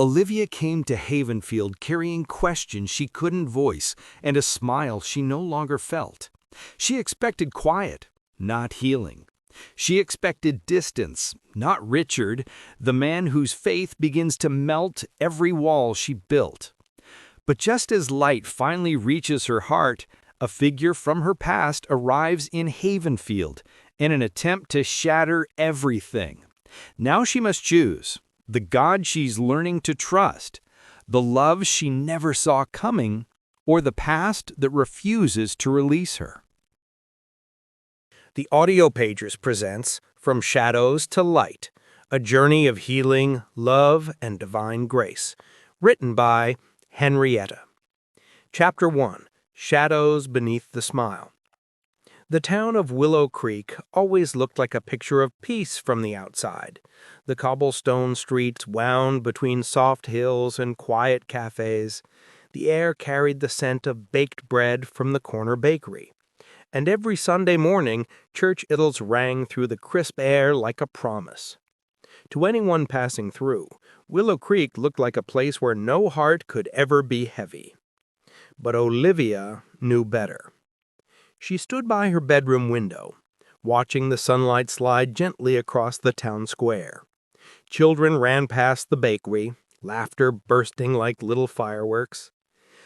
Olivia came to Havenfield carrying questions she couldn't voice and a smile she no longer felt. She expected quiet, not healing. She expected distance, not Richard, the man whose faith begins to melt every wall she built. But just as light finally reaches her heart, a figure from her past arrives in Havenfield in an attempt to shatter everything. Now she must choose the God she's learning to trust, the love she never saw coming, or the past that refuses to release her. The Audio Pages presents From Shadows to Light, a journey of healing, love, and divine grace, written by Henrietta. Chapter 1, Shadows Beneath the Smile. The town of Willow Creek always looked like a picture of peace from the outside. The cobblestone streets wound between soft hills and quiet cafes. The air carried the scent of baked bread from the corner bakery. And every Sunday morning, church idols rang through the crisp air like a promise. To anyone passing through, Willow Creek looked like a place where no heart could ever be heavy. But Olivia knew better. She stood by her bedroom window, watching the sunlight slide gently across the town square. Children ran past the bakery, laughter bursting like little fireworks.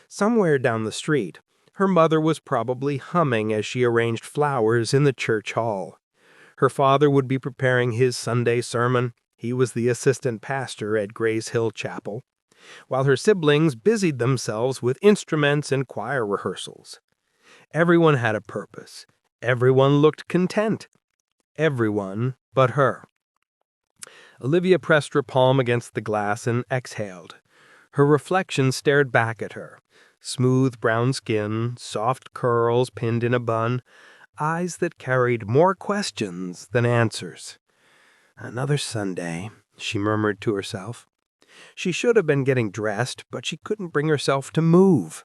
Somewhere down the street, her mother was probably humming as she arranged flowers in the church hall. Her father would be preparing his Sunday sermon. He was the assistant pastor at Grace Hill Chapel, while her siblings busied themselves with instruments and choir rehearsals. Everyone had a purpose. Everyone looked content. Everyone but her. Olivia pressed her palm against the glass and exhaled. Her reflection stared back at her. Smooth brown skin, soft curls pinned in a bun, eyes that carried more questions than answers. Another Sunday, she murmured to herself. She should have been getting dressed, but she couldn't bring herself to move.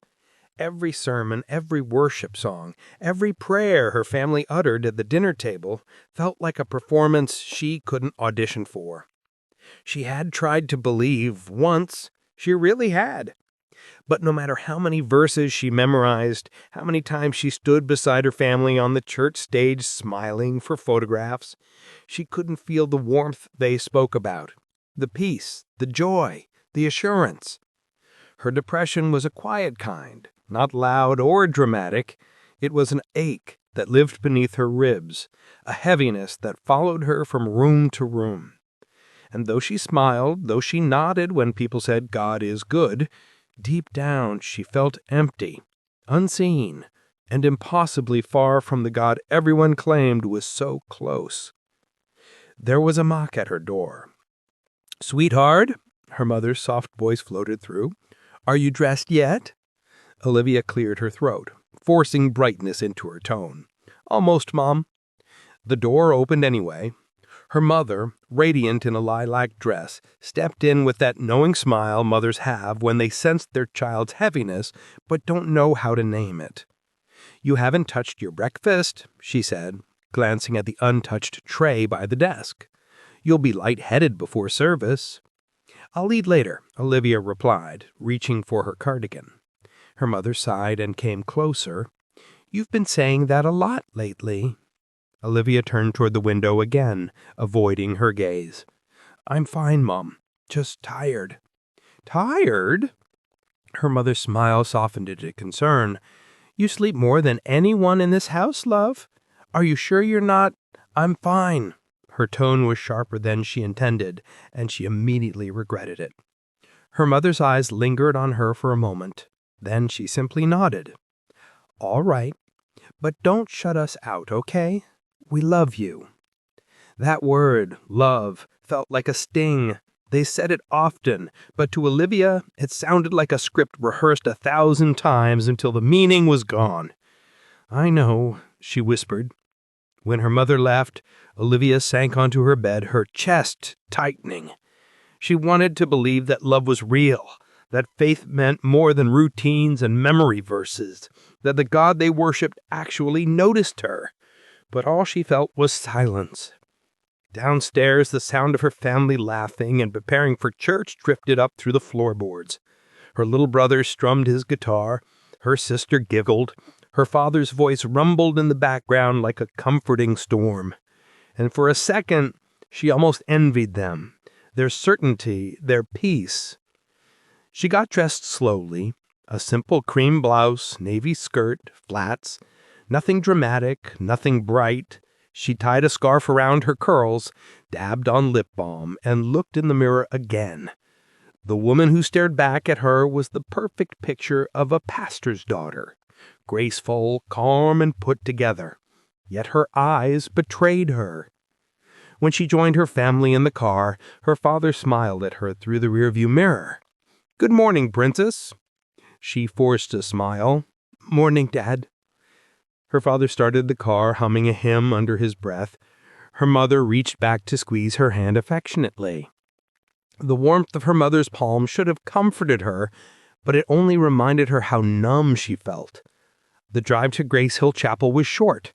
Every sermon, every worship song, every prayer her family uttered at the dinner table felt like a performance she couldn't audition for. She had tried to believe once. She really had. But no matter how many verses she memorized, how many times she stood beside her family on the church stage smiling for photographs, she couldn't feel the warmth they spoke about, the peace, the joy, the assurance. Her depression was a quiet kind, not loud or dramatic. It was an ache that lived beneath her ribs, a heaviness that followed her from room to room. And though she smiled, though she nodded when people said God is good, deep down she felt empty, unseen, and impossibly far from the God everyone claimed was so close. There was a knock at her door. "Sweetheart," her mother's soft voice floated through, "are you dressed yet?" Olivia cleared her throat, forcing brightness into her tone. "Almost, Mom." The door opened anyway. Her mother, radiant in a lilac dress, stepped in with that knowing smile mothers have when they sense their child's heaviness but don't know how to name it. "You haven't touched your breakfast," she said, glancing at the untouched tray by the desk. "You'll be light-headed before service." "I'll eat later," Olivia replied, reaching for her cardigan. Her mother sighed and came closer. "You've been saying that a lot lately." Olivia turned toward the window again, avoiding her gaze. "I'm fine, Mom. Just tired." "Tired?" Her mother's smile softened into concern. "You sleep more than anyone in this house, love. Are you sure you're not—" "I'm fine." Her tone was sharper than she intended, and she immediately regretted it. Her mother's eyes lingered on her for a moment. Then she simply nodded. "All right, but don't shut us out, okay? We love you." That word, love, felt like a sting. They said it often, but to Olivia, it sounded like a script rehearsed 1,000 times until the meaning was gone. "I know," she whispered. When her mother left, Olivia sank onto her bed, her chest tightening. She wanted to believe that love was real, that faith meant more than routines and memory verses, that the God they worshipped actually noticed her. But all she felt was silence. Downstairs, the sound of her family laughing and preparing for church drifted up through the floorboards. Her little brother strummed his guitar. Her sister giggled. Her father's voice rumbled in the background like a comforting storm. And for a second, she almost envied them, their certainty, their peace. She got dressed slowly, a simple cream blouse, navy skirt, flats, nothing dramatic, nothing bright. She tied a scarf around her curls, dabbed on lip balm, and looked in the mirror again. The woman who stared back at her was the perfect picture of a pastor's daughter, graceful, calm, and put together. Yet her eyes betrayed her. When she joined her family in the car, her father smiled at her through the rearview mirror. "Good morning, Princess." She forced a smile. "Morning, Dad." Her father started the car, humming a hymn under his breath. Her mother reached back to squeeze her hand affectionately. The warmth of her mother's palm should have comforted her, but it only reminded her how numb she felt. The drive to Grace Hill Chapel was short.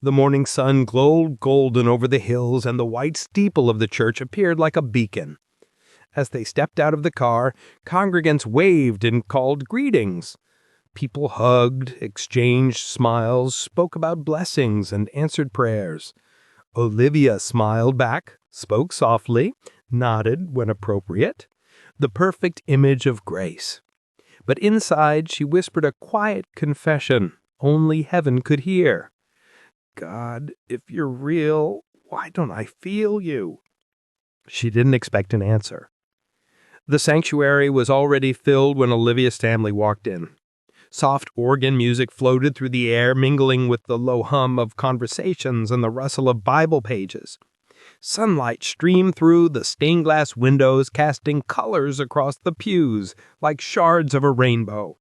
The morning sun glowed golden over the hills, and the white steeple of the church appeared like a beacon. As they stepped out of the car, congregants waved and called greetings. People hugged, exchanged smiles, spoke about blessings, and answered prayers. Olivia smiled back, spoke softly, nodded when appropriate, the perfect image of grace. But inside, she whispered a quiet confession only heaven could hear. "God, if you're real, why don't I feel you?" She didn't expect an answer. The sanctuary was already filled when Olivia's family walked in. Soft organ music floated through the air, mingling with the low hum of conversations and the rustle of Bible pages. Sunlight streamed through the stained glass windows, casting colors across the pews like shards of a rainbow.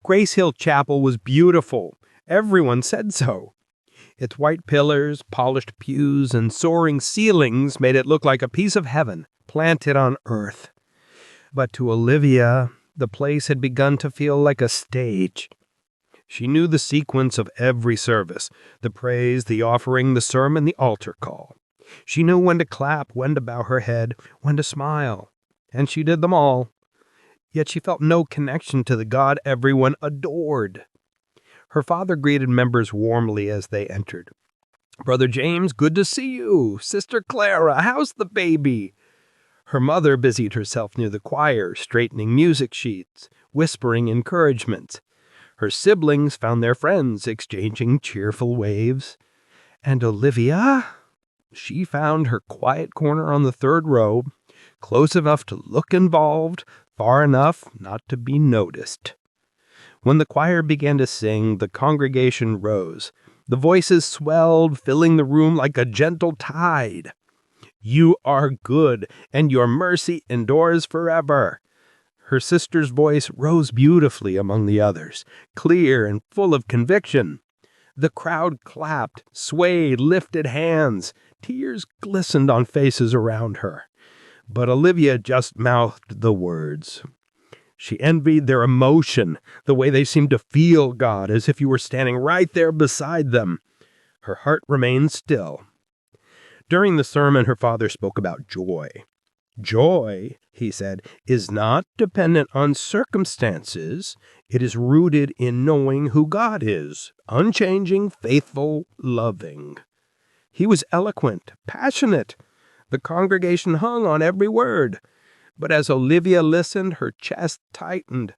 Grace Hill Chapel was beautiful. Everyone said so. Its white pillars, polished pews, and soaring ceilings made it look like a piece of heaven planted on earth. But to Olivia, the place had begun to feel like a stage. She knew the sequence of every service, the praise, the offering, the sermon, the altar call. She knew when to clap, when to bow her head, when to smile, and she did them all. Yet she felt no connection to the God everyone adored. Her father greeted members warmly as they entered. "Brother James, good to see you. Sister Clara, how's the baby?" Her mother busied herself near the choir, straightening music sheets, whispering encouragement. Her siblings found their friends, exchanging cheerful waves. And Olivia? She found her quiet corner on the third row, close enough to look involved, far enough not to be noticed. When the choir began to sing, the congregation rose. The voices swelled, filling the room like a gentle tide. "You are good, and your mercy endures forever." Her sister's voice rose beautifully among the others, clear and full of conviction. The crowd clapped, swayed, lifted hands. Tears glistened on faces around her. But Olivia just mouthed the words. She envied their emotion, the way they seemed to feel God, as if you were standing right there beside them. Her heart remained still. During the sermon, her father spoke about joy. "Joy," he said, "is not dependent on circumstances. It is rooted in knowing who God is, unchanging, faithful, loving." He was eloquent, passionate. The congregation hung on every word. But as Olivia listened, her chest tightened.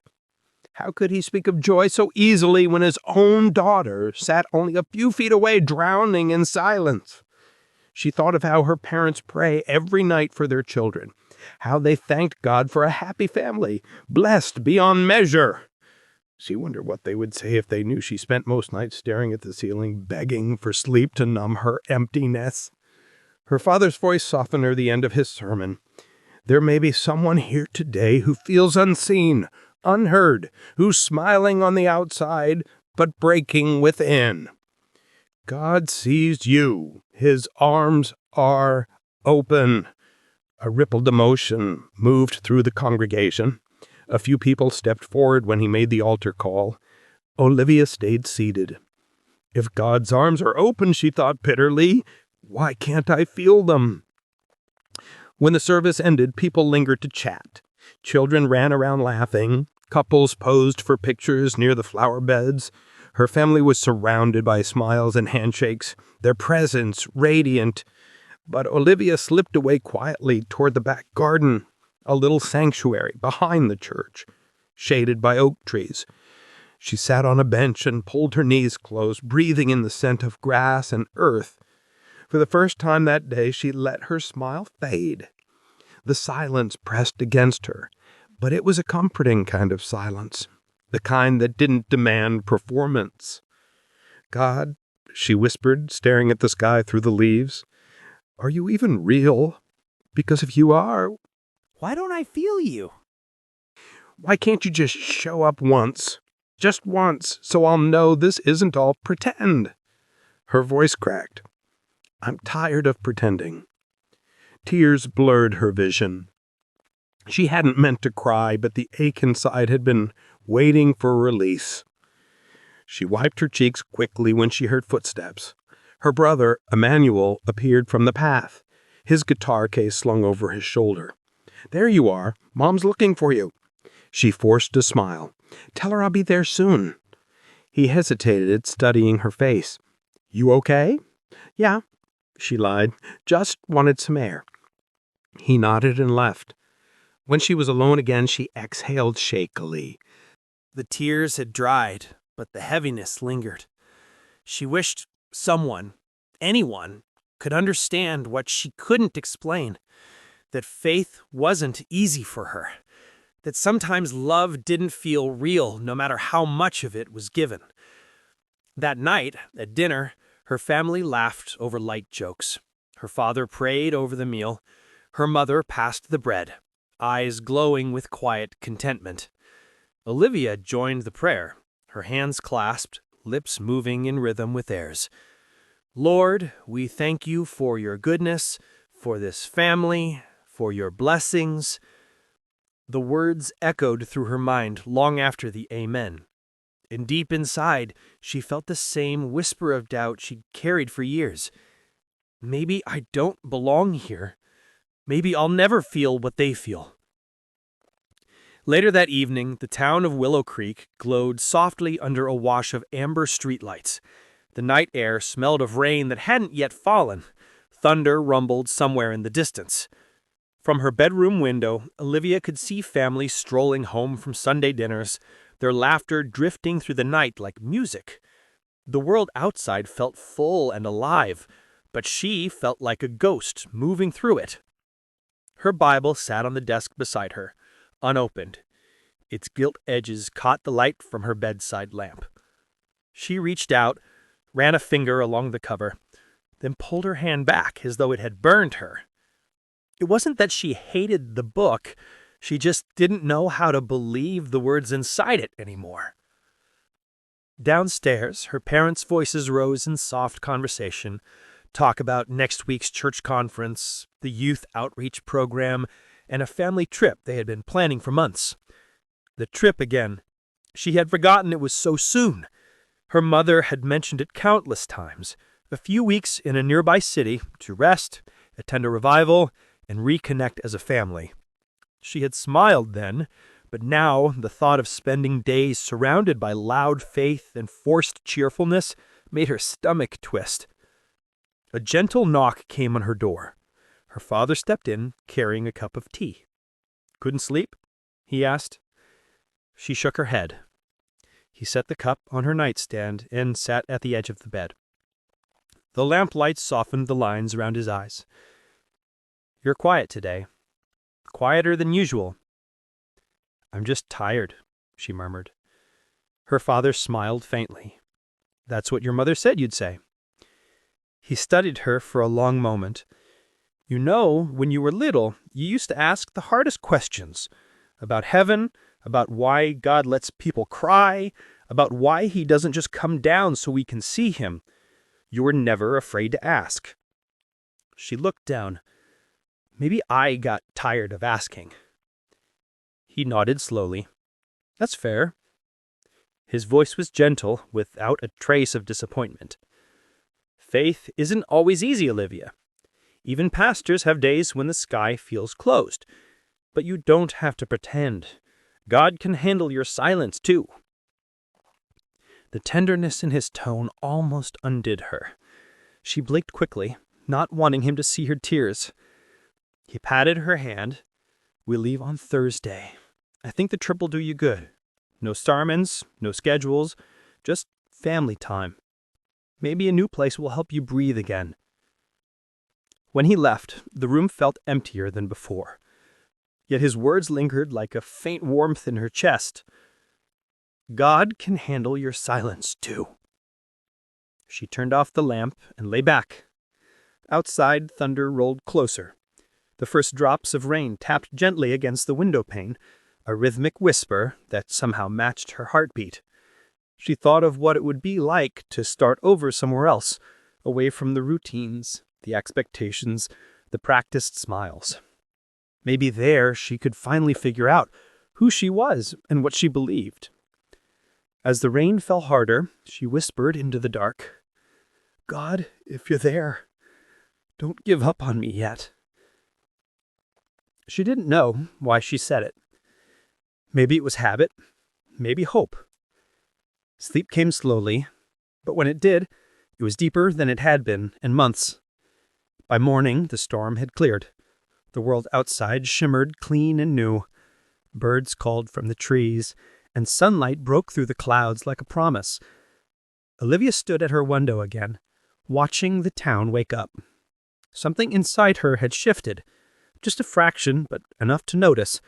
How could he speak of joy so easily when his own daughter sat only a few feet away, drowning in silence? She thought of how her parents pray every night for their children, how they thanked God for a happy family, blessed beyond measure. She wondered what they would say if they knew she spent most nights staring at the ceiling, begging for sleep to numb her emptiness. Her father's voice softened near the end of his sermon. "There may be someone here today who feels unseen, unheard, who's smiling on the outside, but breaking within. God sees you. His arms are open." A rippled emotion moved through the congregation. A few people stepped forward when he made the altar call. Olivia stayed seated. If God's arms are open, she thought bitterly, Why can't I feel them? When the service ended, people lingered to chat. Children ran around laughing. Couples posed for pictures near the flower beds. Her family was surrounded by smiles and handshakes, their presence radiant. But Olivia slipped away quietly toward the back garden, a little sanctuary behind the church, shaded by oak trees. She sat on a bench and pulled her knees close, breathing in the scent of grass and earth. For the first time that day, she let her smile fade. The silence pressed against her, but it was a comforting kind of silence, the kind that didn't demand performance. God, she whispered, staring at the sky through the leaves, are you even real? Because if you are, Why don't I feel you? why can't you just show up once? Just once, so I'll know this isn't all pretend. Her voice cracked. I'm tired of pretending. Tears blurred her vision. She hadn't meant to cry, but the ache inside had been waiting for release. She wiped her cheeks quickly when she heard footsteps. Her brother, Emmanuel, appeared from the path, his guitar case slung over his shoulder. There you are. Mom's looking for you. She forced a smile. Tell her I'll be there soon. He hesitated, studying her face. You okay? Yeah, she lied. Just wanted some air. He nodded and left. When she was alone again, she exhaled shakily. The tears had dried, but the heaviness lingered. She wished someone, anyone, could understand what she couldn't explain. That faith wasn't easy for her. That sometimes love didn't feel real no matter how much of it was given. That night, at dinner, her family laughed over light jokes. Her father prayed over the meal. Her mother passed the bread, eyes glowing with quiet contentment. Olivia joined the prayer, her hands clasped, lips moving in rhythm with theirs. Lord, we thank you for your goodness, for this family, for your blessings. The words echoed through her mind long after the amen. And deep inside, she felt the same whisper of doubt she'd carried for years. Maybe I don't belong here. Maybe I'll never feel what they feel. Later that evening, the town of Willow Creek glowed softly under a wash of amber streetlights. The night air smelled of rain that hadn't yet fallen. Thunder rumbled somewhere in the distance. From her bedroom window, Olivia could see families strolling home from Sunday dinners, their laughter drifting through the night like music. The world outside felt full and alive, but she felt like a ghost moving through it. Her Bible sat on the desk beside her, unopened. Its gilt edges caught the light from her bedside lamp. She reached out, ran a finger along the cover, then pulled her hand back as though it had burned her. It wasn't that she hated the book, she just didn't know how to believe the words inside it anymore. Downstairs, her parents' voices rose in soft conversation, talk about next week's church conference, the youth outreach program, and a family trip they had been planning for months. The trip again. She had forgotten it was so soon. Her mother had mentioned it countless times. A few weeks in a nearby city to rest, attend a revival, and reconnect as a family. She had smiled then, but now the thought of spending days surrounded by loud faith and forced cheerfulness made her stomach twist. A gentle knock came on her door. Her father stepped in, carrying a cup of tea. Couldn't sleep? He asked. She shook her head. He set the cup on her nightstand and sat at the edge of the bed. The lamplight softened the lines around his eyes. You're quiet today. Quieter than usual. I'm just tired, she murmured. Her father smiled faintly. That's what your mother said you'd say. He studied her for a long moment. You know, when you were little, you used to ask the hardest questions. About heaven, about why God lets people cry, about why he doesn't just come down so we can see him. You were never afraid to ask. She looked down. Maybe I got tired of asking. He nodded slowly. That's fair. His voice was gentle, without a trace of disappointment. Faith isn't always easy, Olivia. Even pastors have days when the sky feels closed. But you don't have to pretend. God can handle your silence, too. The tenderness in his tone almost undid her. She blinked quickly, not wanting him to see her tears. He patted her hand. "We leave on Thursday. I think the trip will do you good. No Starmans, no schedules, just family time. Maybe a new place will help you breathe again." When he left, the room felt emptier than before. Yet his words lingered like a faint warmth in her chest. God can handle your silence, too. She turned off the lamp and lay back. Outside, thunder rolled closer. The first drops of rain tapped gently against the window pane, a rhythmic whisper that somehow matched her heartbeat. She thought of what it would be like to start over somewhere else, away from the routines, the expectations, the practiced smiles. Maybe there she could finally figure out who she was and what she believed. As the rain fell harder, she whispered into the dark, "God, if you're there, don't give up on me yet." She didn't know why she said it. Maybe it was habit, maybe hope. Sleep came slowly, but when it did, it was deeper than it had been in months. By morning, the storm had cleared. The world outside shimmered clean and new. Birds called from the trees, and sunlight broke through the clouds like a promise. Olivia stood at her window again, watching the town wake up. Something inside her had shifted, just a fraction, but enough to notice.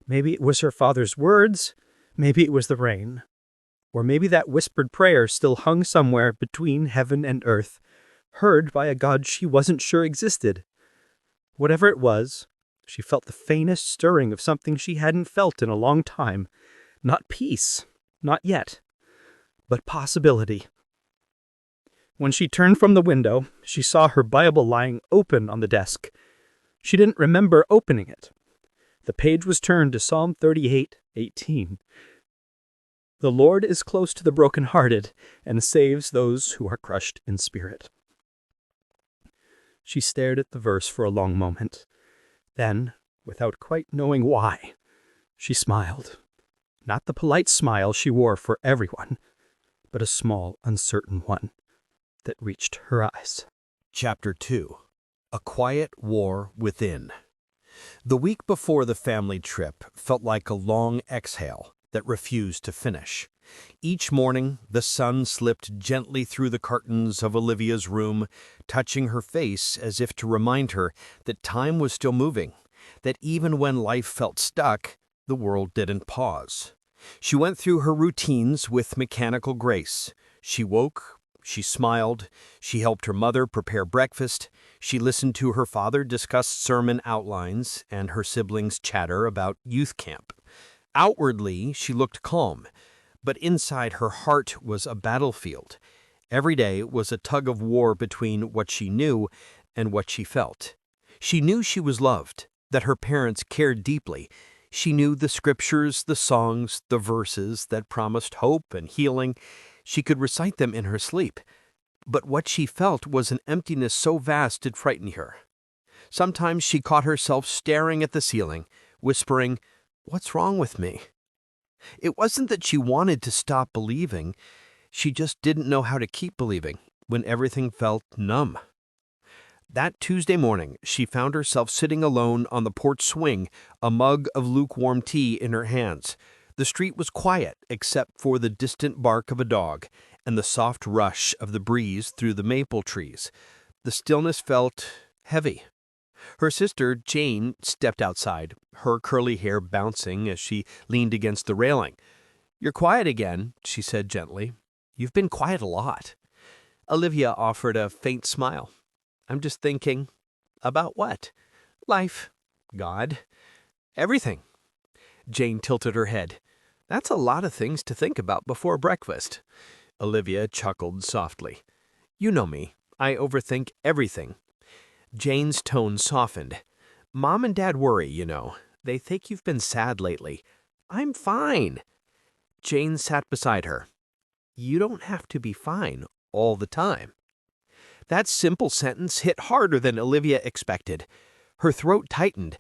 Maybe it was her father's words, maybe it was the rain, or maybe that whispered prayer still hung somewhere between heaven and earth, heard by a God she wasn't sure existed. Whatever it was, she felt the faintest stirring of something she hadn't felt in a long time. Not peace, not yet, but possibility. When she turned from the window, she saw her Bible lying open on the desk. She didn't remember opening it. The page was turned to Psalm 38:18. "The Lord is close to the brokenhearted and saves those who are crushed in spirit." She stared at the verse for a long moment. Then, without quite knowing why, she smiled. Not the polite smile she wore for everyone, but a small, uncertain one that reached her eyes. Chapter 2. A Quiet War Within. The week before the family trip felt like a long exhale that refused to finish. Each morning, the sun slipped gently through the curtains of Olivia's room, touching her face as if to remind her that time was still moving, that even when life felt stuck, the world didn't pause. She went through her routines with mechanical grace. She woke, she smiled, she helped her mother prepare breakfast, she listened to her father discuss sermon outlines and her siblings chatter about youth camp. Outwardly, she looked calm, but inside her heart was a battlefield. Every day was a tug of war between what she knew and what she felt. She knew she was loved, that her parents cared deeply. She knew the scriptures, the songs, the verses that promised hope and healing. She could recite them in her sleep. But what she felt was an emptiness so vast it frightened her. Sometimes she caught herself staring at the ceiling, whispering, "What's wrong with me?" It wasn't that she wanted to stop believing. She just didn't know how to keep believing when everything felt numb. That Tuesday morning, she found herself sitting alone on the porch swing, a mug of lukewarm tea in her hands. The street was quiet except for the distant bark of a dog and the soft rush of the breeze through the maple trees. The stillness felt heavy. Her sister, Jane, stepped outside, her curly hair bouncing as she leaned against the railing. "You're quiet again," she said gently. "You've been quiet a lot." Olivia offered a faint smile. "I'm just thinking." "About what?" "Life. God. Everything." Jane tilted her head. "That's a lot of things to think about before breakfast." Olivia chuckled softly. "You know me. I overthink everything." Jane's tone softened. "Mom and Dad worry, you know. They think you've been sad lately." "I'm fine." Jane sat beside her. "You don't have to be fine all the time." That simple sentence hit harder than Olivia expected. Her throat tightened.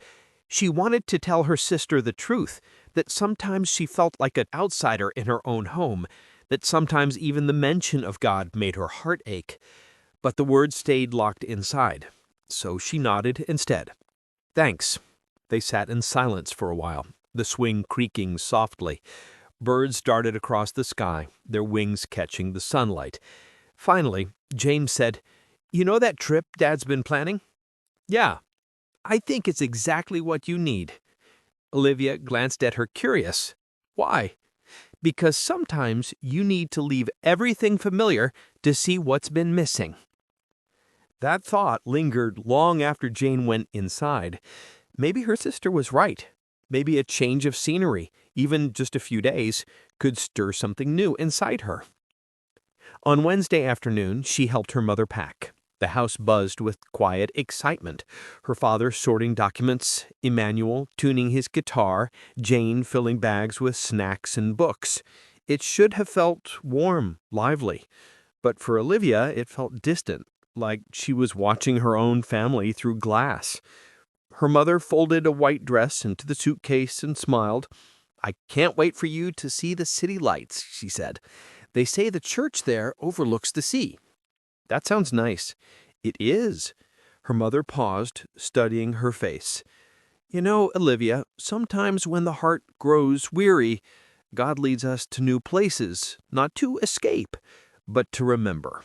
She wanted to tell her sister the truth, that sometimes she felt like an outsider in her own home, that sometimes even the mention of God made her heart ache. But the words stayed locked inside, so she nodded instead. "Thanks." They sat in silence for a while, the swing creaking softly. Birds darted across the sky, their wings catching the sunlight. Finally, James said, "You know that trip Dad's been planning?" "Yeah. I think it's exactly what you need." Olivia glanced at her curious. "Why?" "Because sometimes you need to leave everything familiar to see what's been missing." That thought lingered long after Jane went inside. Maybe her sister was right. Maybe a change of scenery, even just a few days, could stir something new inside her. On Wednesday afternoon, she helped her mother pack. The house buzzed with quiet excitement. Her father sorting documents, Emmanuel tuning his guitar, Jane filling bags with snacks and books. It should have felt warm, lively. But for Olivia, it felt distant, like she was watching her own family through glass. Her mother folded a white dress into the suitcase and smiled. "I can't wait for you to see the city lights," she said. "They say the church there overlooks the sea." "That sounds nice." "It is." Her mother paused, studying her face. "You know, Olivia, sometimes when the heart grows weary, God leads us to new places, not to escape, but to remember."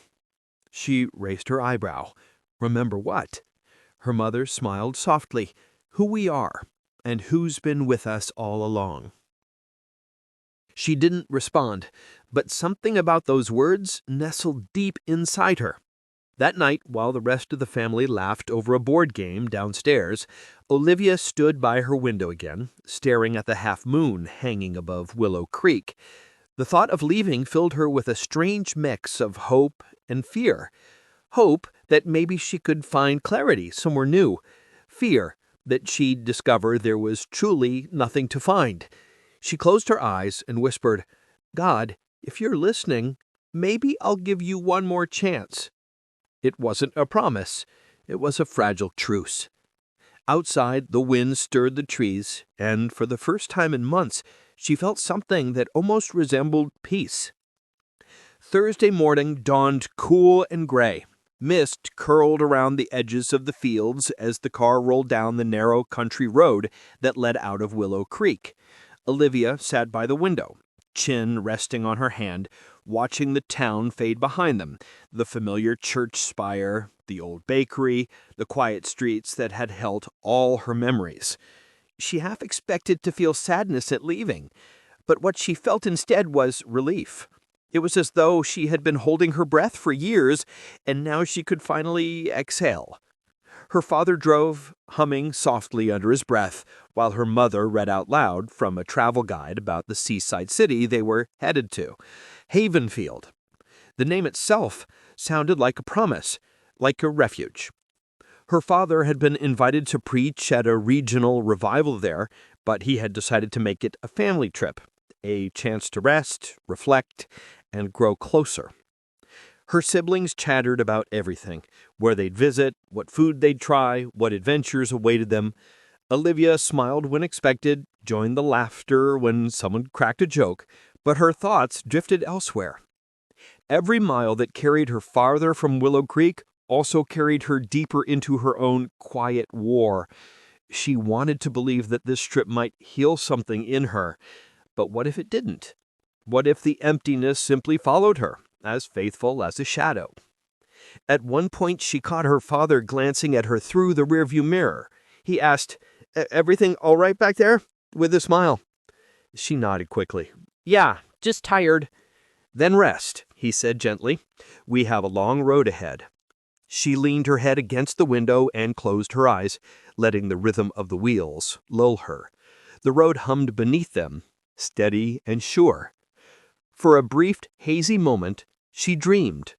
She raised her eyebrow. "Remember what?" Her mother smiled softly. "Who we are, and who's been with us all along." She didn't respond, but something about those words nestled deep inside her. That night, while the rest of the family laughed over a board game downstairs, Olivia stood by her window again, staring at the half-moon hanging above Willow Creek. The thought of leaving filled her with a strange mix of hope and fear. Hope that maybe she could find clarity somewhere new. Fear that she'd discover there was truly nothing to find. She closed her eyes and whispered, "God, if you're listening, maybe I'll give you one more chance." It wasn't a promise. It was a fragile truce. Outside, the wind stirred the trees, and for the first time in months, she felt something that almost resembled peace. Thursday morning dawned cool and gray. Mist curled around the edges of the fields as the car rolled down the narrow country road that led out of Willow Creek. Olivia sat by the window, chin resting on her hand, watching the town fade behind them, the familiar church spire, the old bakery, the quiet streets that had held all her memories. She half expected to feel sadness at leaving, but what she felt instead was relief. It was as though she had been holding her breath for years, and now she could finally exhale. Her father drove, humming softly under his breath, while her mother read out loud from a travel guide about the seaside city they were headed to, Havenfield. The name itself sounded like a promise, like a refuge. Her father had been invited to preach at a regional revival there, but he had decided to make it a family trip, a chance to rest, reflect, and grow closer. Her siblings chattered about everything, where they'd visit, what food they'd try, what adventures awaited them. Olivia smiled when expected, joined the laughter when someone cracked a joke, but her thoughts drifted elsewhere. Every mile that carried her farther from Willow Creek also carried her deeper into her own quiet war. She wanted to believe that this trip might heal something in her, but what if it didn't? What if the emptiness simply followed her, as faithful as a shadow? At one point, she caught her father glancing at her through the rearview mirror. He asked, "Everything all right back there?" with a smile. She nodded quickly. "Yeah, just tired." "Then rest," he said gently. "We have a long road ahead." She leaned her head against the window and closed her eyes, letting the rhythm of the wheels lull her. The road hummed beneath them, steady and sure. For a brief, hazy moment, she dreamed.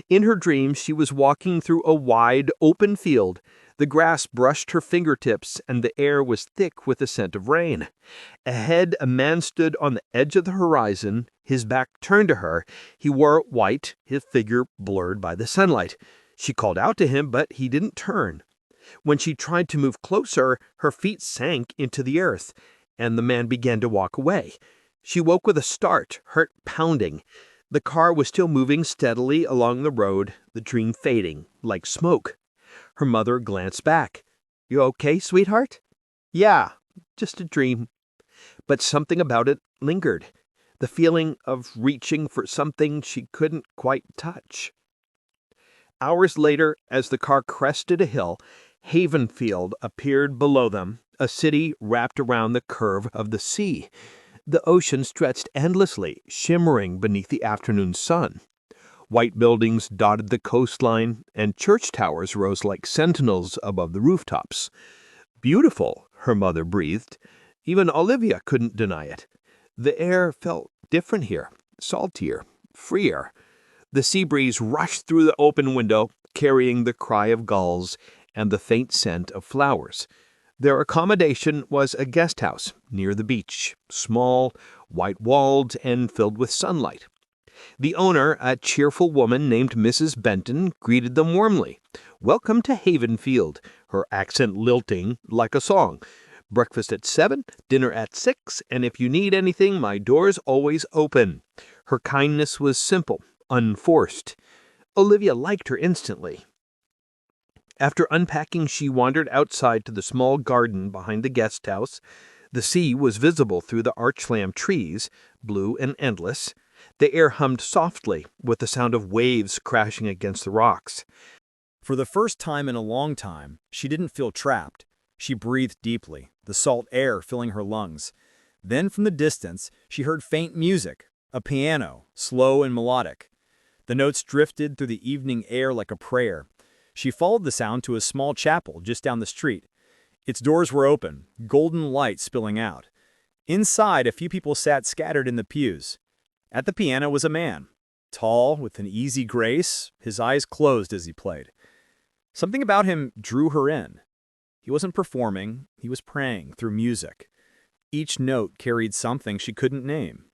In her dream, she was walking through a wide, open field. The grass brushed her fingertips, and the air was thick with the scent of rain. Ahead, a man stood on the edge of the horizon, his back turned to her. He wore white, his figure blurred by the sunlight. She called out to him, but he didn't turn. When she tried to move closer, her feet sank into the earth, and the man began to walk away. She woke with a start, heart pounding. The car was still moving steadily along the road, the dream fading, like smoke. Her mother glanced back. "You okay, sweetheart?" "Yeah, just a dream." But something about it lingered. The feeling of reaching for something she couldn't quite touch. Hours later, as the car crested a hill, Havenfield appeared below them, a city wrapped around the curve of the sea. The ocean stretched endlessly, shimmering beneath the afternoon sun. White buildings dotted the coastline, and church towers rose like sentinels above the rooftops. "Beautiful," her mother breathed. Even Olivia couldn't deny it. The air felt different here, saltier, freer. The sea breeze rushed through the open window, carrying the cry of gulls and the faint scent of flowers. Their accommodation was a guest house near the beach, small, white-walled, and filled with sunlight. The owner, a cheerful woman named Mrs. Benton, greeted them warmly. "Welcome to Havenfield," her accent lilting like a song. "Breakfast at 7, dinner at 6, and if you need anything, my door's always open." Her kindness was simple, unforced. Olivia liked her instantly. After unpacking, she wandered outside to the small garden behind the guest house. The sea was visible through the archlam trees, blue and endless. The air hummed softly, with the sound of waves crashing against the rocks. For the first time in a long time, she didn't feel trapped. She breathed deeply, the salt air filling her lungs. Then from the distance, she heard faint music, a piano, slow and melodic. The notes drifted through the evening air like a prayer. She followed the sound to a small chapel just down the street. Its doors were open, golden light spilling out. Inside, a few people sat scattered in the pews. At the piano was a man, tall, with an easy grace, his eyes closed as he played. Something about him drew her in. He wasn't performing, he was praying through music. Each note carried something she couldn't name.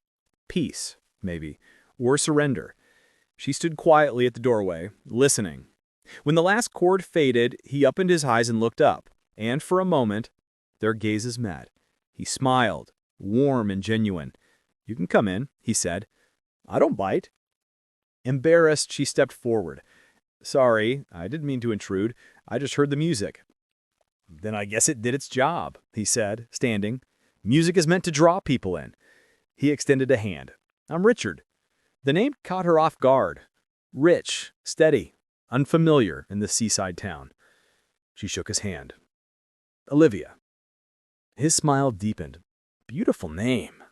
Peace, maybe, or surrender. She stood quietly at the doorway, listening. When the last chord faded, he opened his eyes and looked up, and for a moment, their gazes met. He smiled, warm and genuine. "You can come in," he said. "I don't bite." Embarrassed, she stepped forward. "Sorry, I didn't mean to intrude. I just heard the music." "Then I guess it did its job," he said, standing. "Music is meant to draw people in." He extended a hand. "I'm Richard." The name caught her off guard. Rich, steady, unfamiliar in the seaside town. She shook his hand. "Olivia." His smile deepened. "Beautiful name."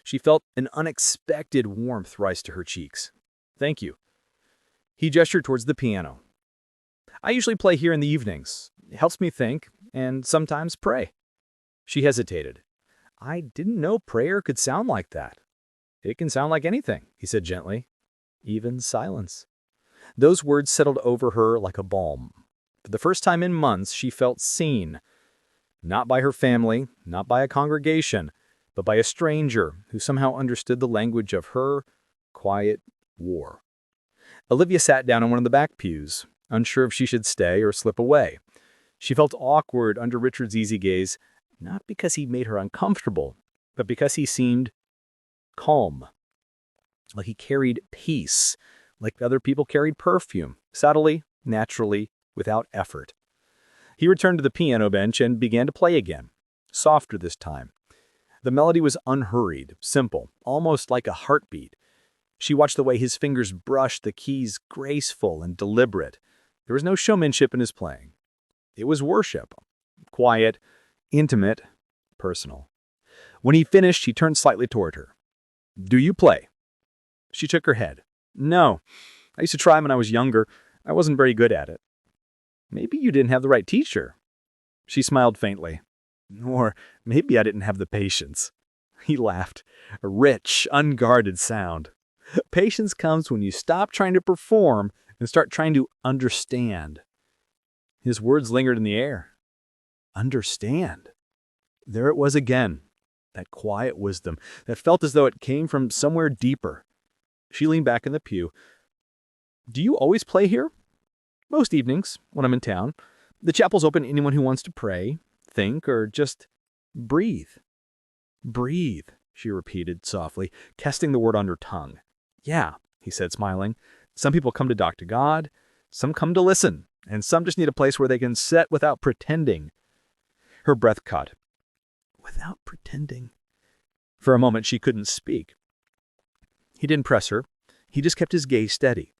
She felt an unexpected warmth rise to her cheeks. "Thank you." He gestured towards the piano. "I usually play here in the evenings. It helps me think, and sometimes pray." She hesitated. "I didn't know prayer could sound like that." "It can sound like anything," he said gently. "Even silence." Those words settled over her like a balm. For the first time in months, she felt seen. Not by her family, not by a congregation, but by a stranger who somehow understood the language of her quiet war. Olivia sat down in one of the back pews, unsure if she should stay or slip away. She felt awkward under Richard's easy gaze, not because he made her uncomfortable, but because he seemed calm. Like he carried peace, like other people carried perfume, subtly, naturally, without effort. He returned to the piano bench and began to play again, softer this time. The melody was unhurried, simple, almost like a heartbeat. She watched the way his fingers brushed the keys, graceful and deliberate. There was no showmanship in his playing. It was worship, quiet, intimate, personal. When he finished, he turned slightly toward her. "Do you play?" She shook her head. "No. I used to try when I was younger. I wasn't very good at it." "Maybe you didn't have the right teacher." She smiled faintly. "Or maybe I didn't have the patience." He laughed, a rich, unguarded sound. Patience comes when you stop trying to perform and start trying to understand. His words lingered in the air. Understand. There it was again, that quiet wisdom that felt as though it came from somewhere deeper. She leaned back in the pew. Do you always play here? Most evenings, when I'm in town. The chapel's open to anyone who wants to pray, think, or just breathe. Breathe, she repeated softly, testing the word on her tongue. Yeah, he said, smiling. Some people come to talk to God, some come to listen, and some just need a place where they can sit without pretending. Her breath caught. Without pretending. For a moment, she couldn't speak. He didn't press her. He just kept his gaze steady.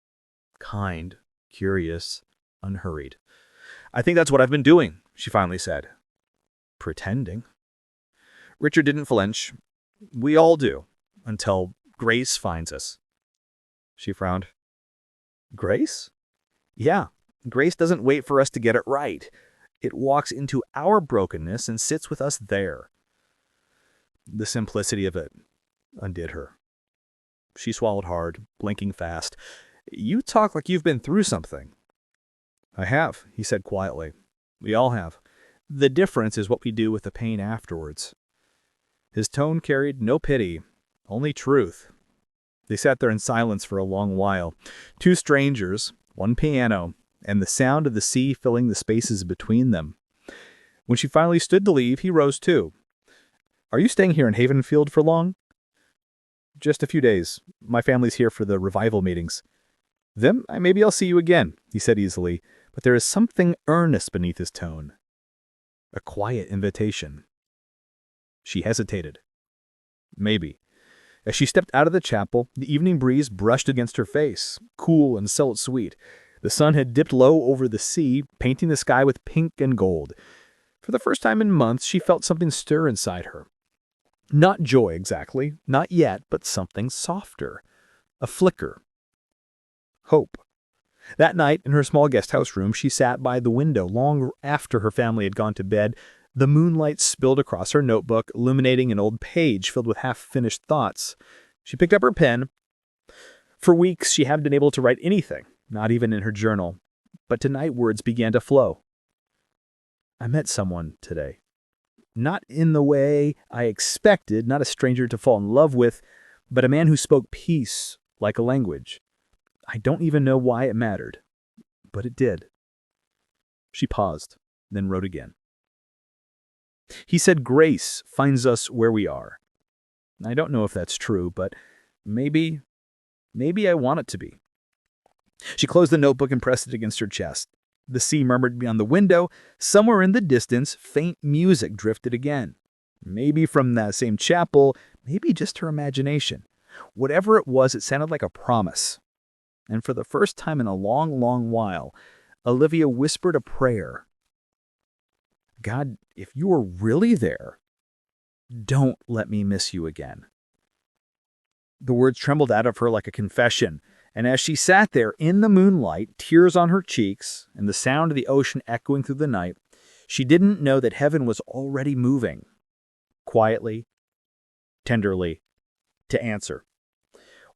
Kind, curious, unhurried. I think that's what I've been doing, she finally said. Pretending. Richard didn't flinch. We all do, until Grace finds us. She frowned. Grace? Yeah, Grace doesn't wait for us to get it right. It walks into our brokenness and sits with us there. The simplicity of it undid her. She swallowed hard, blinking fast. You talk like you've been through something. I have, he said quietly. We all have. The difference is what we do with the pain afterwards. His tone carried no pity, only truth. They sat there in silence for a long while. Two strangers, one piano, and the sound of the sea filling the spaces between them. When she finally stood to leave, he rose too. Are you staying here in Havenfield for long? Just a few days. My family's here for the revival meetings. Then maybe I'll see you again, he said easily, but there is something earnest beneath his tone. A quiet invitation. She hesitated. Maybe. As she stepped out of the chapel, the evening breeze brushed against her face, cool and sweet. The sun had dipped low over the sea, painting the sky with pink and gold. For the first time in months, she felt something stir inside her. Not joy exactly, not yet, but something softer. A flicker. Hope. That night, in her small guest house room, she sat by the window long after her family had gone to bed. The moonlight spilled across her notebook, illuminating an old page filled with half-finished thoughts. She picked up her pen. For weeks, she hadn't been able to write anything, not even in her journal. But tonight, words began to flow. I met someone today. Not in the way I expected, not a stranger to fall in love with, but a man who spoke peace like a language. I don't even know why it mattered, but it did. She paused, then wrote again. He said grace finds us where we are. I don't know if that's true, but maybe I want it to be. She closed the notebook and pressed it against her chest. The sea murmured beyond the window. Somewhere in the distance, faint music drifted again. Maybe from that same chapel, maybe just her imagination. Whatever it was, it sounded like a promise. And for the first time in a long, long while, Olivia whispered a prayer. God, if you are really there, don't let me miss you again. The words trembled out of her like a confession, and as she sat there in the moonlight, tears on her cheeks, and the sound of the ocean echoing through the night, she didn't know that heaven was already moving, quietly, tenderly, to answer.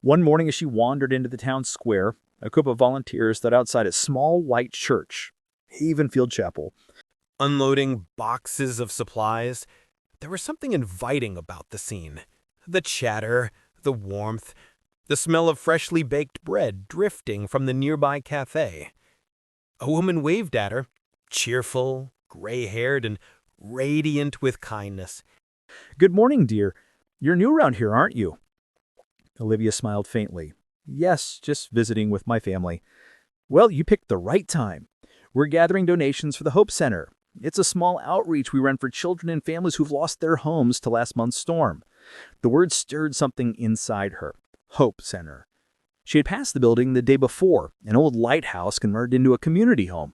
One morning as she wandered into the town square, a group of volunteers stood outside a small white church, Havenfield Chapel. Unloading boxes of supplies, there was something inviting about the scene. The chatter, the warmth, the smell of freshly baked bread drifting from the nearby cafe. A woman waved at her, cheerful, gray-haired, and radiant with kindness. Good morning, dear. You're new around here, aren't you? Olivia smiled faintly. Yes, just visiting with my family. Well, you picked the right time. We're gathering donations for the Hope Center. It's a small outreach we run for children and families who've lost their homes to last month's storm. The word stirred something inside her. Hope Center. She had passed the building the day before, an old lighthouse converted into a community home.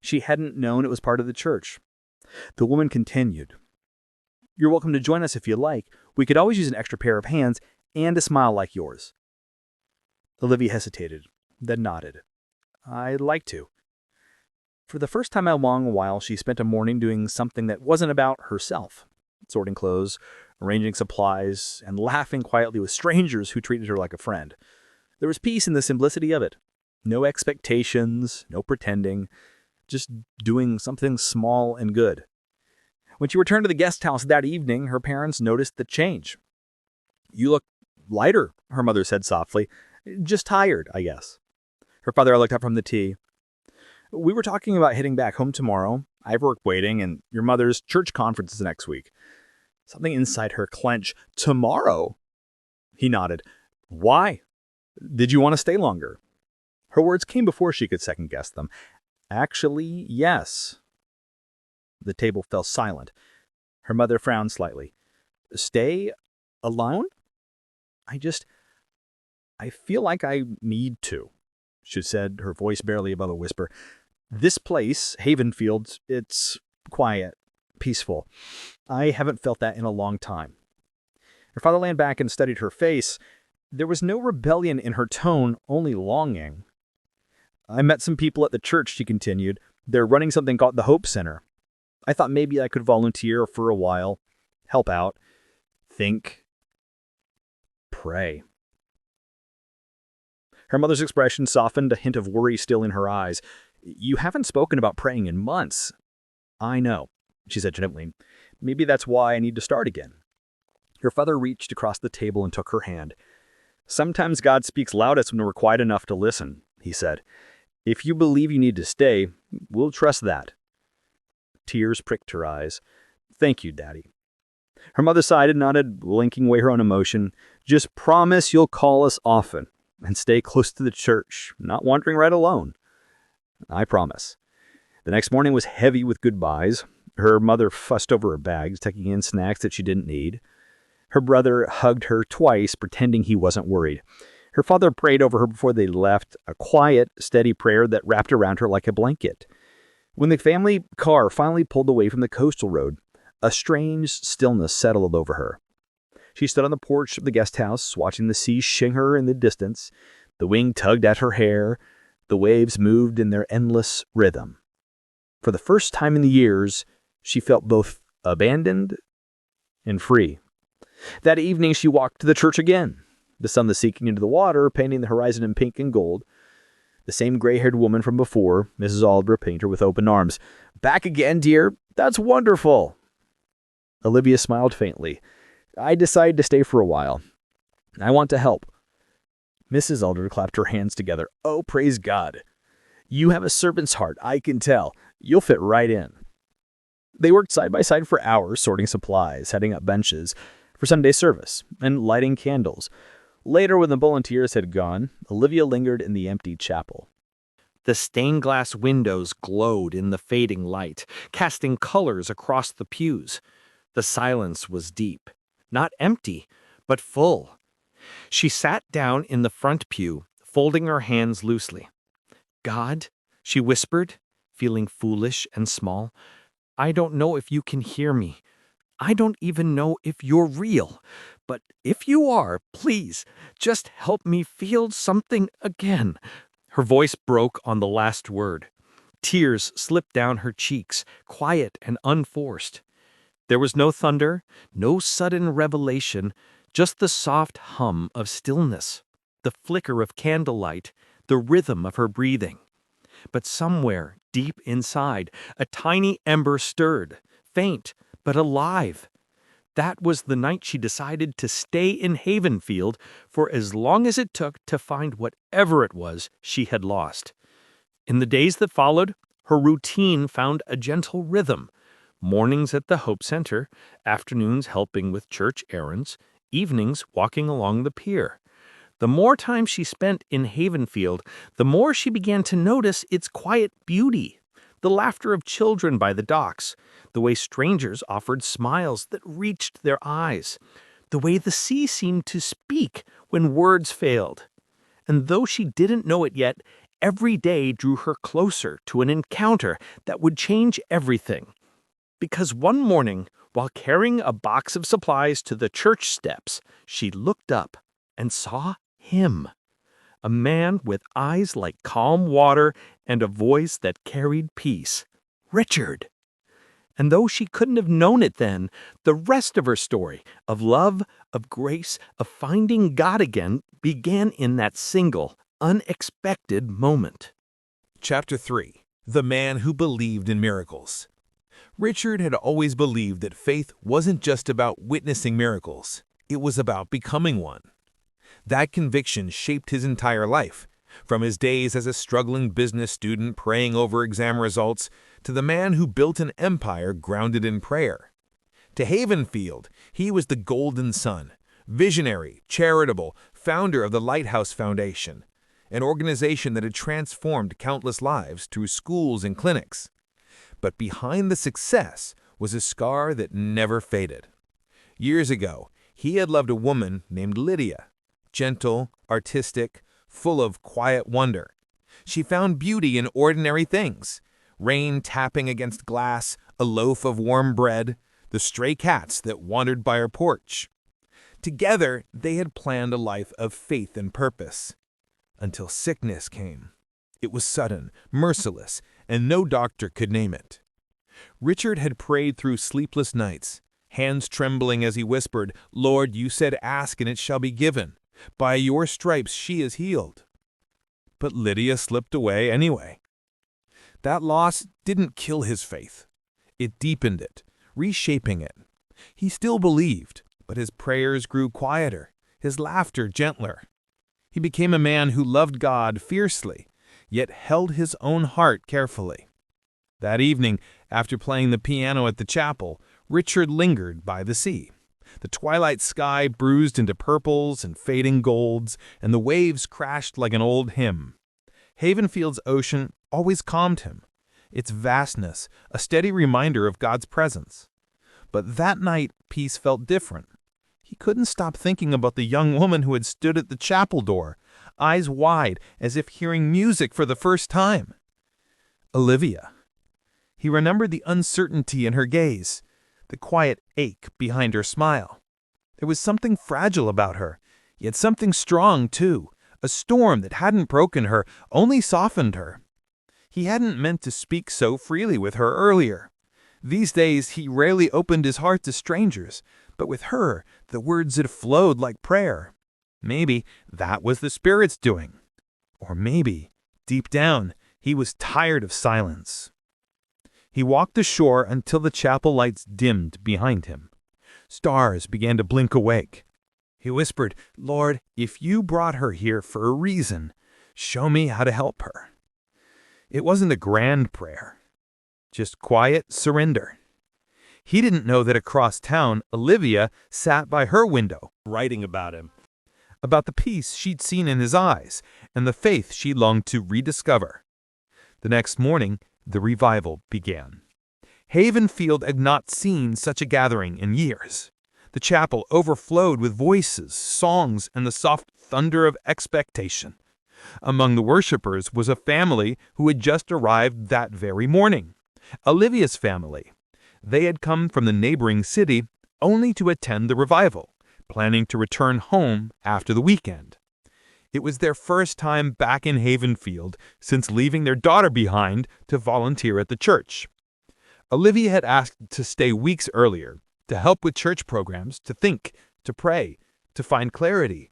She hadn't known it was part of the church. The woman continued. You're welcome to join us if you like. We could always use an extra pair of hands and a smile like yours. Olivia hesitated, then nodded. I'd like to. For the first time in a long while, she spent a morning doing something that wasn't about herself. Sorting clothes, arranging supplies, and laughing quietly with strangers who treated her like a friend. There was peace in the simplicity of it. No expectations, no pretending, just doing something small and good. When she returned to the guest house that evening, her parents noticed the change. You look lighter, her mother said softly. Just tired, I guess. Her father looked up from the tea. We were talking about heading back home tomorrow. I have work waiting, and your mother's church conference is next week. Something inside her clenched. Tomorrow? He nodded. Why? Did you want to stay longer? Her words came before she could second-guess them. Actually, yes. The table fell silent. Her mother frowned slightly. Stay alone? I feel like I need to, she said, her voice barely above a whisper. This place, Havenfield, it's quiet, peaceful. I haven't felt that in a long time. Her father leaned back and studied her face. There was no rebellion in her tone, only longing. I met some people at the church, she continued. They're running something called the Hope Center. I thought maybe I could volunteer for a while, help out, think, pray. Her mother's expression softened, a hint of worry still in her eyes. You haven't spoken about praying in months. I know, she said gently. Maybe that's why I need to start again. Her father reached across the table and took her hand. Sometimes God speaks loudest when we're quiet enough to listen, he said. If you believe you need to stay, we'll trust that. Tears pricked her eyes. Thank you, Daddy. Her mother sighed and nodded, blinking away her own emotion. Just promise you'll call us often and stay close to the church, not wandering right alone. I promise. The next morning was heavy with goodbyes. Her mother fussed over her bags, taking in snacks that she didn't need. Her brother hugged her twice, pretending he wasn't worried. Her father prayed over her before they left, a quiet, steady prayer that wrapped around her like a blanket. When the family car finally pulled away from the coastal road, a strange stillness settled over her. She stood on the porch of the guest house, watching the sea shimmer in the distance. The wind tugged at her hair. The waves moved in their endless rhythm. For the first time in years, she felt both abandoned and free. That evening, she walked to the church again. The sun was sinking into the water, painting the horizon in pink and gold. The same gray-haired woman from before, Mrs. Oliver, painted her with open arms. Back again, dear? That's wonderful. Olivia smiled faintly. I decided to stay for a while. I want to help. Mrs. Alder clapped her hands together. Oh, praise God. You have a servant's heart, I can tell. You'll fit right in. They worked side by side for hours, sorting supplies, setting up benches for Sunday service, and lighting candles. Later, when the volunteers had gone, Olivia lingered in the empty chapel. The stained glass windows glowed in the fading light, casting colors across the pews. The silence was deep, not empty, but full. She sat down in the front pew, folding her hands loosely. God, she whispered, feeling foolish and small, I don't know if you can hear me. I don't even know if you're real. But if you are, please, just help me feel something again. Her voice broke on the last word. Tears slipped down her cheeks, quiet and unforced. There was no thunder, no sudden revelation, just the soft hum of stillness, the flicker of candlelight, the rhythm of her breathing. But somewhere, deep inside, a tiny ember stirred, faint but alive. That was the night she decided to stay in Havenfield for as long as it took to find whatever it was she had lost. In the days that followed, her routine found a gentle rhythm. Mornings at the Hope Center, afternoons helping with church errands, evenings walking along the pier. The more time she spent in Havenfield, the more she began to notice its quiet beauty. The laughter of children by the docks, the way strangers offered smiles that reached their eyes, the way the sea seemed to speak when words failed. And though she didn't know it yet, every day drew her closer to an encounter that would change everything. Because one morning, while carrying a box of supplies to the church steps, she looked up and saw him. A man with eyes like calm water and a voice that carried peace. Richard. And though she couldn't have known it then, the rest of her story of love, of grace, of finding God again began in that single, unexpected moment. Chapter 3. The Man Who Believed in Miracles. Richard had always believed that faith wasn't just about witnessing miracles, it was about becoming one. That conviction shaped his entire life, From his days as a struggling business student praying over exam results to the man who built an empire grounded in prayer. To Havenfield, he was the golden son, visionary, charitable, founder of the Lighthouse Foundation, an organization that had transformed countless lives through schools and clinics. But behind the success was a scar that never faded. Years ago, he had loved a woman named Lydia, gentle, artistic, full of quiet wonder. She found beauty in ordinary things: rain tapping against glass, a loaf of warm bread, the stray cats that wandered by her porch. Together, they had planned a life of faith and purpose. Until sickness came. It was sudden, merciless, and no doctor could name it. Richard had prayed through sleepless nights, hands trembling as he whispered, "Lord, you said ask and it shall be given. By your stripes she is healed." But Lydia slipped away anyway. That loss didn't kill his faith. It deepened it, reshaping it. He still believed, but his prayers grew quieter, his laughter gentler. He became a man who loved God fiercely, yet held his own heart carefully. That evening, after playing the piano at the chapel, Richard lingered by the sea. The twilight sky bruised into purples and fading golds, and the waves crashed like an old hymn. Havenfield's ocean always calmed him, its vastness a steady reminder of God's presence. But that night, peace felt different. He couldn't stop thinking about the young woman who had stood at the chapel door, eyes wide as if hearing music for the first time. Olivia. He remembered the uncertainty in her gaze, the quiet ache behind her smile. There was something fragile about her, yet something strong too, a storm that hadn't broken her, only softened her. He hadn't meant to speak so freely with her earlier. These days he rarely opened his heart to strangers, but with her the words had flowed like prayer. Maybe that was the Spirit's doing. Or maybe, deep down, he was tired of silence. He walked ashore until the chapel lights dimmed behind him. Stars began to blink awake. He whispered, "Lord, if you brought her here for a reason, show me how to help her." It wasn't a grand prayer, just quiet surrender. He didn't know that across town, Olivia sat by her window, writing about him, about the peace she'd seen in his eyes and the faith she longed to rediscover. The next morning, the revival began. Havenfield had not seen such a gathering in years. The chapel overflowed with voices, songs, and the soft thunder of expectation. Among the worshippers was a family who had just arrived that very morning. Olivia's family. They had come from the neighboring city only to attend the revival, planning to return home after the weekend. It was their first time back in Havenfield since leaving their daughter behind to volunteer at the church. Olivia had asked to stay weeks earlier, to help with church programs, to think, to pray, to find clarity.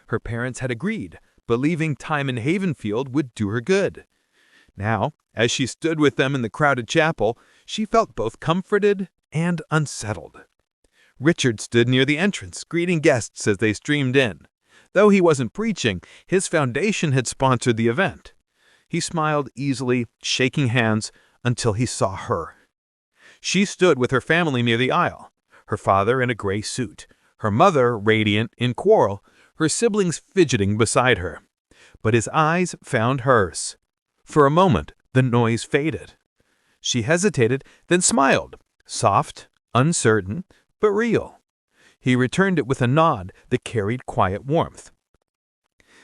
Her parents had agreed, believing time in Havenfield would do her good. Now, as she stood with them in the crowded chapel, she felt both comforted and unsettled. Richard stood near the entrance, greeting guests as they streamed in. Though he wasn't preaching, his foundation had sponsored the event. He smiled easily, shaking hands, until he saw her. She stood with her family near the aisle, her father in a gray suit, her mother radiant in coral, her siblings fidgeting beside her. But his eyes found hers. For a moment, the noise faded. She hesitated, then smiled, soft, uncertain, but real. He returned it with a nod that carried quiet warmth.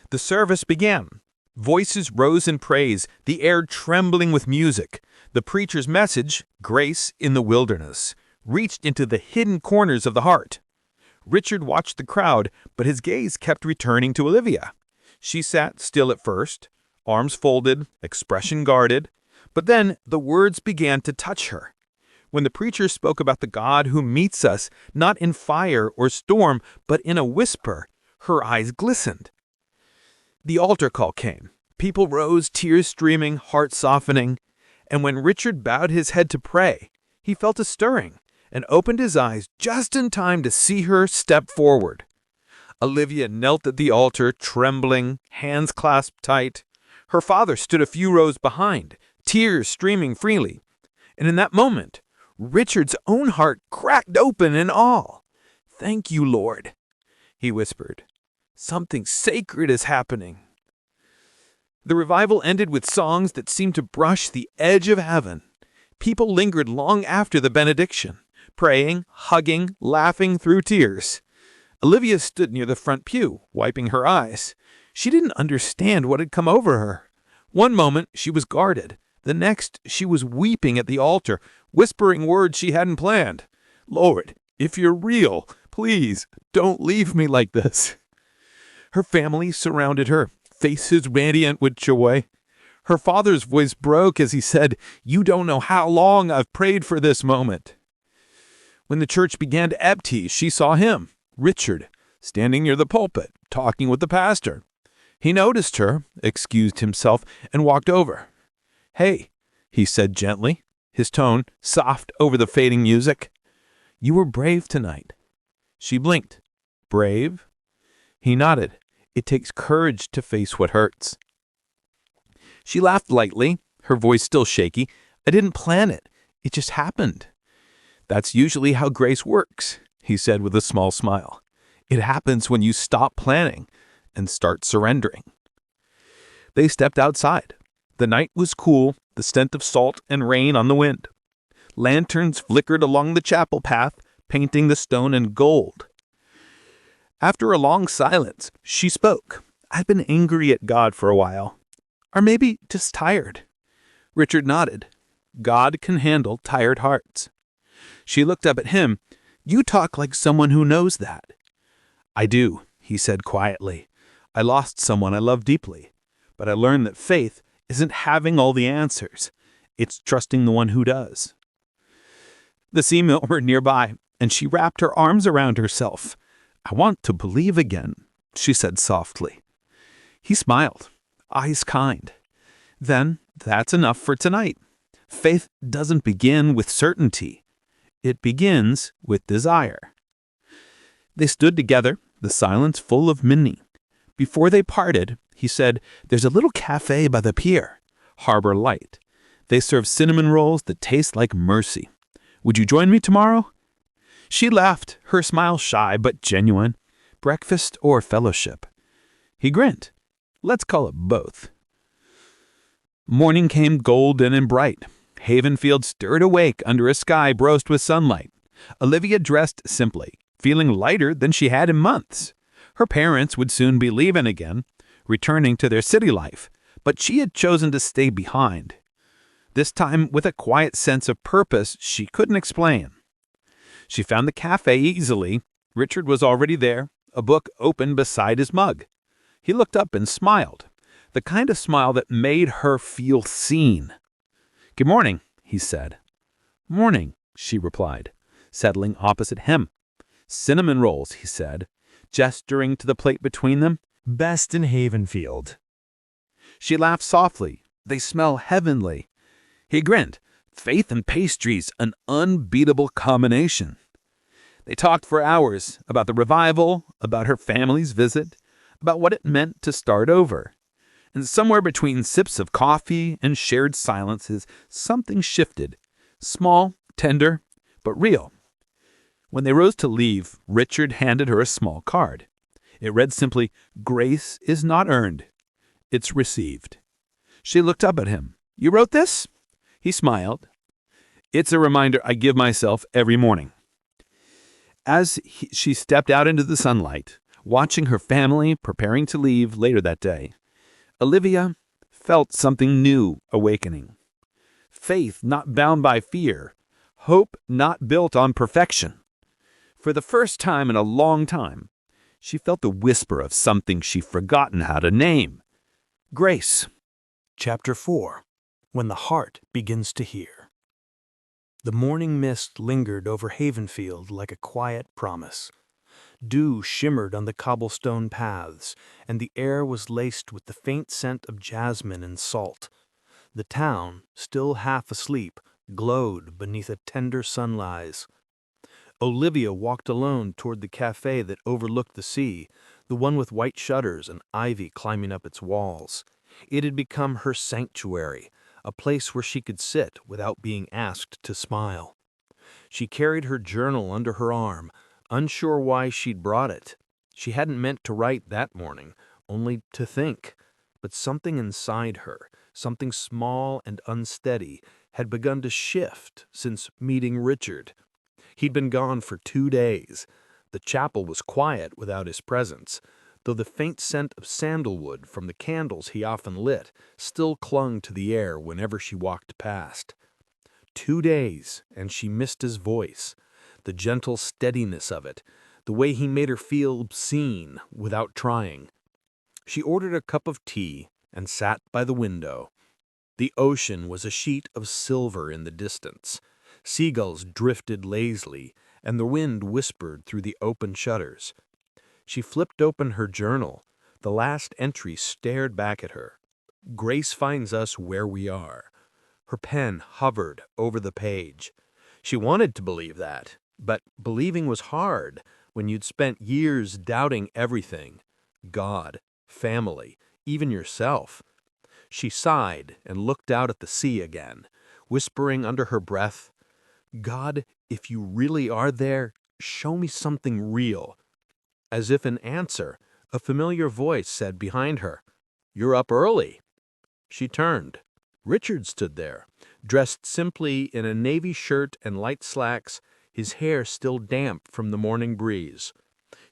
The service began. Voices rose in praise, the air trembling with music. The preacher's message, Grace in the Wilderness, reached into the hidden corners of the heart. Richard watched the crowd, but his gaze kept returning to Olivia. She sat still at first, arms folded, expression guarded, but then the words began to touch her. When the preacher spoke about the God who meets us, not in fire or storm, but in a whisper, her eyes glistened. The altar call came. People rose, tears streaming, hearts softening. And when Richard bowed his head to pray, he felt a stirring and opened his eyes just in time to see her step forward. Olivia knelt at the altar, trembling, hands clasped tight. Her father stood a few rows behind, tears streaming freely. And in that moment, Richard's own heart cracked open in awe. "Thank you, Lord," he whispered. "Something sacred is happening." The revival ended with songs that seemed to brush the edge of heaven. People lingered long after the benediction, praying, hugging, laughing through tears. Olivia stood near the front pew, wiping her eyes. She didn't understand what had come over her. One moment she was guarded. The next she was weeping at the altar, whispering words she hadn't planned. "Lord, if you're real, please don't leave me like this." Her family surrounded her, faces radiant with joy. Her father's voice broke as he said, "You don't know how long I've prayed for this moment." When the church began to empty, she saw him, Richard, standing near the pulpit, talking with the pastor. He noticed her, excused himself, and walked over. "Hey," he said gently, his tone soft over the fading music. "You were brave tonight." She blinked. "Brave?" He nodded. "It takes courage to face what hurts." She laughed lightly, her voice still shaky. "I didn't plan it. It just happened." "That's usually how grace works," he said with a small smile. "It happens when you stop planning and start surrendering." They stepped outside. The night was cool, the scent of salt and rain on the wind. Lanterns flickered along the chapel path, painting the stone in gold. After a long silence, she spoke. "I've been angry at God for a while. Or maybe just tired." Richard nodded. God can handle tired hearts. She looked up at him. "You talk like someone who knows that." "I do," he said quietly. "I lost someone I love deeply. But I learned that faith isn't having all the answers. It's trusting the one who does." The sea murmured nearby, and she wrapped her arms around herself. "I want to believe again," she said softly. He smiled, eyes kind. "Then that's enough for tonight. Faith doesn't begin with certainty. It begins with desire." They stood together, the silence full of meaning. Before they parted, he said, "There's a little cafe by the pier, Harbor Light. They serve cinnamon rolls that taste like mercy. Would you join me tomorrow?" She laughed, her smile shy but genuine. "Breakfast or fellowship?" He grinned. "Let's call it both." Morning came golden and bright. Havenfield stirred awake under a sky brosed with sunlight. Olivia dressed simply, feeling lighter than she had in months. Her parents would soon be leaving again, returning to their city life, but she had chosen to stay behind. This time with a quiet sense of purpose she couldn't explain. She found the cafe easily. Richard was already there, a book open beside his mug. He looked up and smiled, the kind of smile that made her feel seen. "Good morning," he said. "Morning," she replied, settling opposite him. "Cinnamon rolls," he said, gesturing to the plate between them. "Best in Havenfield." She laughed softly. "They smell heavenly." He grinned. "Faith and pastries, an unbeatable combination." They talked for hours about the revival, about her family's visit, about what it meant to start over. And somewhere between sips of coffee and shared silences, something shifted. Small, tender, but real. When they rose to leave, Richard handed her a small card. It read simply, "Grace is not earned. It's received." She looked up at him. "You wrote this?" He smiled. "It's a reminder I give myself every morning." As she stepped out into the sunlight, watching her family preparing to leave later that day, Olivia felt something new awakening. Faith not bound by fear, hope not built on perfection. For the first time in a long time, she felt the whisper of something she'd forgotten how to name. Grace. Chapter 4. When the Heart Begins to Hear. The morning mist lingered over Havenfield like a quiet promise. Dew shimmered on the cobblestone paths, and the air was laced with the faint scent of jasmine and salt. The town, still half asleep, glowed beneath a tender sunrise. Olivia walked alone toward the cafe that overlooked the sea, the one with white shutters and ivy climbing up its walls. It had become her sanctuary, a place where she could sit without being asked to smile. She carried her journal under her arm, unsure why she'd brought it. She hadn't meant to write that morning, only to think. But something inside her, something small and unsteady, had begun to shift since meeting Richard. He'd been gone for 2 days. The chapel was quiet without his presence, though the faint scent of sandalwood from the candles he often lit still clung to the air whenever she walked past. 2 days, and she missed his voice, the gentle steadiness of it, the way he made her feel seen without trying. She ordered a cup of tea and sat by the window. The ocean was a sheet of silver in the distance. Seagulls drifted lazily, and the wind whispered through the open shutters. She flipped open her journal. The last entry stared back at her. Grace finds us where we are. Her pen hovered over the page. She wanted to believe that, but believing was hard when you'd spent years doubting everything: God, family, even yourself. She sighed and looked out at the sea again, whispering under her breath, "God, if you really are there, show me something real." As if in answer, a familiar voice said behind her, "You're up early." She turned. Richard stood there, dressed simply in a navy shirt and light slacks, his hair still damp from the morning breeze.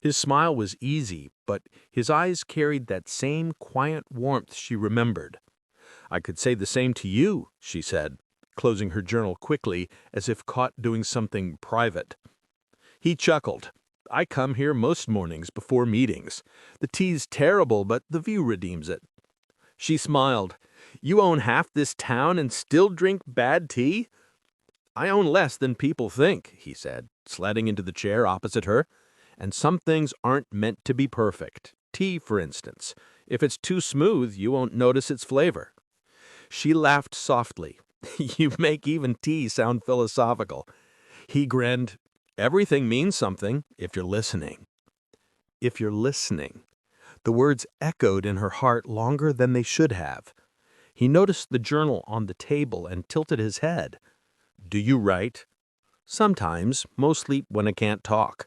His smile was easy, but his eyes carried that same quiet warmth she remembered. "I could say the same to you," she said, closing her journal quickly as if caught doing something private. He chuckled. "I come here most mornings before meetings. The tea's terrible, but the view redeems it." She smiled. "You own half this town and still drink bad tea?" "I own less than people think," he said, sliding into the chair opposite her. "And some things aren't meant to be perfect. Tea, for instance. If it's too smooth, you won't notice its flavor." She laughed softly. "You make even tea sound philosophical." He grinned. "Everything means something, if you're listening." If you're listening. The words echoed in her heart longer than they should have. He noticed the journal on the table and tilted his head. "Do you write?" "Sometimes, mostly when I can't talk."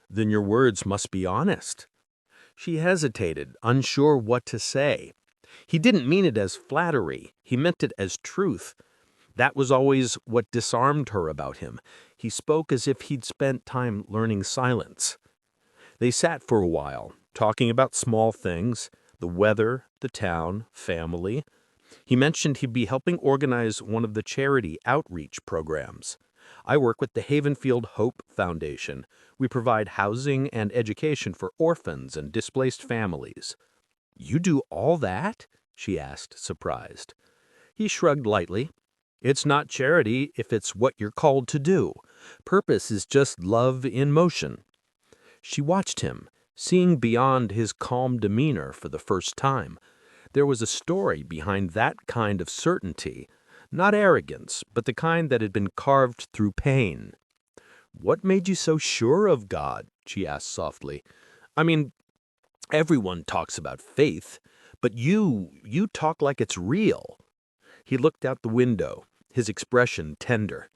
"Then your words must be honest." She hesitated, unsure what to say. He didn't mean it as flattery. He meant it as truth. That was always what disarmed her about him. He spoke as if he'd spent time learning silence. They sat for a while, talking about small things, the weather, the town, family. He mentioned he'd be helping organize one of the charity outreach programs. "I work with the Havenfield Hope Foundation. We provide housing and education for orphans and displaced families." "You do all that?" she asked, surprised. He shrugged lightly. "It's not charity if it's what you're called to do. Purpose is just love in motion." She watched him, seeing beyond his calm demeanor for the first time. There was a story behind that kind of certainty, not arrogance, but the kind that had been carved through pain. "What made you so sure of God?" she asked softly. "I mean, everyone talks about faith, but you talk like it's real." He looked out the window, his expression tender.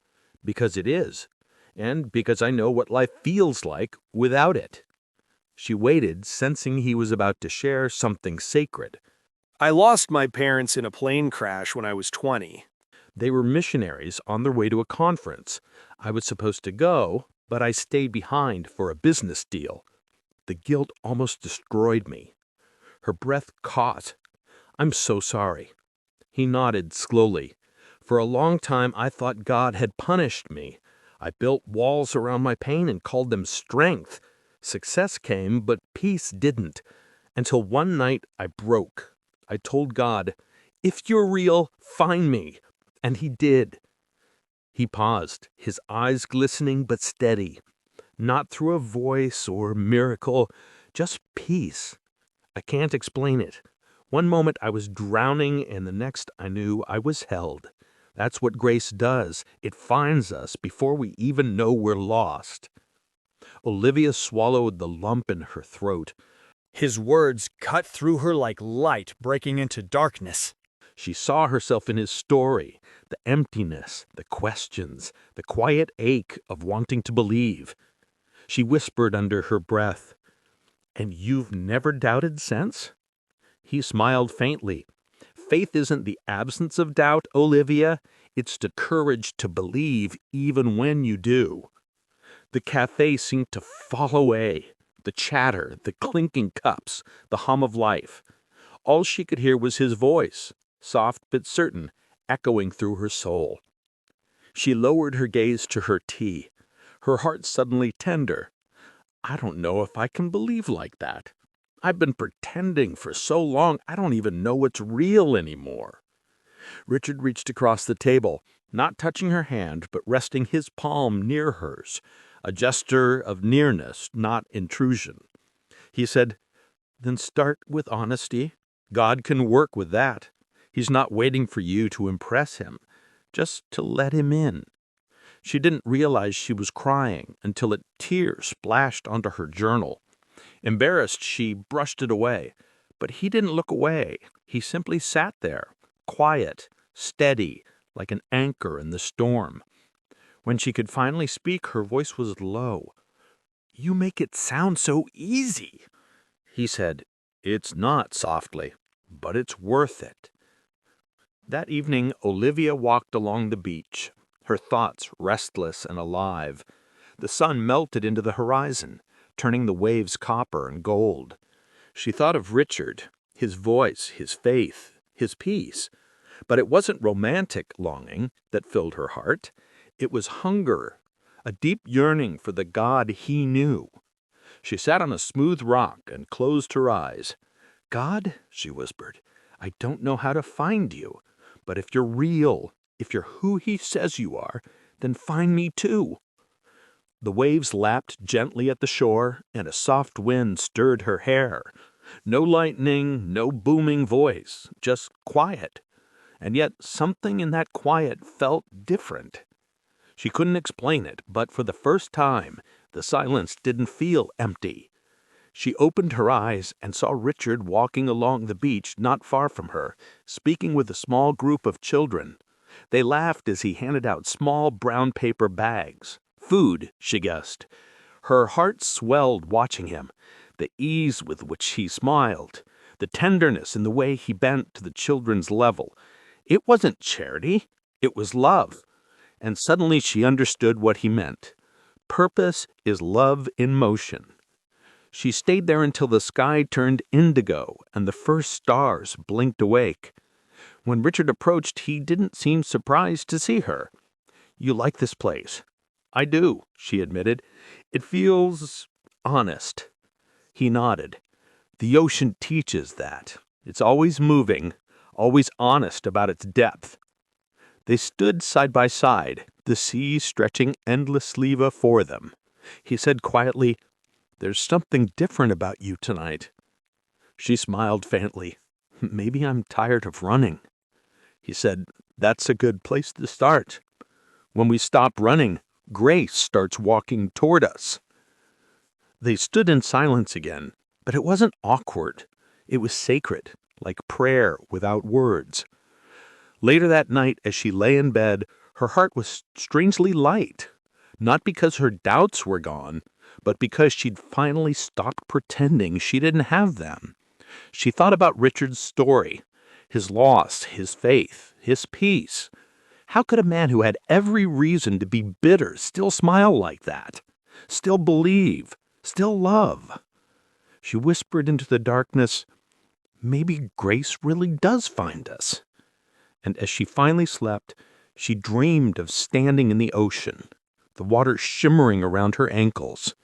"Because it is, and because I know what life feels like without it." She waited, sensing he was about to share something sacred. I lost my parents in a plane crash when I was 20. They were missionaries on their way to a conference. I was supposed to go, but I stayed behind for a business deal. The guilt almost destroyed me. Her breath caught. "I'm so sorry." He nodded slowly. "For a long time I thought God had punished me. I built walls around my pain and called them strength. Success came, but peace didn't. Until one night I broke. I told God, 'If you're real, find me.' And he did." He paused, his eyes glistening but steady. "Not through a voice or miracle, just peace. I can't explain it. One moment I was drowning, and the next I knew I was held. That's what grace does. It finds us before we even know we're lost. Olivia swallowed the lump in her throat. His words cut through her like light breaking into darkness. She saw herself in his story, the emptiness, the questions, the quiet ache of wanting to believe. She whispered under her breath, "And you've never doubted since?" He smiled faintly. "Faith isn't the absence of doubt, Olivia. It's the courage to believe even when you do." The cafe seemed to fall away. The chatter, the clinking cups, the hum of life. All she could hear was his voice, soft but certain, echoing through her soul. She lowered her gaze to her tea, her heart suddenly tender. "I don't know if I can believe like that. I've been pretending for so long I don't even know what's real anymore." Richard reached across the table, not touching her hand, but resting his palm near hers, a gesture of nearness, not intrusion. He said, "Then start with honesty. God can work with that. He's not waiting for you to impress him, just to let him in." She didn't realize she was crying until a tear splashed onto her journal. Embarrassed, she brushed it away. But he didn't look away. He simply sat there, quiet, steady, like an anchor in the storm. When she could finally speak, her voice was low. "You make it sound so easy." He said, "It's not," softly, "but it's worth it." That evening, Olivia walked along the beach, her thoughts restless and alive. The sun melted into the horizon, turning the waves copper and gold. She thought of Richard, his voice, his faith, his peace. But it wasn't romantic longing that filled her heart. It was hunger, a deep yearning for the God he knew. She sat on a smooth rock and closed her eyes. "God," she whispered, "I don't know how to find you, but if you're real, if you're who he says you are, then find me too." The waves lapped gently at the shore, and a soft wind stirred her hair. No lightning, no booming voice, just quiet. And yet something in that quiet felt different. She couldn't explain it, but for the first time, the silence didn't feel empty. She opened her eyes and saw Richard walking along the beach not far from her, speaking with a small group of children. They laughed as he handed out small brown paper bags. Food, she guessed. Her heart swelled watching him, the ease with which he smiled, the tenderness in the way he bent to the children's level. It wasn't charity, it was love. And suddenly she understood what he meant. Purpose is love in motion. She stayed there until the sky turned indigo and the first stars blinked awake. When Richard approached, he didn't seem surprised to see her. "You like this place?" "I do," she admitted. "It feels honest." He nodded. "The ocean teaches that. It's always moving, always honest about its depth." They stood side by side, the sea stretching endlessly before them. He said quietly, "There's something different about you tonight." She smiled faintly. "Maybe I'm tired of running." He said, "That's a good place to start. When we stop running, grace starts walking toward us." They stood in silence again, but it wasn't awkward. It was sacred, like prayer without words. Later that night, as she lay in bed, her heart was strangely light, not because her doubts were gone, but because she'd finally stopped pretending she didn't have them. She thought about Richard's story, his loss, his faith, his peace. How could a man who had every reason to be bitter still smile like that? Still believe? Still love? She whispered into the darkness, "Maybe grace really does find us." And as she finally slept, she dreamed of standing in the ocean, the water shimmering around her ankles.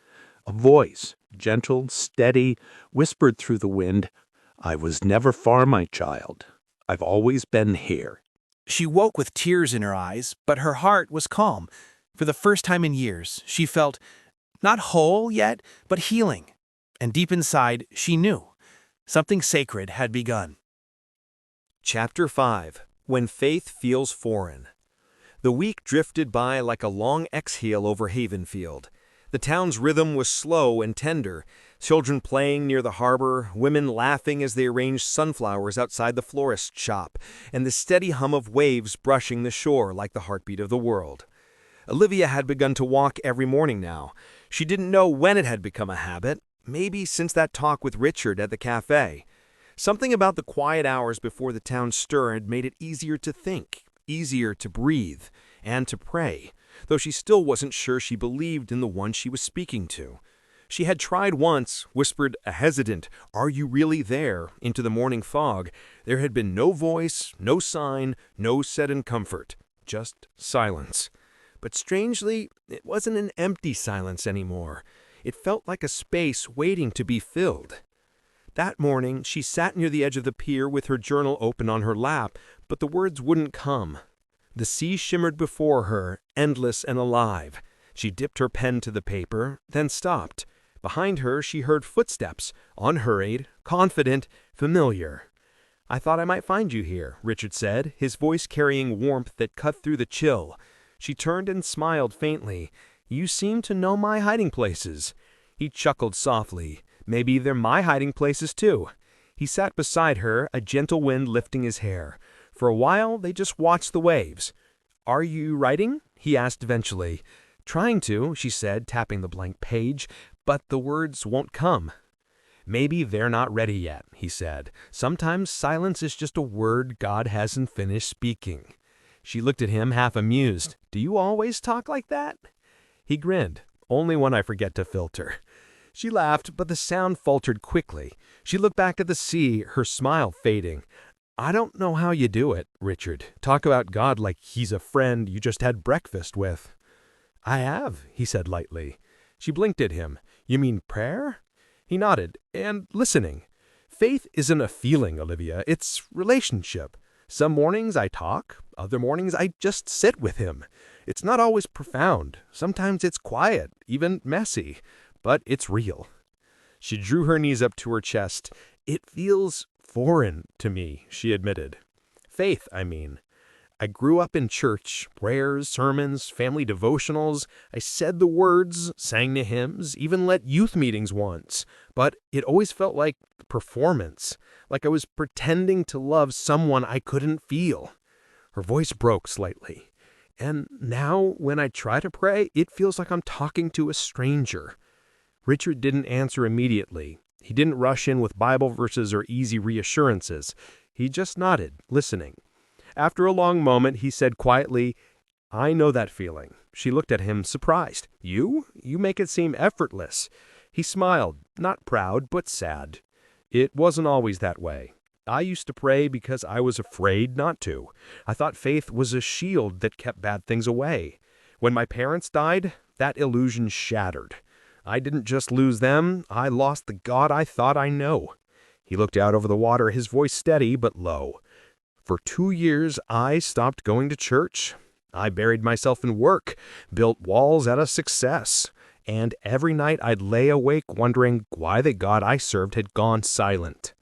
A voice, gentle, steady, whispered through the wind, "I was never far, my child. I've always been here." She woke with tears in her eyes, but her heart was calm. For the first time in years, she felt not whole yet, but healing. And deep inside, she knew something sacred had begun. Chapter 5. When Faith Feels Foreign. The week drifted by like a long exhale over Havenfield. The town's rhythm was slow and tender, children playing near the harbor, women laughing as they arranged sunflowers outside the florist's shop, and the steady hum of waves brushing the shore like the heartbeat of the world. Olivia had begun to walk every morning now. She didn't know when it had become a habit, maybe since that talk with Richard at the cafe. Something about the quiet hours before the town stir had made it easier to think, easier to breathe, and to pray, though she still wasn't sure she believed in the one she was speaking to. She had tried once, whispered a hesitant, "Are you really there?" into the morning fog. There had been no voice, no sign, no sudden comfort, just silence. But strangely, it wasn't an empty silence anymore. It felt like a space waiting to be filled. That morning, she sat near the edge of the pier with her journal open on her lap, but the words wouldn't come. The sea shimmered before her, endless and alive. She dipped her pen to the paper, then stopped. Behind her, she heard footsteps, unhurried, confident, familiar. "I thought I might find you here," Richard said, his voice carrying warmth that cut through the chill. She turned and smiled faintly. "You seem to know my hiding places." He chuckled softly. "Maybe they're my hiding places, too." He sat beside her, a gentle wind lifting his hair. For a while, they just watched the waves. "Are you writing?" he asked eventually. "Trying to," she said, tapping the blank page, "but the words won't come." "Maybe they're not ready yet," he said. "Sometimes silence is just a word God hasn't finished speaking." She looked at him, half amused. "Do you always talk like that?" He grinned. "Only when I forget to filter." She laughed, but the sound faltered quickly. She looked back at the sea, her smile fading. "I don't know how you do it, Richard. Talk about God like he's a friend you just had breakfast with." "I have," he said lightly. She blinked at him. "You mean prayer?" He nodded. "And listening. Faith isn't a feeling, Olivia. It's relationship. Some mornings I talk. Other mornings I just sit with him. It's not always profound. Sometimes it's quiet, even messy. But it's real." She drew her knees up to her chest. "It feels foreign to me," she admitted. "Faith, I mean. I grew up in church, prayers, sermons, family devotionals. I said the words, sang the hymns, even led youth meetings once. But it always felt like performance, like I was pretending to love someone I couldn't feel." Her voice broke slightly. "And now, when I try to pray, it feels like I'm talking to a stranger." Richard didn't answer immediately. He didn't rush in with Bible verses or easy reassurances. He just nodded, listening. After a long moment, he said quietly, "I know that feeling." She looked at him, surprised. "You? You make it seem effortless." He smiled, not proud, but sad. "It wasn't always that way. I used to pray because I was afraid not to. I thought faith was a shield that kept bad things away. When my parents died, that illusion shattered. I didn't just lose them, I lost the God I thought I know." He looked out over the water, his voice steady but low. "For 2 years, I stopped going to church. I buried myself in work, built walls out of success, and every night I'd lay awake wondering why the God I served had gone silent."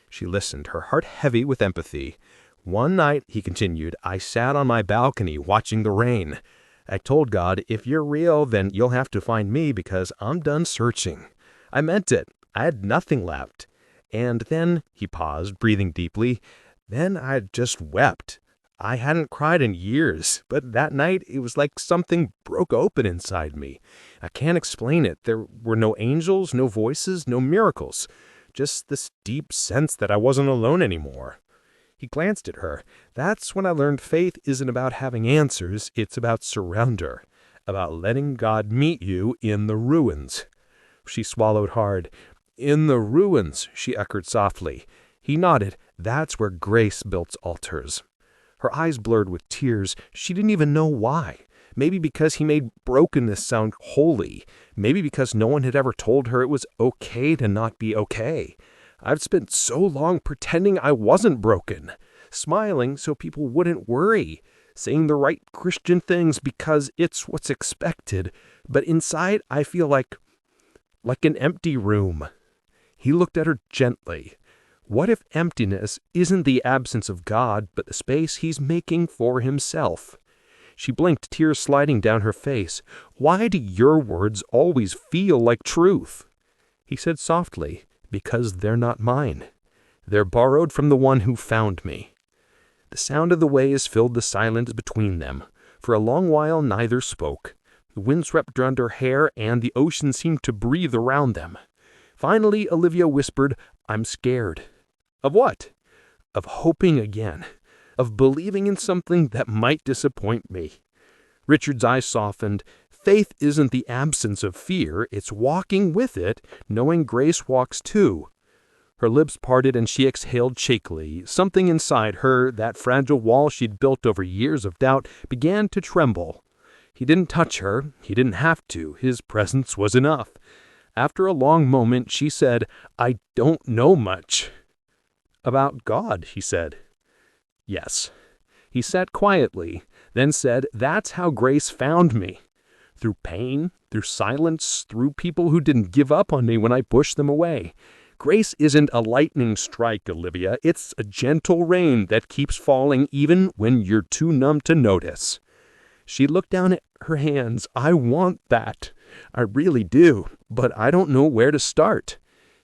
She listened, her heart heavy with empathy. "One night," he continued, "I sat on my balcony watching the rain. I told God, if you're real, then you'll have to find me because I'm done searching. I meant it. I had nothing left. And then," he paused, breathing deeply, "then I just wept. I hadn't cried in years, but that night it was like something broke open inside me. I can't explain it. There were no angels, no voices, no miracles. Just this deep sense that I wasn't alone anymore." He glanced at her. "That's when I learned faith isn't about having answers, it's about surrender, about letting God meet you in the ruins." She swallowed hard. "In the ruins," she echoed softly. He nodded. "That's where grace builds altars." Her eyes blurred with tears. She didn't even know why. Maybe because he made brokenness sound holy. Maybe because no one had ever told her it was okay to not be okay. I've spent so long pretending I wasn't broken, smiling so people wouldn't worry, saying the right Christian things because it's what's expected. But inside, I feel like an empty room." He looked at her gently. What if emptiness isn't the absence of God, but the space he's making for himself? She blinked, tears sliding down her face. "Why do your words always feel like truth?" He said softly, "Because they're not mine. They're borrowed from the one who found me." The sound of the waves filled the silence between them. For a long while neither spoke. The wind swept around her hair, and the ocean seemed to breathe around them. Finally, Olivia whispered, "I'm scared." "Of what?" "Of hoping again. Of believing in something that might disappoint me." Richard's eyes softened. "Faith isn't the absence of fear. It's walking with it, knowing grace walks too." Her lips parted and she exhaled shakily. Something inside her, that fragile wall she'd built over years of doubt, began to tremble. He didn't touch her. He didn't have to. His presence was enough. After a long moment, she said, "I don't know much." "About God," he said. "Yes." He sat quietly, then said, "That's how grace found me. Through pain, through silence, through people who didn't give up on me when I pushed them away. Grace isn't a lightning strike, Olivia. It's a gentle rain that keeps falling even when you're too numb to notice." She looked down at her hands. "I want that. I really do, but I don't know where to start."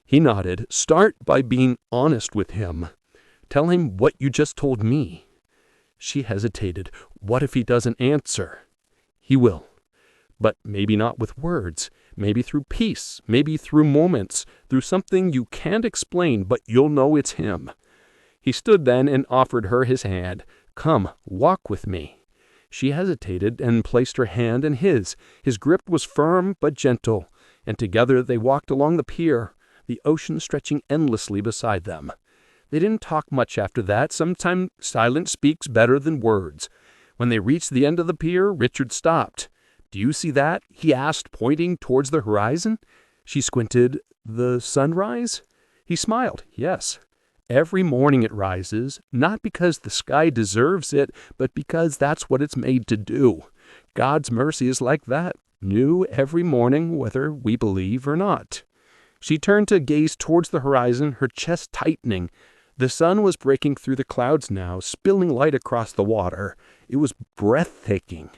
He nodded. "Start by being honest with him. Tell him what you just told me." She hesitated. "What if he doesn't answer?" "He will. But maybe not with words. Maybe through peace. Maybe through moments. Through something you can't explain, but you'll know it's him." He stood then and offered her his hand. "Come, walk with me." She hesitated and placed her hand in his. His grip was firm but gentle, and together they walked along the pier, the ocean stretching endlessly beside them. They didn't talk much after that. Sometimes silence speaks better than words. When they reached the end of the pier, Richard stopped. "Do you see that?" he asked, pointing towards the horizon. She squinted. "The sunrise?" He smiled. "Yes. Every morning it rises, not because the sky deserves it, but because that's what it's made to do. God's mercy is like that, new every morning, whether we believe or not." She turned to gaze towards the horizon, her chest tightening. The sun was breaking through the clouds now, spilling light across the water. It was breathtaking,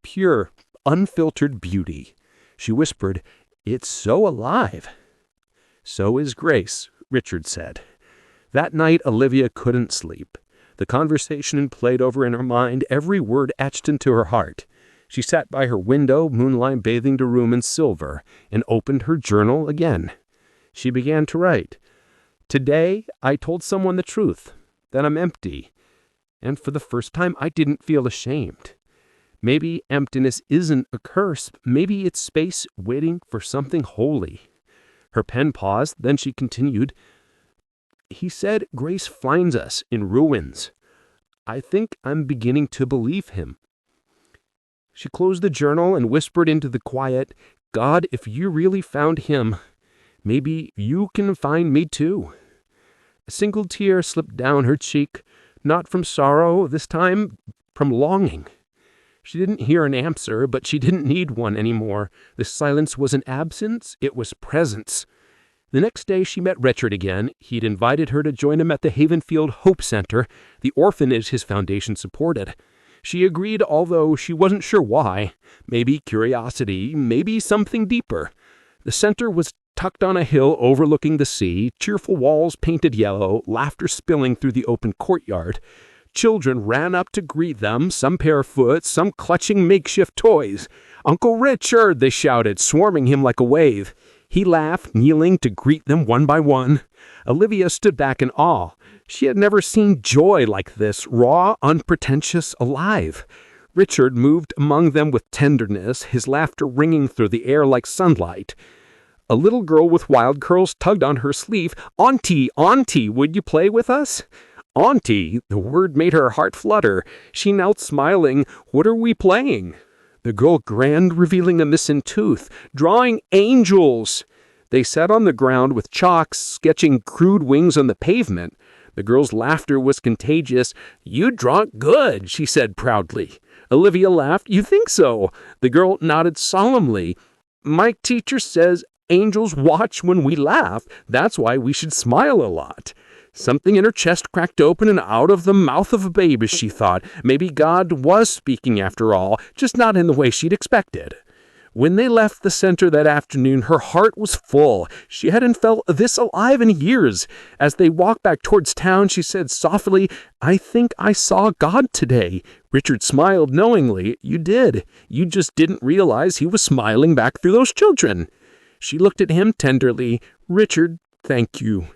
pure, unfiltered beauty. She whispered, "It's so alive." "So is grace," Richard said. That night, Olivia couldn't sleep. The conversation played over in her mind, every word etched into her heart. She sat by her window, moonlight bathing the room in silver, and opened her journal again. She began to write. "Today, I told someone the truth, that I'm empty. And for the first time, I didn't feel ashamed. Maybe emptiness isn't a curse. Maybe it's space waiting for something holy." Her pen paused, then she continued, "He said grace finds us in ruins. I think I'm beginning to believe him." She closed the journal and whispered into the quiet, "God, if you really found him, maybe you can find me too." A single tear slipped down her cheek, not from sorrow this time, from longing. She didn't hear an answer, but she didn't need one anymore. The silence wasn't absence, it was presence. The next day she met Richard again. He'd invited her to join him at the Havenfield Hope Center, the orphanage his foundation supported. She agreed, although she wasn't sure why. Maybe curiosity, maybe something deeper. The center was tucked on a hill overlooking the sea, cheerful walls painted yellow, laughter spilling through the open courtyard. Children ran up to greet them, some barefoot, some clutching makeshift toys. "Uncle Richard!" they shouted, swarming him like a wave. He laughed, kneeling to greet them one by one. Olivia stood back in awe. She had never seen joy like this, raw, unpretentious, alive. Richard moved among them with tenderness, his laughter ringing through the air like sunlight. A little girl with wild curls tugged on her sleeve. "Auntie, Auntie, would you play with us?" Auntie, the word made her heart flutter. She knelt smiling. "What are we playing?" The girl grinned, revealing a missing tooth. "Drawing angels." They sat on the ground with chalks, sketching crude wings on the pavement. The girl's laughter was contagious. "You draw good," she said proudly. Olivia laughed. "You think so?" The girl nodded solemnly. "My teacher says angels watch when we laugh. That's why we should smile a lot." Something in her chest cracked open, and out of the mouth of a babe, as she thought. Maybe God was speaking after all, just not in the way she'd expected. When they left the center that afternoon, her heart was full. She hadn't felt this alive in years. As they walked back towards town, she said softly, "I think I saw God today." Richard smiled knowingly. "You did. You just didn't realize he was smiling back through those children." She looked at him tenderly. "Richard, thank you."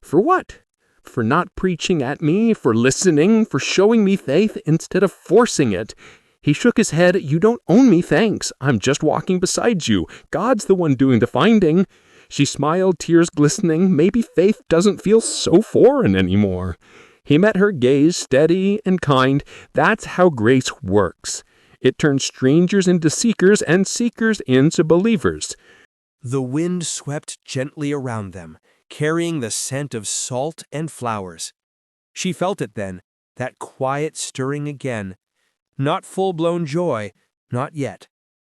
"For what?" "For not preaching at me, for listening, for showing me faith instead of forcing it." He shook his head. "You don't owe me thanks. I'm just walking beside you. God's the one doing the finding." She smiled, tears glistening. Maybe faith doesn't feel so foreign anymore. He met her gaze, steady and kind. That's how grace works. It turns strangers into seekers and seekers into believers. The wind swept gently around them, carrying the scent of salt and flowers. She felt it then, that quiet stirring again. Not full-blown joy, not yet,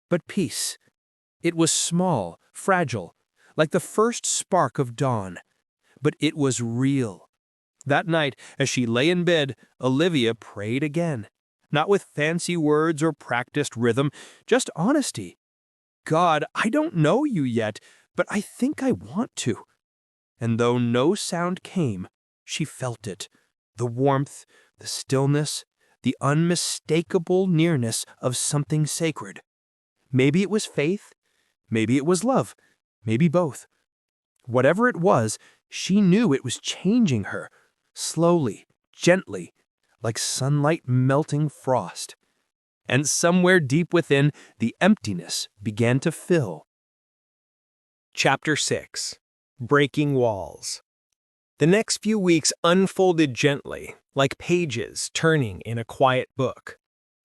but peace. It was small, fragile, like the first spark of dawn, but it was real. That night, as she lay in bed, Olivia prayed again, not with fancy words or practiced rhythm, just honesty. "God, I don't know you yet, but I think I want to." And though no sound came, she felt it, the warmth, the stillness, the unmistakable nearness of something sacred. Maybe it was faith, maybe it was love, maybe both. Whatever it was, she knew it was changing her, slowly, gently, like sunlight melting frost. And somewhere deep within, the emptiness began to fill. Chapter 6. Breaking Walls. The next few weeks unfolded gently, like pages turning in a quiet book.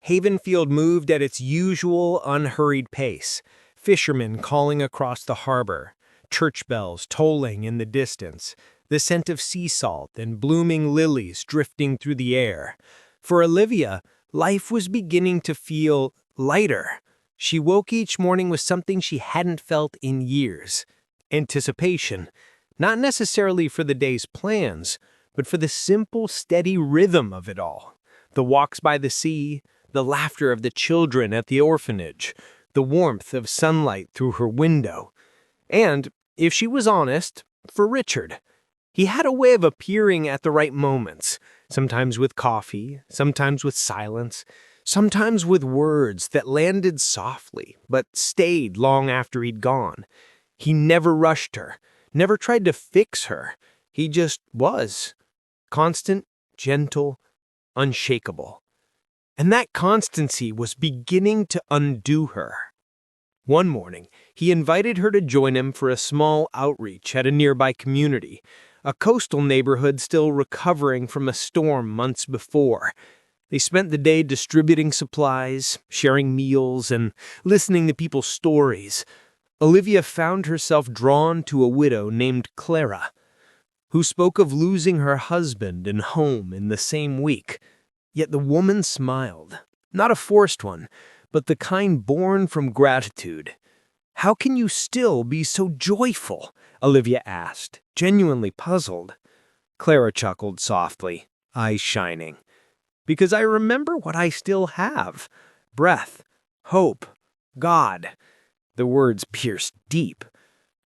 Havenfield moved at its usual unhurried pace, fishermen calling across the harbor, church bells tolling in the distance, the scent of sea salt and blooming lilies drifting through the air. For Olivia, life was beginning to feel lighter. She woke each morning with something she hadn't felt in years: anticipation. Not necessarily for the day's plans, but for the simple, steady rhythm of it all. The walks by the sea, the laughter of the children at the orphanage, the warmth of sunlight through her window. And, if she was honest, for Richard. He had a way of appearing at the right moments, sometimes with coffee, sometimes with silence, sometimes with words that landed softly, but stayed long after he'd gone. He never rushed her, never tried to fix her. He just was. Constant, gentle, unshakable. And that constancy was beginning to undo her. One morning, he invited her to join him for a small outreach at a nearby community, a coastal neighborhood still recovering from a storm months before. They spent the day distributing supplies, sharing meals, and listening to people's stories. Olivia found herself drawn to a widow named Clara, who spoke of losing her husband and home in the same week. Yet the woman smiled, not a forced one, but the kind born from gratitude. "How can you still be so joyful?" Olivia asked, genuinely puzzled. Clara chuckled softly, eyes shining. "Because I remember what I still have: breath, hope, God." The words pierced deep.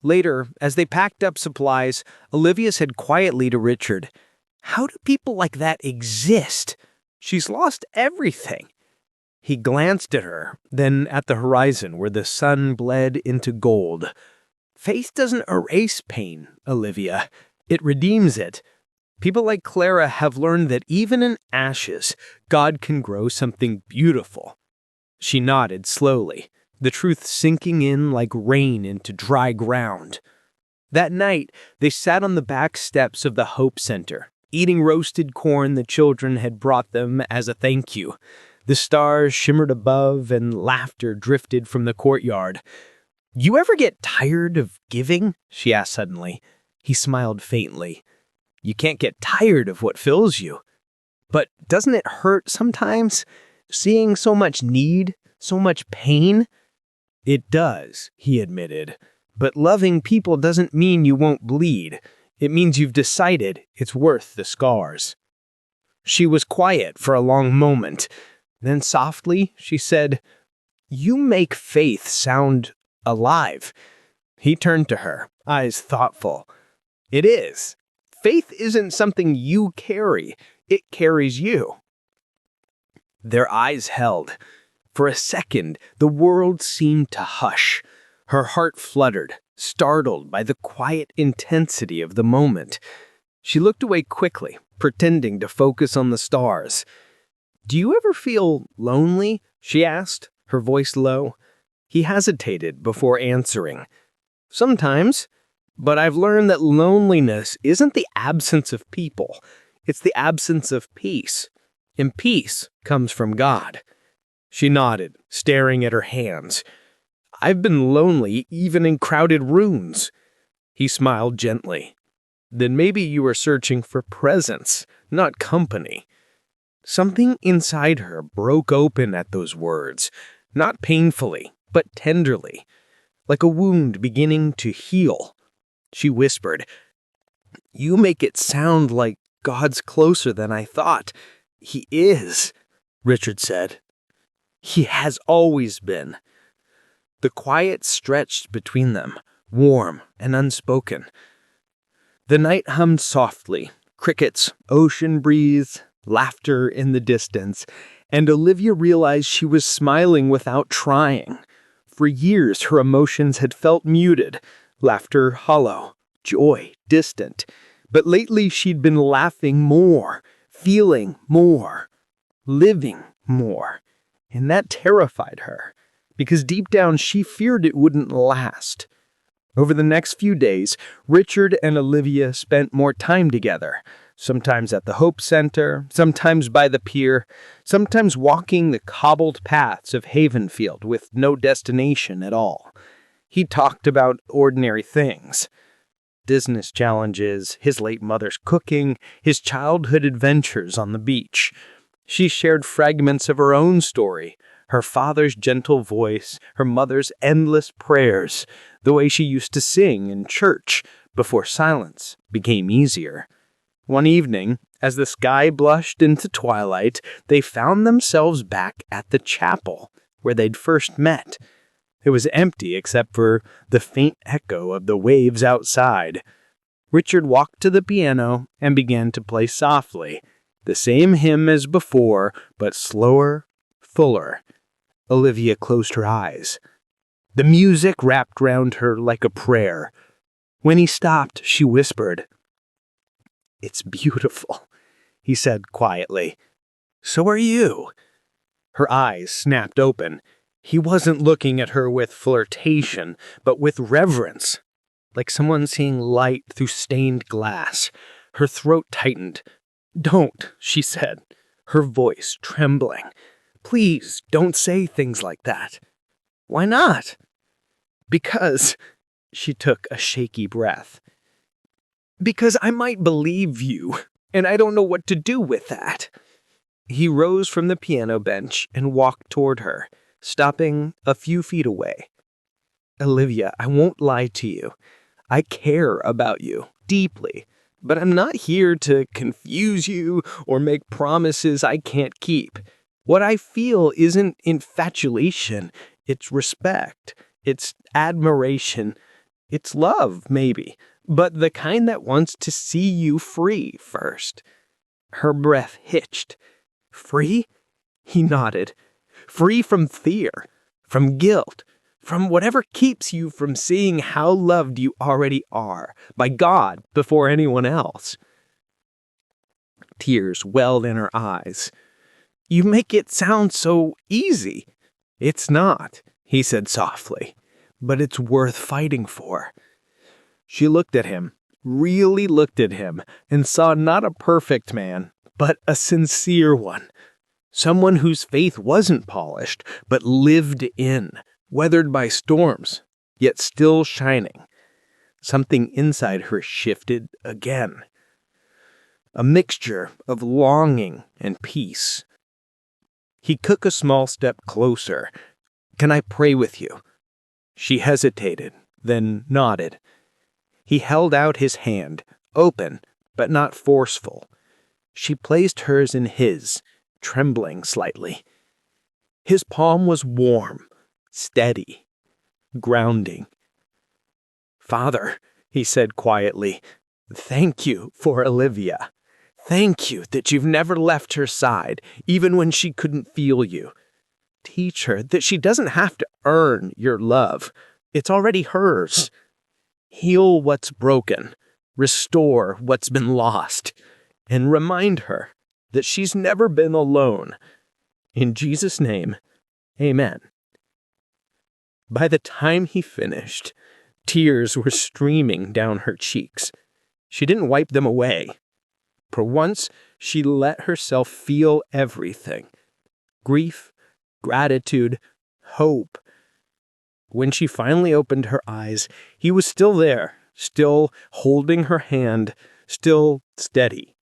Later, as they packed up supplies, Olivia said quietly to Richard, "How do people like that exist? She's lost everything." He glanced at her, then at the horizon where the sun bled into gold. "Faith doesn't erase pain, Olivia. It redeems it. People like Clara have learned that even in ashes, God can grow something beautiful." She nodded slowly, the truth sinking in like rain into dry ground. That night, they sat on the back steps of the Hope Center, eating roasted corn the children had brought them as a thank you. The stars shimmered above and laughter drifted from the courtyard. "You ever get tired of giving?" she asked suddenly. He smiled faintly. "You can't get tired of what fills you. But doesn't it hurt sometimes, seeing so much need, so much pain?" "It does," he admitted. "But loving people doesn't mean you won't bleed. It means you've decided it's worth the scars." She was quiet for a long moment. Then softly, she said, "You make faith sound alive." He turned to her, eyes thoughtful. "It is. Faith isn't something you carry. It carries you." Their eyes held. For a second, the world seemed to hush. Her heart fluttered, startled by the quiet intensity of the moment. She looked away quickly, pretending to focus on the stars. "Do you ever feel lonely?" she asked, her voice low. He hesitated before answering. "Sometimes, but I've learned that loneliness isn't the absence of people. It's the absence of peace. And peace comes from God." She nodded, staring at her hands. "I've been lonely even in crowded rooms." He smiled gently. "Then maybe you were searching for presence, not company." Something inside her broke open at those words, not painfully, but tenderly, like a wound beginning to heal. She whispered, "You make it sound like God's closer than I thought." "He is," Richard said. "He has always been." The quiet stretched between them, warm and unspoken. The night hummed softly, crickets, ocean breeze, laughter in the distance, and Olivia realized she was smiling without trying. For years her emotions had felt muted, laughter hollow, joy distant. But lately she'd been laughing more, feeling more, living more. And that terrified her, because deep down she feared it wouldn't last. Over the next few days, Richard and Olivia spent more time together, sometimes at the Hope Center, sometimes by the pier, sometimes walking the cobbled paths of Havenfield with no destination at all. He talked about ordinary things. Business challenges, his late mother's cooking, his childhood adventures on the beach. She shared fragments of her own story, her father's gentle voice, her mother's endless prayers, the way she used to sing in church before silence became easier. One evening, as the sky blushed into twilight, they found themselves back at the chapel where they'd first met. It was empty except for the faint echo of the waves outside. Richard walked to the piano and began to play softly, the same hymn as before, but slower, fuller. Olivia closed her eyes. The music wrapped round her like a prayer. When he stopped, she whispered, "It's beautiful," he said quietly. "So are you." Her eyes snapped open. He wasn't looking at her with flirtation, but with reverence, like someone seeing light through stained glass. Her throat tightened. "Don't," she said, her voice trembling. "Please don't say things like that." "Why not?" "Because," she took a shaky breath, "because I might believe you, and I don't know what to do with that." He rose from the piano bench and walked toward her, stopping a few feet away. "Olivia, I won't lie to you. I care about you deeply, but I'm not here to confuse you or make promises I can't keep. What I feel isn't infatuation, it's respect, it's admiration, it's love, maybe, but the kind that wants to see you free first." Her breath hitched. "Free?" He nodded. "Free from fear, from guilt, from whatever keeps you from seeing how loved you already are, by God before anyone else." Tears welled in her eyes. "You make it sound so easy." "It's not," he said softly, "but it's worth fighting for." She looked at him, really looked at him, and saw not a perfect man, but a sincere one. Someone whose faith wasn't polished, but lived in, weathered by storms, yet still shining. Something inside her shifted again. A mixture of longing and peace. He took a small step closer. "Can I pray with you?" She hesitated, then nodded. He held out his hand, open, but not forceful. She placed hers in his, trembling slightly. His palm was warm, steady, grounding. "Father," he said quietly, "thank you for Olivia. Thank you that you've never left her side, even when she couldn't feel you. Teach her that she doesn't have to earn your love. It's already hers. Heal what's broken, restore what's been lost, and remind her that she's never been alone. In Jesus' name, amen." By the time he finished, tears were streaming down her cheeks. She didn't wipe them away. For once, she let herself feel everything: grief, gratitude, hope. When she finally opened her eyes, he was still there, still holding her hand, still steady.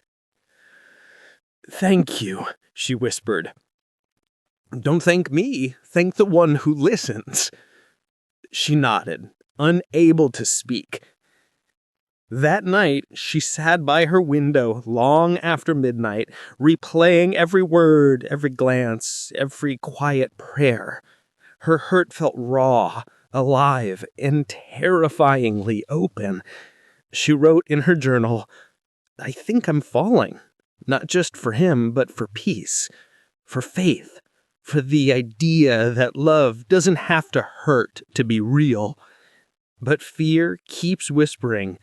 "Thank you," she whispered. "Don't thank me, thank the one who listens." She nodded, unable to speak. That night, she sat by her window long after midnight, replaying every word, every glance, every quiet prayer. Her hurt felt raw, alive, and terrifyingly open. She wrote in her journal, "I think I'm falling, not just for him, but for peace, for faith, for the idea that love doesn't have to hurt to be real." But fear keeps whispering,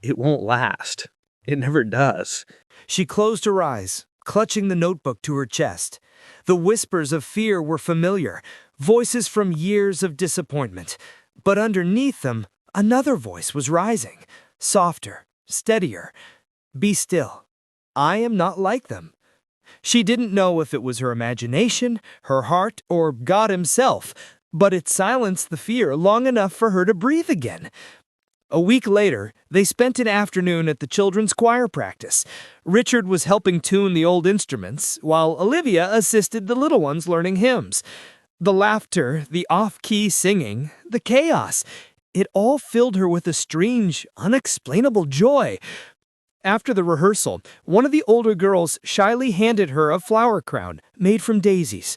it won't last. It never does. She closed her eyes, clutching the notebook to her chest. The whispers of fear were familiar, voices from years of disappointment. But underneath them, another voice was rising, softer, steadier. "Be still. I am not like them." She didn't know if it was her imagination, her heart, or God himself, but it silenced the fear long enough for her to breathe again. A week later, they spent an afternoon at the children's choir practice. Richard was helping tune the old instruments, while Olivia assisted the little ones learning hymns. The laughter, the off-key singing, the chaos, it all filled her with a strange, unexplainable joy. After the rehearsal, one of the older girls shyly handed her a flower crown made from daisies.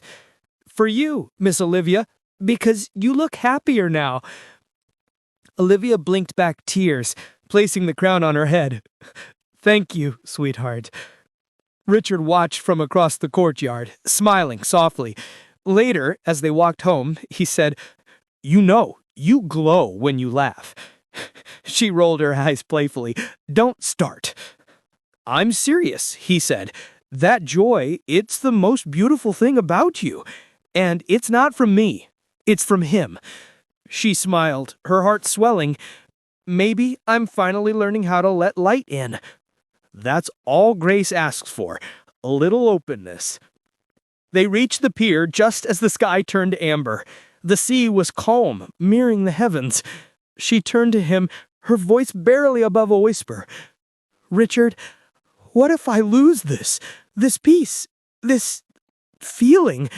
"For you, Miss Olivia, because you look happier now." Olivia blinked back tears, placing the crown on her head. "Thank you, sweetheart." Richard watched from across the courtyard, smiling softly. Later, as they walked home, he said, "You glow when you laugh." She rolled her eyes playfully. "Don't start." "I'm serious," he said. "That joy, it's the most beautiful thing about you. And it's not from me. It's from him." She smiled, her heart swelling. "Maybe I'm finally learning how to let light in. That's all Grace asks for, a little openness." They reached the pier just as the sky turned amber. The sea was calm, mirroring the heavens. She turned to him, her voice barely above a whisper. "Richard, what if I lose this peace, this feeling?"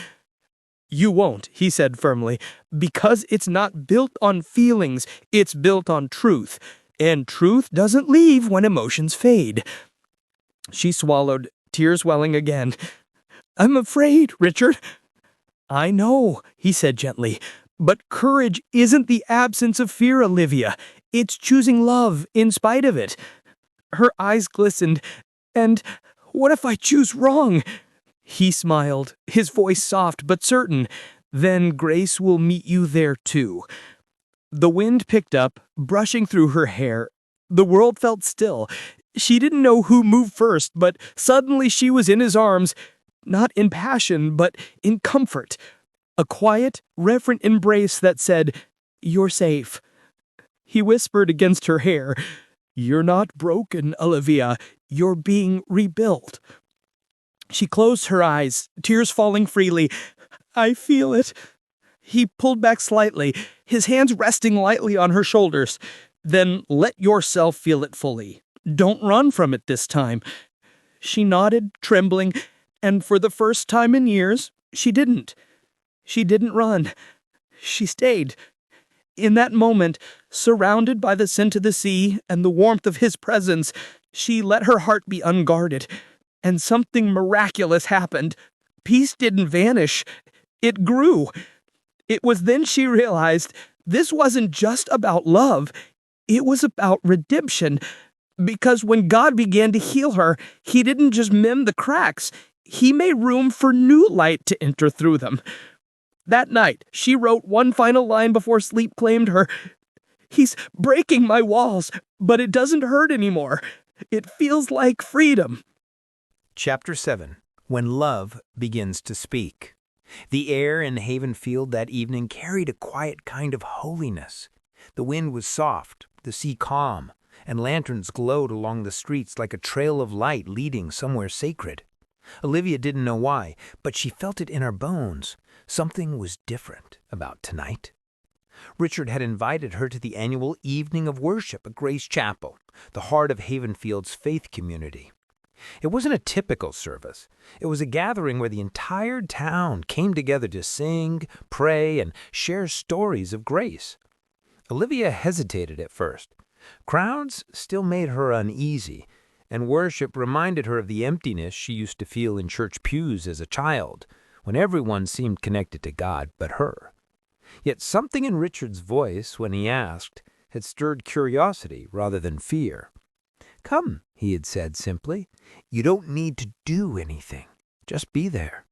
"You won't," he said firmly, "because it's not built on feelings, it's built on truth. And truth doesn't leave when emotions fade." She swallowed, tears welling again. "I'm afraid, Richard." "I know," he said gently, "but courage isn't the absence of fear, Olivia. It's choosing love in spite of it." Her eyes glistened. "And what if I choose wrong?" He smiled, his voice soft but certain. "Then Grace will meet you there too." The wind picked up, brushing through her hair. The world felt still. She didn't know who moved first, but suddenly she was in his arms, not in passion, but in comfort. A quiet, reverent embrace that said, "You're safe." He whispered against her hair, "You're not broken, Olivia. You're being rebuilt." She closed her eyes, tears falling freely. "I feel it." He pulled back slightly, his hands resting lightly on her shoulders. "Then let yourself feel it fully. Don't run from it this time." She nodded, trembling, and for the first time in years, she didn't. She didn't run. She stayed. In that moment, Surrounded by the scent of the sea and the warmth of his presence, she let her heart be unguarded. And something miraculous happened. Peace didn't vanish. It grew. It was then she realized this wasn't just about love. It was about redemption. Because when God began to heal her, he didn't just mend the cracks. He made room for new light to enter through them. That night, she wrote one final line before sleep claimed her. He's breaking my walls, but it doesn't hurt anymore. It feels like freedom. Chapter 7. When Love Begins to Speak. The air in Havenfield that evening carried a quiet kind of holiness. The wind was soft, the sea calm, and lanterns glowed along the streets like a trail of light leading somewhere sacred. Olivia didn't know why, but she felt it in her bones. Something was different about tonight. Richard had invited her to the annual evening of worship at Grace Chapel, the heart of Havenfield's faith community. It wasn't a typical service. It was a gathering where the entire town came together to sing, pray, and share stories of grace. Olivia hesitated at first. Crowds still made her uneasy, and worship reminded her of the emptiness she used to feel in church pews as a child, when everyone seemed connected to God but her. Yet something in Richard's voice when he asked had stirred curiosity rather than fear. "Come," he had said simply. "You don't need to do anything. Just be there."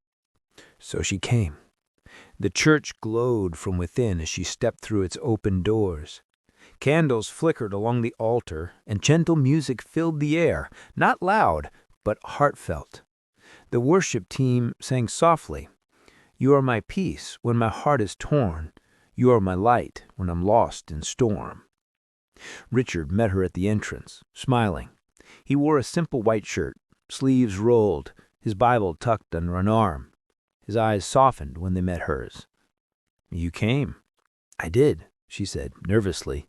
So she came. The church glowed from within as she stepped through its open doors. Candles flickered along the altar, and gentle music filled the air, not loud, but heartfelt. The worship team sang softly, "You are my peace when my heart is torn. You are my light when I'm lost in storm." Richard met her at the entrance, smiling. He wore a simple white shirt, sleeves rolled, his Bible tucked under an arm. His eyes softened when they met hers. "You came." "I did," she said, nervously.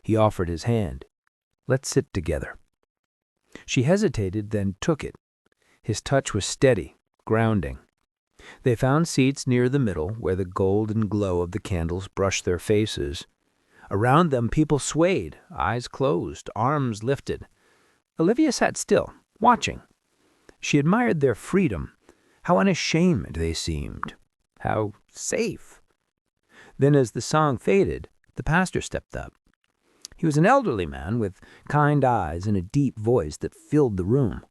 He offered his hand. "Let's sit together." She hesitated, then took it. His touch was steady, grounding. They found seats near the middle, where the golden glow of the candles brushed their faces. Around them people swayed, eyes closed, arms lifted. Olivia sat still, watching. She admired their freedom, how unashamed they seemed, how safe. Then as the song faded, the pastor stepped up. He was an elderly man with kind eyes and a deep voice that filled the room.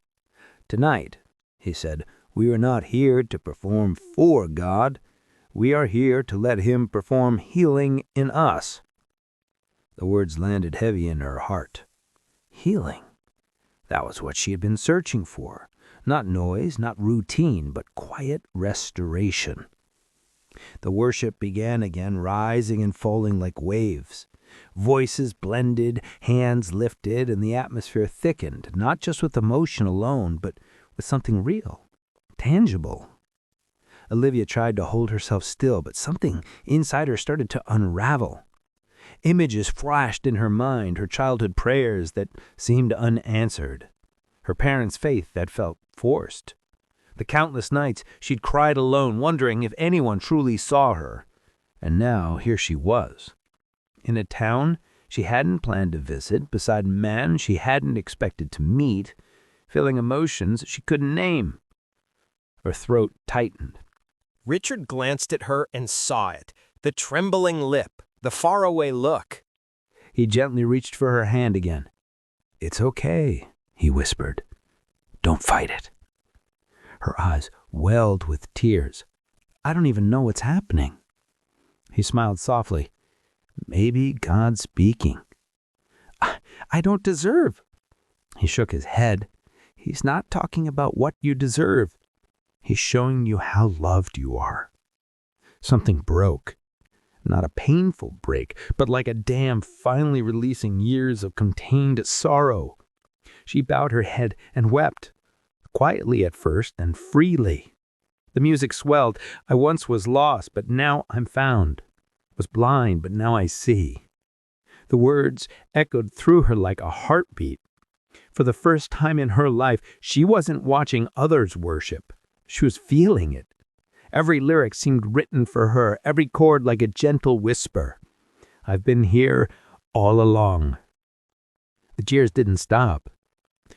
"Tonight," he said, "we are not here to perform for God. We are here to let Him perform healing in us." The words landed heavy in her heart. Healing. That was what she had been searching for. Not noise, not routine, but quiet restoration. The worship began again, rising and falling like waves. Voices blended, hands lifted, and the atmosphere thickened, not just with emotion alone, but with something real, tangible. Olivia tried to hold herself still, but something inside her started to unravel. Images flashed in her mind, her childhood prayers that seemed unanswered, her parents' faith that felt forced. The countless nights she'd cried alone, wondering if anyone truly saw her. And now here she was, in a town she hadn't planned to visit, beside men she hadn't expected to meet, feeling emotions she couldn't name. Her throat tightened. Richard glanced at her and saw it, the trembling lip, the faraway look. He gently reached for her hand again. "It's okay," he whispered. "Don't fight it." Her eyes welled with tears. "I don't even know what's happening." He smiled softly. "Maybe God's speaking." I don't deserve." He shook his head. "He's not talking about what you deserve. He's showing you how loved you are." Something broke. Not a painful break, but like a dam finally releasing years of contained sorrow. She bowed her head and wept, quietly at first and freely. The music swelled. "I once was lost, but now I'm found. Was blind, but now I see." The words echoed through her like a heartbeat. For the first time in her life, she wasn't watching others worship. She was feeling it. Every lyric seemed written for her, every chord like a gentle whisper. "I've been here all along." The tears didn't stop.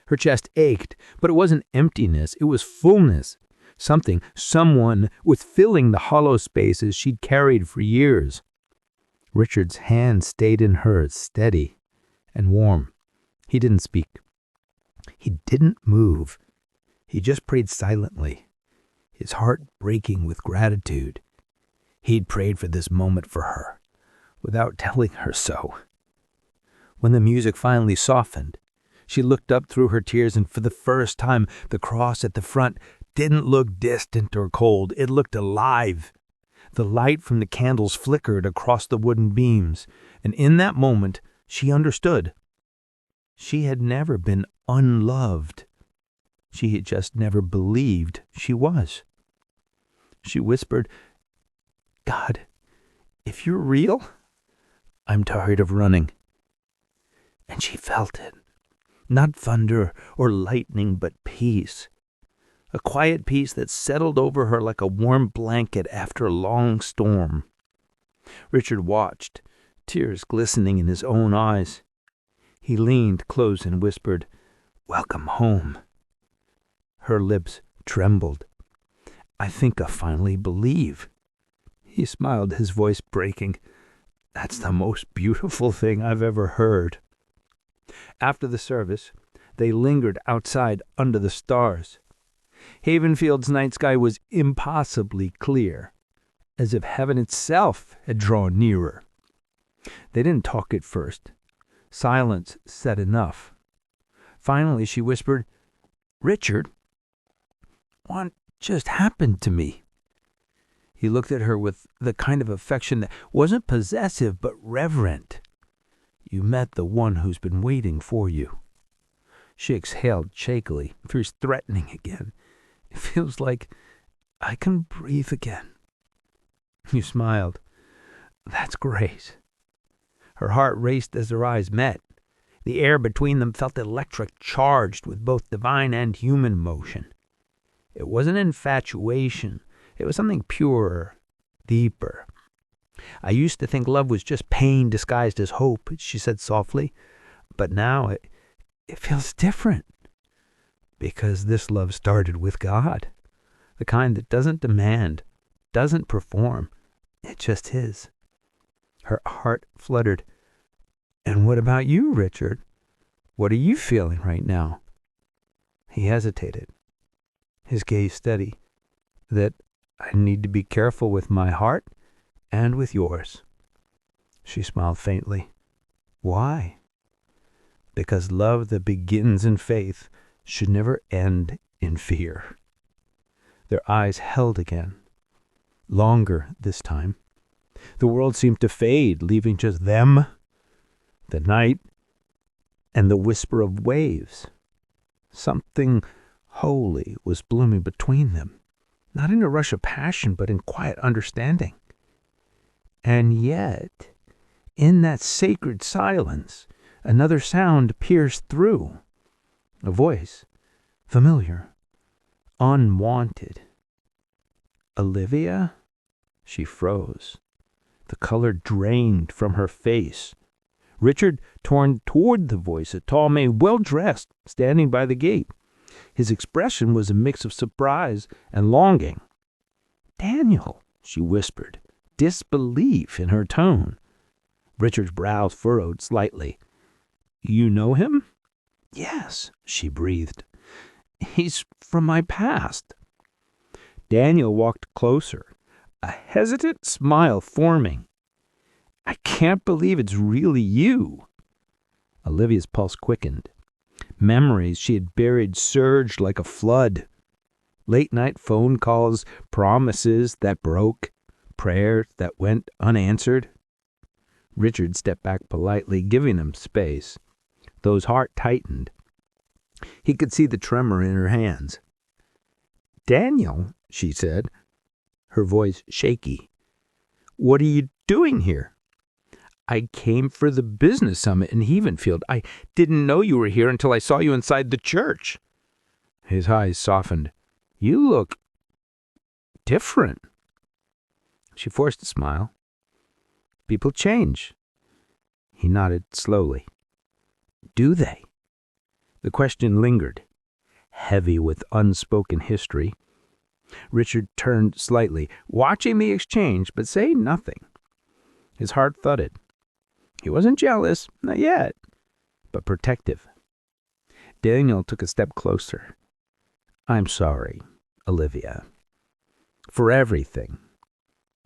Her chest ached, but it wasn't emptiness, it was fullness. Someone was filling the hollow spaces she'd carried for years. Richard's hand stayed in hers, steady and warm. He didn't speak. He didn't move. He just prayed silently, his heart breaking with gratitude. He'd prayed for this moment for her, without telling her so. When the music finally softened, she looked up through her tears, and for the first time, the cross at the front didn't look distant or cold. It looked alive. The light from the candles flickered across the wooden beams, and in that moment, she understood. She had never been unloved. She had just never believed she was. She whispered, "God, if you're real, I'm tired of running." And she felt it. Not thunder or lightning, but peace. A quiet peace that settled over her like a warm blanket after a long storm. Richard watched, tears glistening in his own eyes. He leaned close and whispered, "Welcome home." Her lips trembled. "I think I finally believe." He smiled, his voice breaking. "That's the most beautiful thing I've ever heard." After the service, they lingered outside under the stars. Havenfield's night sky was impossibly clear, as if heaven itself had drawn nearer. They didn't talk at first. Silence said enough. Finally, she whispered, "Richard, what just happened to me?" He looked at her with the kind of affection that wasn't possessive but reverent. "You met the one who's been waiting for you." She exhaled shakily, fierce, threatening again. "It feels like I can breathe again." You smiled. "That's great." Her heart raced as their eyes met. The air between them felt electric, charged with both divine and human motion. It wasn't infatuation. It was something purer, deeper. "I used to think love was just pain disguised as hope," she said softly. "But now it feels different. Because this love started with God. The kind that doesn't demand, doesn't perform. It just is." Her heart fluttered. "And what about you, Richard? What are you feeling right now?" He hesitated, his gaze steady. "That I need to be careful with my heart and with yours." She smiled faintly. "Why?" "Because love that begins in faith should never end in fear." Their eyes held again. Longer this time. The world seemed to fade, leaving just them, the night, and the whisper of waves. Something holy was blooming between them, not in a rush of passion, but in quiet understanding. And yet, in that sacred silence, another sound pierced through. A voice, familiar, unwanted. "Olivia?" She froze. The color drained from her face. Richard turned toward the voice, a tall man, well-dressed, standing by the gate. His expression was a mix of surprise and longing. "Daniel," she whispered, disbelief in her tone. Richard's brows furrowed slightly. "You know him?" "Yes," she breathed. "He's from my past." Daniel walked closer, a hesitant smile forming. "I can't believe it's really you." Olivia's pulse quickened. Memories she had buried surged like a flood. Late-night phone calls, promises that broke, prayers that went unanswered. Richard stepped back politely, giving him space. Though his heart tightened, he could see the tremor in her hands. "Daniel," she said, her voice shaky, "what are you doing here?" "I came for the business summit in Havenfield. I didn't know you were here until I saw you inside the church." His eyes softened. "You look different." She forced a smile. "People change." He nodded slowly. Do they? The question lingered, heavy with unspoken history. Richard turned slightly, watching the exchange, but saying nothing. His heart thudded. He wasn't jealous, not yet, but protective. Daniel took a step closer. I'm sorry, Olivia. For everything.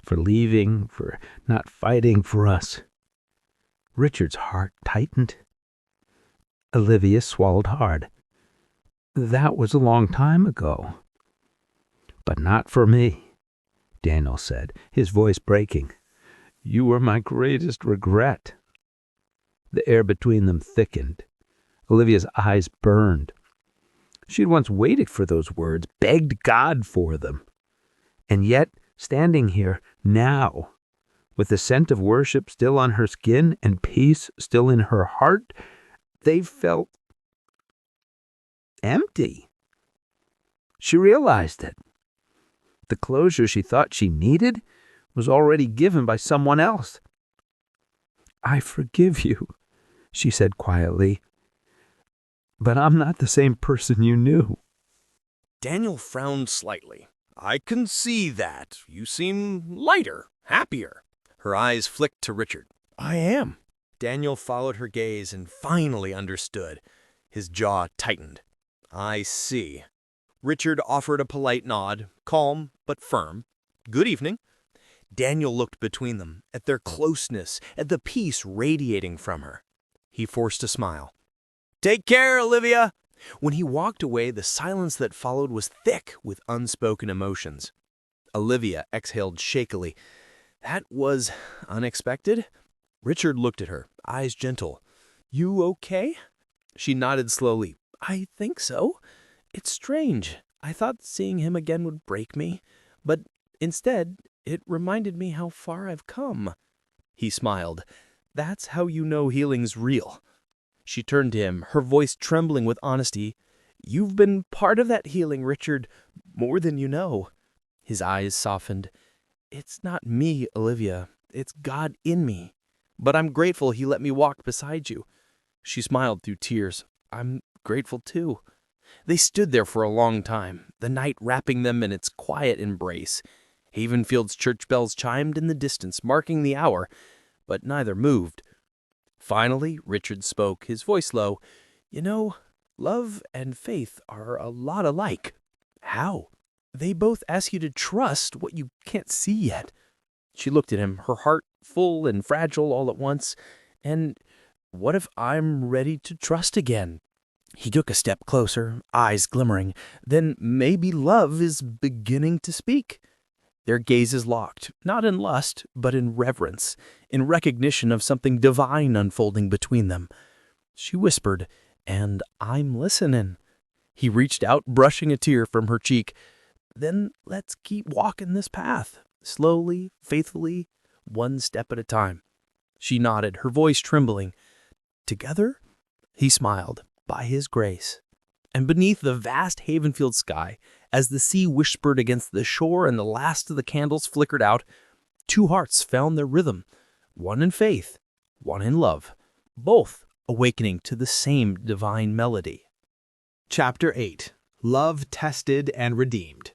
For leaving, for not fighting for us. Richard's heart tightened. Olivia swallowed hard. That was a long time ago. But not for me, Daniel said, his voice breaking. You were my greatest regret. The air between them thickened. Olivia's eyes burned. She'd once waited for those words, begged God for them. And yet, standing here now, with the scent of worship still on her skin and peace still in her heart, they felt empty. She realized it. The closure she thought she needed was already given by someone else. I forgive you, she said quietly, but I'm not the same person you knew. Daniel frowned slightly. I can see that. You seem lighter, happier. Her eyes flicked to Richard. I am. Daniel followed her gaze and finally understood. His jaw tightened. I see. Richard offered a polite nod, calm but firm. Good evening. Daniel looked between them, at their closeness, at the peace radiating from her. He forced a smile. Take care, Olivia! When he walked away, the silence that followed was thick with unspoken emotions. Olivia exhaled shakily. That was unexpected. Richard looked at her, eyes gentle. You okay? She nodded slowly. I think so. It's strange. I thought seeing him again would break me, but instead, it reminded me how far I've come. He smiled. That's how you know healing's real. She turned to him, her voice trembling with honesty. You've been part of that healing, Richard, more than you know. His eyes softened. It's not me, Olivia. It's God in me. But I'm grateful he let me walk beside you. She smiled through tears. I'm grateful too. They stood there for a long time, the night wrapping them in its quiet embrace. Havenfield's church bells chimed in the distance, marking the hour, but neither moved. Finally, Richard spoke, his voice low. You know, love and faith are a lot alike. How? They both ask you to trust what you can't see yet. She looked at him, her heart full and fragile all at once. And what if I'm ready to trust again? He took a step closer, eyes glimmering. Then maybe love is beginning to speak. Their gazes locked, not in lust, but in reverence, in recognition of something divine unfolding between them. She whispered, and I'm listening. He reached out, brushing a tear from her cheek. Then let's keep walking this path, slowly, faithfully, one step at a time. She nodded, her voice trembling. Together? He smiled, by his grace. And beneath the vast Havenfield sky, as the sea whispered against the shore and the last of the candles flickered out, two hearts found their rhythm, one in faith, one in love, both awakening to the same divine melody. Chapter 8. Love Tested and Redeemed.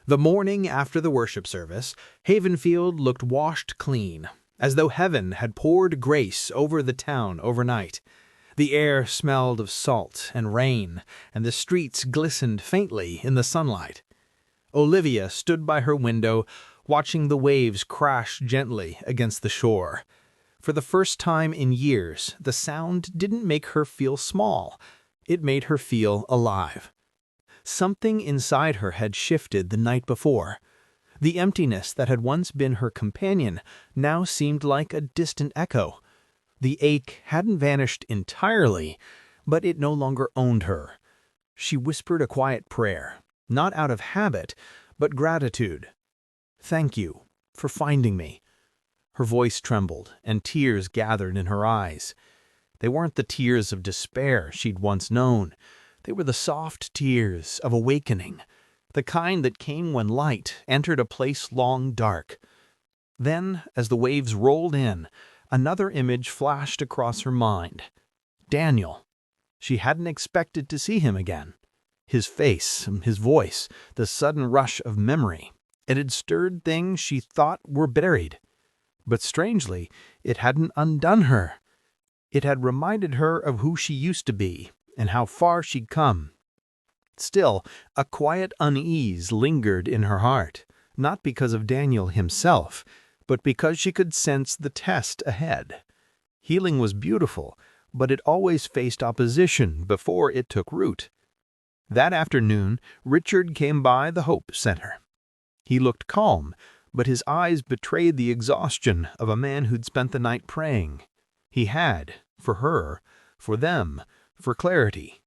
The morning after the worship service, Havenfield looked washed clean, as though heaven had poured grace over the town overnight. The air smelled of salt and rain, and the streets glistened faintly in the sunlight. Olivia stood by her window, watching the waves crash gently against the shore. For the first time in years, the sound didn't make her feel small. It made her feel alive. Something inside her had shifted the night before. The emptiness that had once been her companion now seemed like a distant echo. The ache hadn't vanished entirely, but it no longer owned her. She whispered a quiet prayer, not out of habit, but gratitude. Thank you for finding me. Her voice trembled, and tears gathered in her eyes. They weren't the tears of despair she'd once known. They were the soft tears of awakening, the kind that came when light entered a place long dark. Then, as the waves rolled in, Another image flashed across her mind. Daniel. She hadn't expected to see him again. His face, his voice, the sudden rush of memory. It had stirred things she thought were buried. But strangely, it hadn't undone her. It had reminded her of who she used to be and how far she'd come. Still, a quiet unease lingered in her heart, not because of Daniel himself, but because she could sense the test ahead. Healing was beautiful, but it always faced opposition before it took root. That afternoon, Richard came by the Hope Center. He looked calm, but his eyes betrayed the exhaustion of a man who'd spent the night praying. He had, for her, for them, for clarity.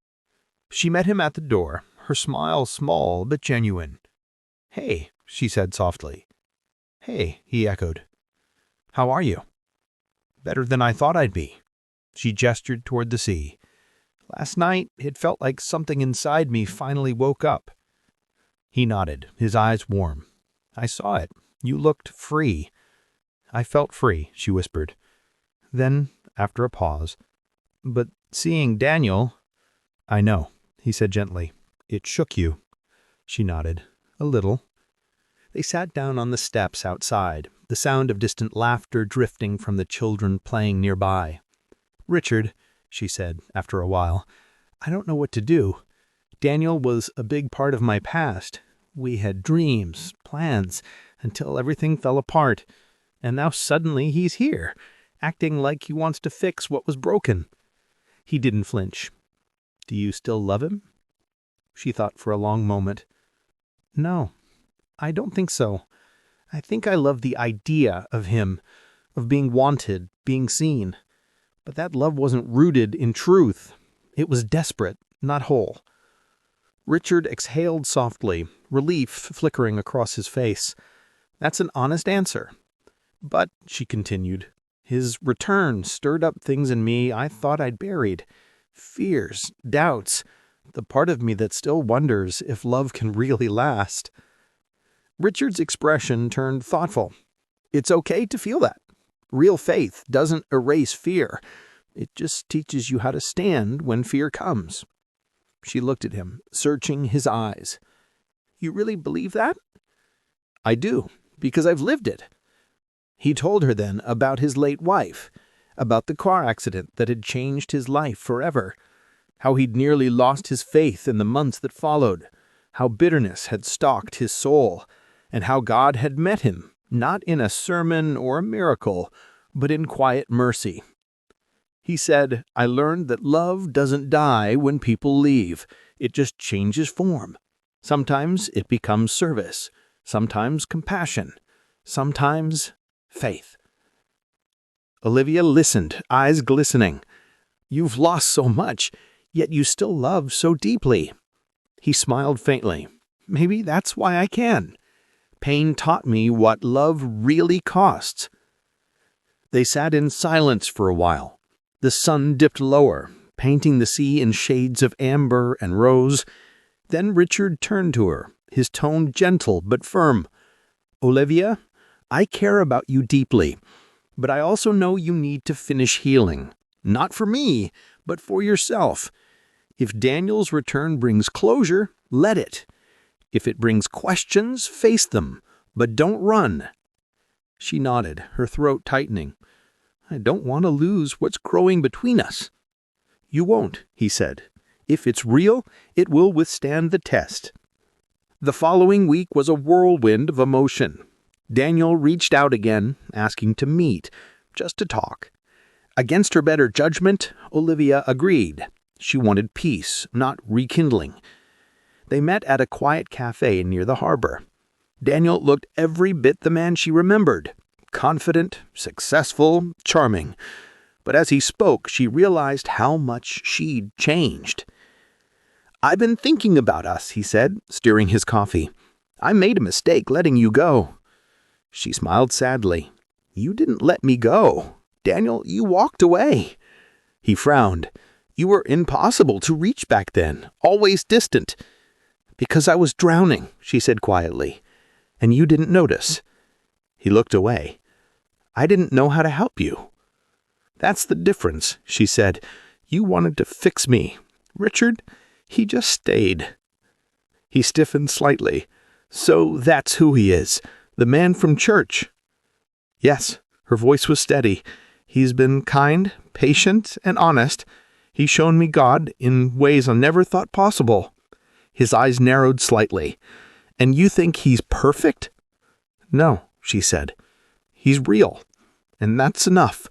She met him at the door, her smile small but genuine. "Hey," she said softly. "Hey," he echoed. "How are you?" "Better than I thought I'd be." She gestured toward the sea. "Last night, it felt like something inside me finally woke up." He nodded, his eyes warm. "I saw it. You looked free." "I felt free," she whispered. Then, after a pause, "But seeing Daniel—" "I know," he said gently. "It shook you." She nodded. "A little." They sat down on the steps outside, the sound of distant laughter drifting from the children playing nearby. "Richard," she said after a while, "I don't know what to do. Daniel was a big part of my past. We had dreams, plans, until everything fell apart. And now suddenly he's here, acting like he wants to fix what was broken." He didn't flinch. "Do you still love him?" She thought for a long moment. "No, I don't think so. I think I love the idea of him, of being wanted, being seen. But that love wasn't rooted in truth. It was desperate, not whole." Richard exhaled softly, relief flickering across his face. "That's an honest answer. But," she continued, "his return stirred up things in me I thought I'd buried. Fears, doubts, the part of me that still wonders if love can really last." Richard's expression turned thoughtful. "It's okay to feel that. Real faith doesn't erase fear. It just teaches you how to stand when fear comes." She looked at him, searching his eyes. "You really believe that?" "I do, because I've lived it." He told her then about his late wife, about the car accident that had changed his life forever, how he'd nearly lost his faith in the months that followed, how bitterness had stalked his soul, and how God had met him, not in a sermon or a miracle, but in quiet mercy. He said, "I learned that love doesn't die when people leave. It just changes form. Sometimes it becomes service, sometimes compassion, sometimes faith." Olivia listened, eyes glistening. "You've lost so much, yet you still love so deeply." He smiled faintly. "Maybe that's why I can. Pain taught me what love really costs." They sat in silence for a while. The sun dipped lower, painting the sea in shades of amber and rose. Then Richard turned to her, his tone gentle but firm. "Olivia, I care about you deeply, but I also know you need to finish healing. Not for me, but for yourself. If Daniel's return brings closure, let it. If it brings questions, face them, but don't run." She nodded, her throat tightening. "I don't want to lose what's growing between us." "You won't," he said. "If it's real, it will withstand the test." The following week was a whirlwind of emotion. Daniel reached out again, asking to meet, just to talk. Against her better judgment, Olivia agreed. She wanted peace, not rekindling. They met at a quiet cafe near the harbor. Daniel looked every bit the man she remembered. Confident, successful, charming. But as he spoke, she realized how much she'd changed. "I've been thinking about us," he said, stirring his coffee. "I made a mistake letting you go." She smiled sadly. "You didn't let me go. Daniel, you walked away." He frowned. "You were impossible to reach back then, always distant." "Because I was drowning," she said quietly. "And you didn't notice." He looked away. "I didn't know how to help you." That's the difference, she said. You wanted to fix me. Richard, he just stayed. He stiffened slightly. So that's who he is, the man from church. Yes, her voice was steady. He's been kind, patient, and honest. He's shown me God in ways I never thought possible. His eyes narrowed slightly. And you think he's perfect? No, she said. He's real, and that's enough.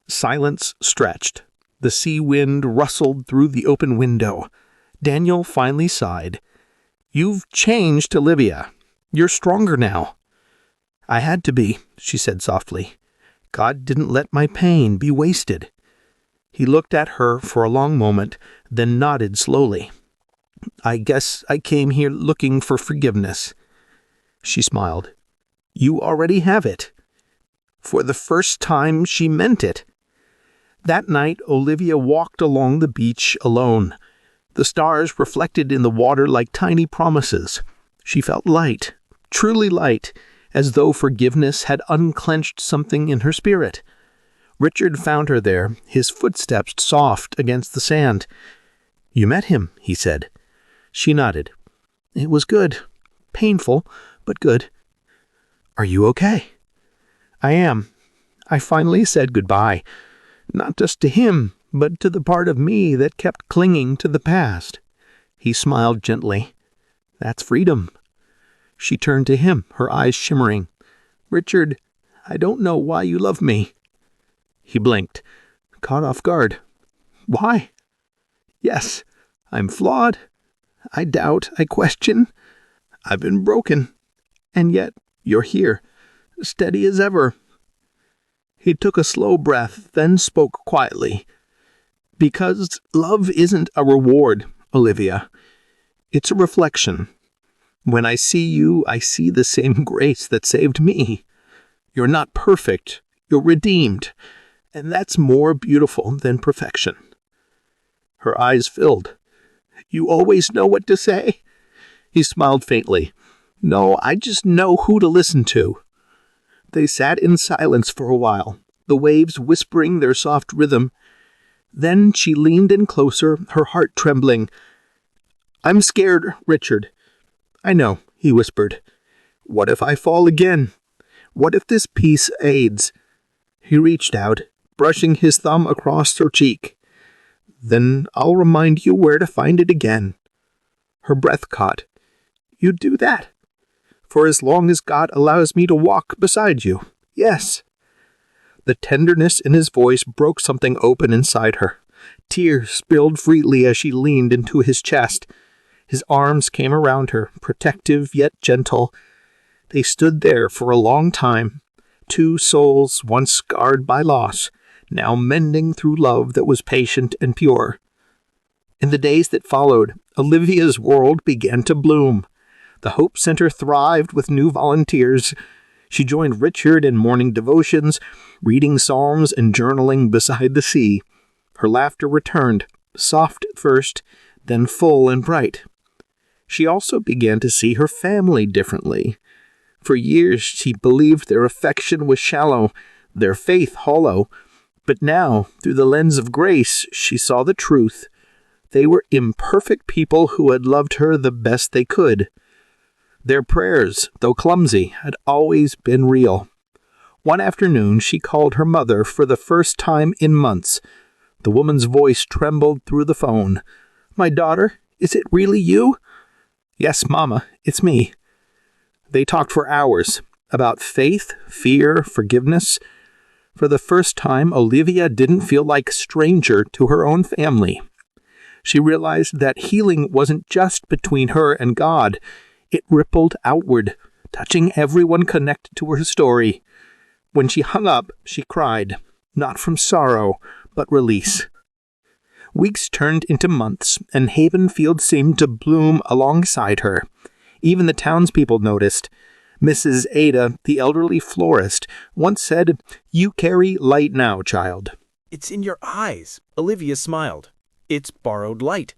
Silence stretched. The sea wind rustled through the open window. Daniel finally sighed. You've changed, Olivia. You're stronger now. I had to be, she said softly. God didn't let my pain be wasted. He looked at her for a long moment, then nodded slowly. I guess I came here looking for forgiveness. She smiled. You already have it. For the first time, she meant it. That night, Olivia walked along the beach alone. The stars reflected in the water like tiny promises. She felt light, truly light, as though forgiveness had unclenched something in her spirit. Richard found her there, his footsteps soft against the sand. You met him, he said. She nodded. It was good. Painful, but good. Are you okay? I am. I finally said goodbye. Not just to him, but to the part of me that kept clinging to the past. He smiled gently. That's freedom. She turned to him, her eyes shimmering. Richard, I don't know why you love me. He blinked, caught off guard. Why? Yes, I'm flawed. I doubt, I question. I've been broken. And yet, you're here, steady as ever. He took a slow breath, then spoke quietly. Because love isn't a reward, Olivia. It's a reflection. When I see you, I see the same grace that saved me. You're not perfect. You're redeemed. And that's more beautiful than perfection. Her eyes filled. You always know what to say? He smiled faintly. No, I just know who to listen to. They sat in silence for a while, the waves whispering their soft rhythm. Then she leaned in closer, her heart trembling. I'm scared, Richard. I know, he whispered. What if I fall again? What if this peace aids? He reached out, brushing his thumb across her cheek. Then I'll remind you where to find it again. Her breath caught. You'd do that? For as long as God allows me to walk beside you. Yes. The tenderness in his voice broke something open inside her. Tears spilled freely as she leaned into his chest. His arms came around her, protective yet gentle. They stood there for a long time, two souls once scarred by loss, now mending through love that was patient and pure. In the days that followed, Olivia's world began to bloom. The Hope Center thrived with new volunteers. She joined Richard in morning devotions, reading psalms and journaling beside the sea. Her laughter returned, soft at first, then full and bright. She also began to see her family differently. For years she believed their affection was shallow, their faith hollow. But now, through the lens of grace, she saw the truth. They were imperfect people who had loved her the best they could. Their prayers, though clumsy, had always been real. One afternoon she called her mother for the first time in months. The woman's voice trembled through the phone. My daughter, is it really you? Yes, Mama, it's me. They talked for hours about faith, fear, forgiveness. For the first time, Olivia didn't feel like a stranger to her own family. She realized that healing wasn't just between her and God. It rippled outward, touching everyone connected to her story. When she hung up, she cried, not from sorrow, but release. Weeks turned into months, and Havenfield seemed to bloom alongside her. Even the townspeople noticed. Mrs. Ada, the elderly florist, once said, You carry light now, child. It's in your eyes, Olivia smiled. It's borrowed light.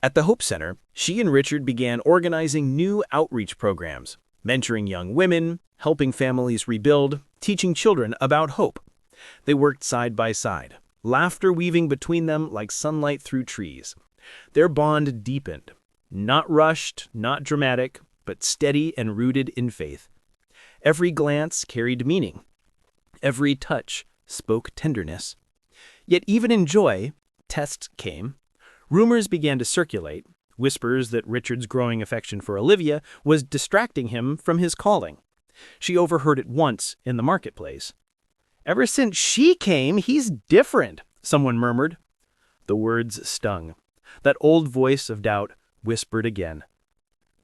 At the Hope Center, she and Richard began organizing new outreach programs, mentoring young women, helping families rebuild, teaching children about hope. They worked side by side, laughter weaving between them like sunlight through trees. Their bond deepened, not rushed, not dramatic, but steady and rooted in faith. Every glance carried meaning. Every touch spoke tenderness. Yet even in joy, tests came. Rumors began to circulate, whispers that Richard's growing affection for Olivia was distracting him from his calling. She overheard it once in the marketplace. "Ever since she came, he's different," someone murmured. The words stung. That old voice of doubt whispered again.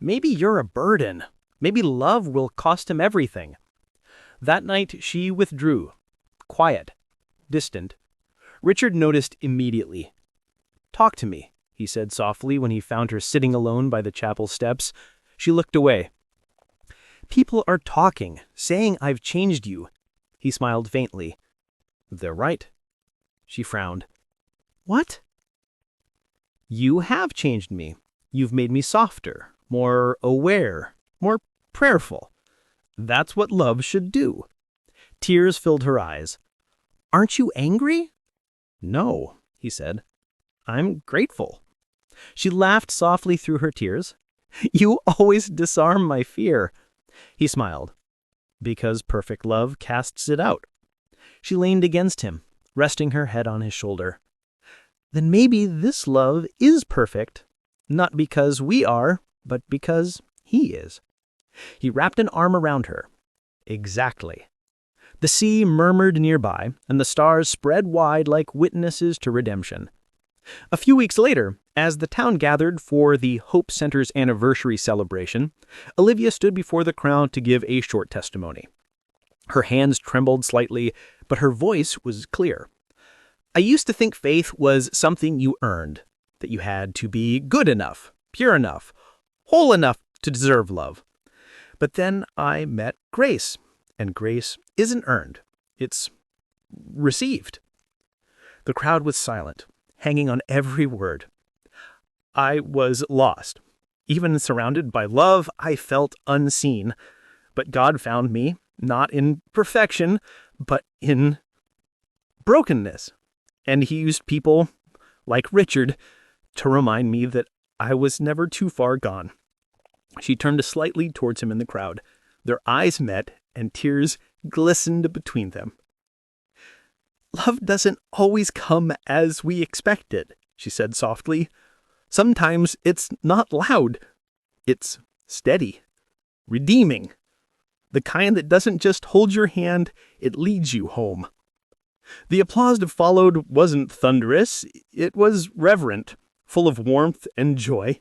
"Maybe you're a burden. Maybe love will cost him everything." That night she withdrew, quiet, distant. Richard noticed immediately. "Talk to me," he said softly when he found her sitting alone by the chapel steps. She looked away. "People are talking, saying I've changed you." He smiled faintly. "They're right." She frowned. "What?" "You have changed me. You've made me softer, more aware, more prayerful. That's what love should do." Tears filled her eyes. "Aren't you angry?" "No," he said. "I'm grateful." She laughed softly through her tears. "You always disarm my fear." He smiled. "Because perfect love casts it out." She leaned against him, resting her head on his shoulder. "Then maybe this love is perfect, not because we are, but because he is." He wrapped an arm around her. "Exactly." The sea murmured nearby, and the stars spread wide like witnesses to redemption. A few weeks later, as the town gathered for the Hope Center's anniversary celebration, Olivia stood before the crowd to give a short testimony. Her hands trembled slightly, but her voice was clear. "I used to think faith was something you earned, that you had to be good enough, pure enough, whole enough to deserve love. But then I met grace, and grace isn't earned. It's received." The crowd was silent, hanging on every word. "I was lost. Even surrounded by love, I felt unseen. But God found me, not in perfection, but in brokenness. And he used people, like Richard, to remind me that I was never too far gone." She turned slightly towards him in the crowd. Their eyes met, and tears glistened between them. "Love doesn't always come as we expect it," she said softly. "Sometimes it's not loud. It's steady, redeeming. The kind that doesn't just hold your hand, it leads you home." The applause that followed wasn't thunderous. It was reverent, full of warmth and joy.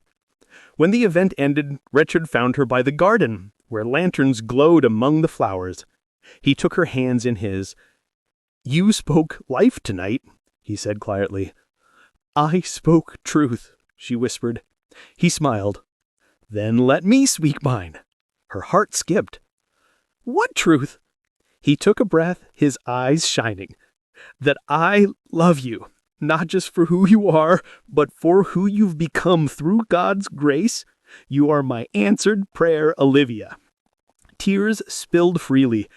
When the event ended, Richard found her by the garden, where lanterns glowed among the flowers. He took her hands in his. "You spoke life tonight," he said quietly. "I spoke truth," she whispered. He smiled. "Then let me speak mine." Her heart skipped. "What truth?" He took a breath, his eyes shining. "That I love you, not just for who you are, but for who you've become through God's grace. You are my answered prayer, Olivia." Tears spilled freely.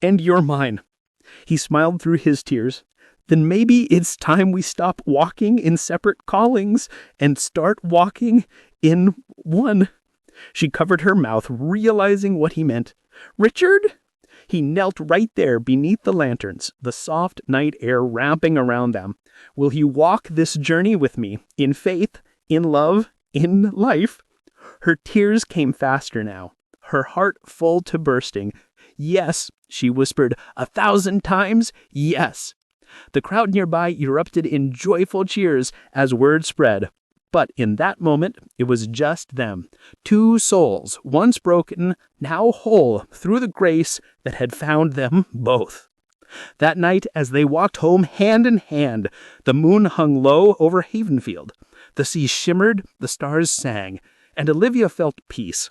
"And you're mine." He smiled through his tears. "Then maybe it's time we stop walking in separate callings and start walking in one." She covered her mouth, realizing what he meant. "Richard?" He knelt right there beneath the lanterns, the soft night air wrapping around them. "Will you walk this journey with me, in faith, in love, in life?" Her tears came faster now, her heart full to bursting. "Yes," she whispered 1,000 times, "yes." The crowd nearby erupted in joyful cheers as word spread. But in that moment, it was just them. Two souls, once broken, now whole through the grace that had found them both. That night, as they walked home hand in hand, the moon hung low over Havenfield. The sea shimmered, the stars sang, and Olivia felt peace.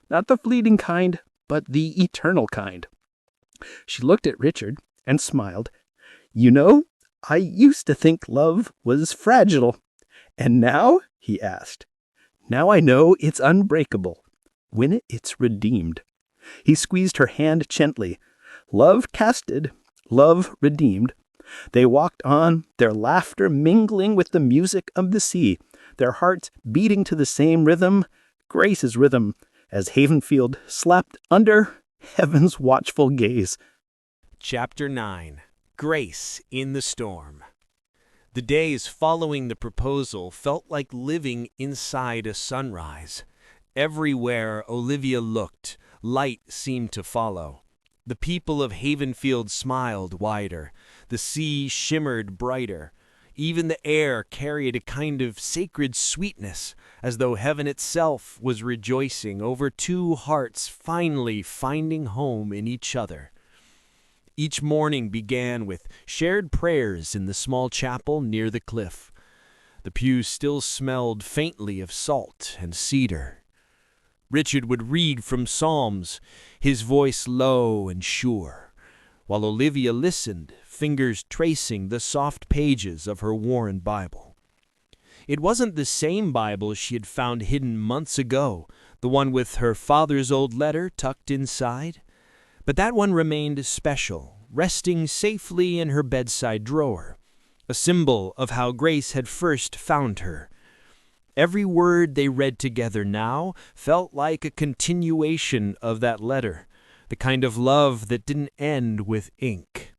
Not the fleeting kind, but the eternal kind. She looked at Richard and smiled. "You know, I used to think love was fragile. And now?" he asked. "Now I know it's unbreakable. When it's redeemed." He squeezed her hand gently. "Love casted, love redeemed. They walked on, their laughter mingling with the music of the sea, their hearts beating to the same rhythm, Grace's rhythm, as Havenfield slept under heaven's watchful gaze. Chapter 9. Grace in the Storm. The days following the proposal felt like living inside a sunrise. Everywhere Olivia looked, light seemed to follow. The people of Havenfield smiled wider. The sea shimmered brighter. Even the air carried a kind of sacred sweetness, as though heaven itself was rejoicing over two hearts finally finding home in each other. Each morning began with shared prayers in the small chapel near the cliff. The pews still smelled faintly of salt and cedar. Richard would read from Psalms, his voice low and sure, while Olivia listened, fingers tracing the soft pages of her worn Bible. It wasn't the same Bible she had found hidden months ago, the one with her father's old letter tucked inside. But that one remained special, resting safely in her bedside drawer, a symbol of how Grace had first found her. Every word they read together now felt like a continuation of that letter, the kind of love that didn't end with ink.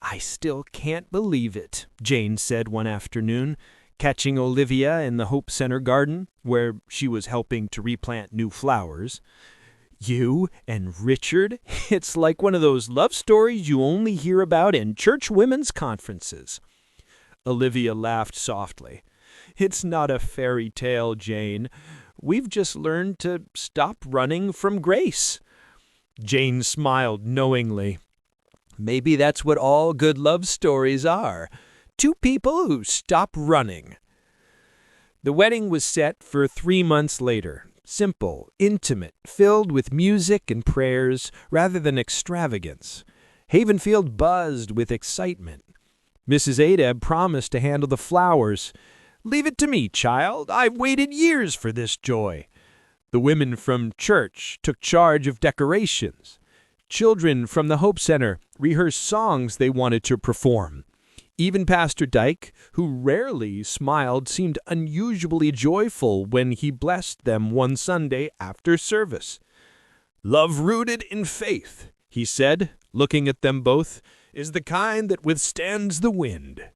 "I still can't believe it," Jane said one afternoon, catching Olivia in the Hope Center garden, where she was helping to replant new flowers. "You and Richard? It's like one of those love stories you only hear about in church women's conferences." Olivia laughed softly. "It's not a fairy tale, Jane. We've just learned to stop running from Grace." Jane smiled knowingly. "Maybe that's what all good love stories are. Two people who stop running." The wedding was set for 3 months later. Simple, intimate, filled with music and prayers rather than extravagance. Havenfield buzzed with excitement. Mrs. Ada promised to handle the flowers. "Leave it to me, child. I've waited years for this joy." The women from church took charge of decorations. Children from the Hope Center rehearsed songs they wanted to perform. Even Pastor Dyke, who rarely smiled, seemed unusually joyful when he blessed them one Sunday after service. "Love rooted in faith," he said, looking at them both, "is the kind that withstands the wind."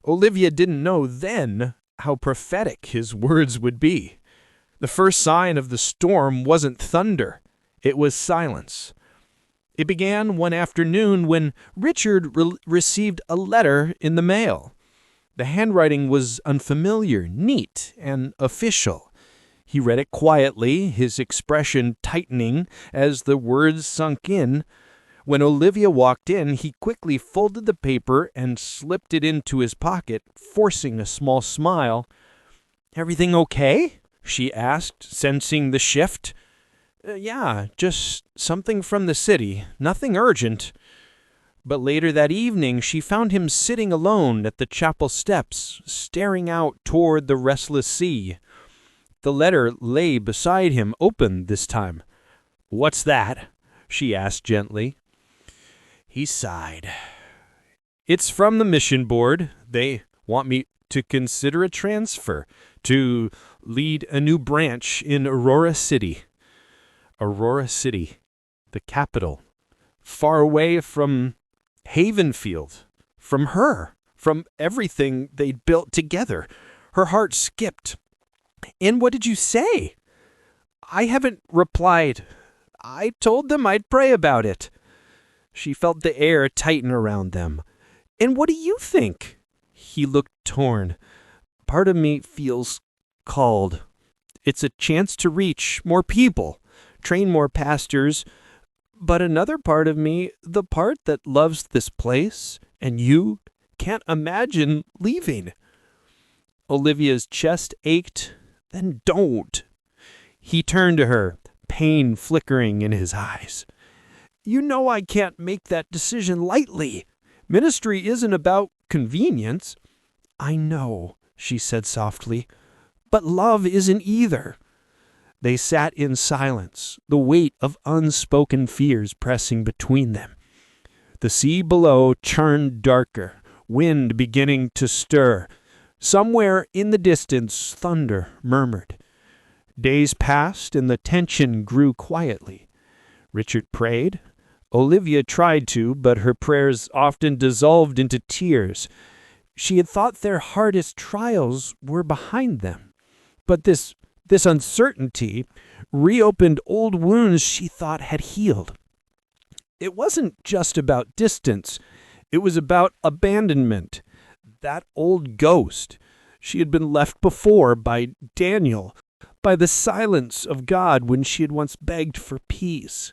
Olivia didn't know then how prophetic his words would be. The first sign of the storm wasn't thunder, it was silence. It began one afternoon when Richard received a letter in the mail. The handwriting was unfamiliar, neat, and official. He read it quietly, his expression tightening as the words sunk in. When Olivia walked in, he quickly folded the paper and slipped it into his pocket, forcing a small smile. "Everything okay?" she asked, sensing the shift. Yeah, just something from the city, nothing urgent." But later that evening, she found him sitting alone at the chapel steps, staring out toward the restless sea. The letter lay beside him, open this time. "What's that?" she asked gently. He sighed. "It's from the mission board. They want me to consider a transfer, to lead a new branch in Aurora City." Aurora City, the capital, far away from Havenfield, from her, from everything they'd built together. Her heart skipped. "And what did you say?" "I haven't replied. I told them I'd pray about it." She felt the air tighten around them. "And what do you think?" He looked torn. "Part of me feels called. It's a chance to reach more people, train more pastors, but another part of me, the part that loves this place and you, can't imagine leaving." Olivia's chest ached. "Then don't." He turned to her, pain flickering in his eyes. "You know I can't make that decision lightly. Ministry isn't about convenience." "I know," she said softly, "but love isn't either." They sat in silence, the weight of unspoken fears pressing between them. The sea below turned darker, wind beginning to stir. Somewhere in the distance, thunder murmured. Days passed, and the tension grew quietly. Richard prayed. Olivia tried to, but her prayers often dissolved into tears. She had thought their hardest trials were behind them. But this uncertainty reopened old wounds she thought had healed. It wasn't just about distance. It was about abandonment. That old ghost. She had been left before by Daniel, by the silence of God when she had once begged for peace.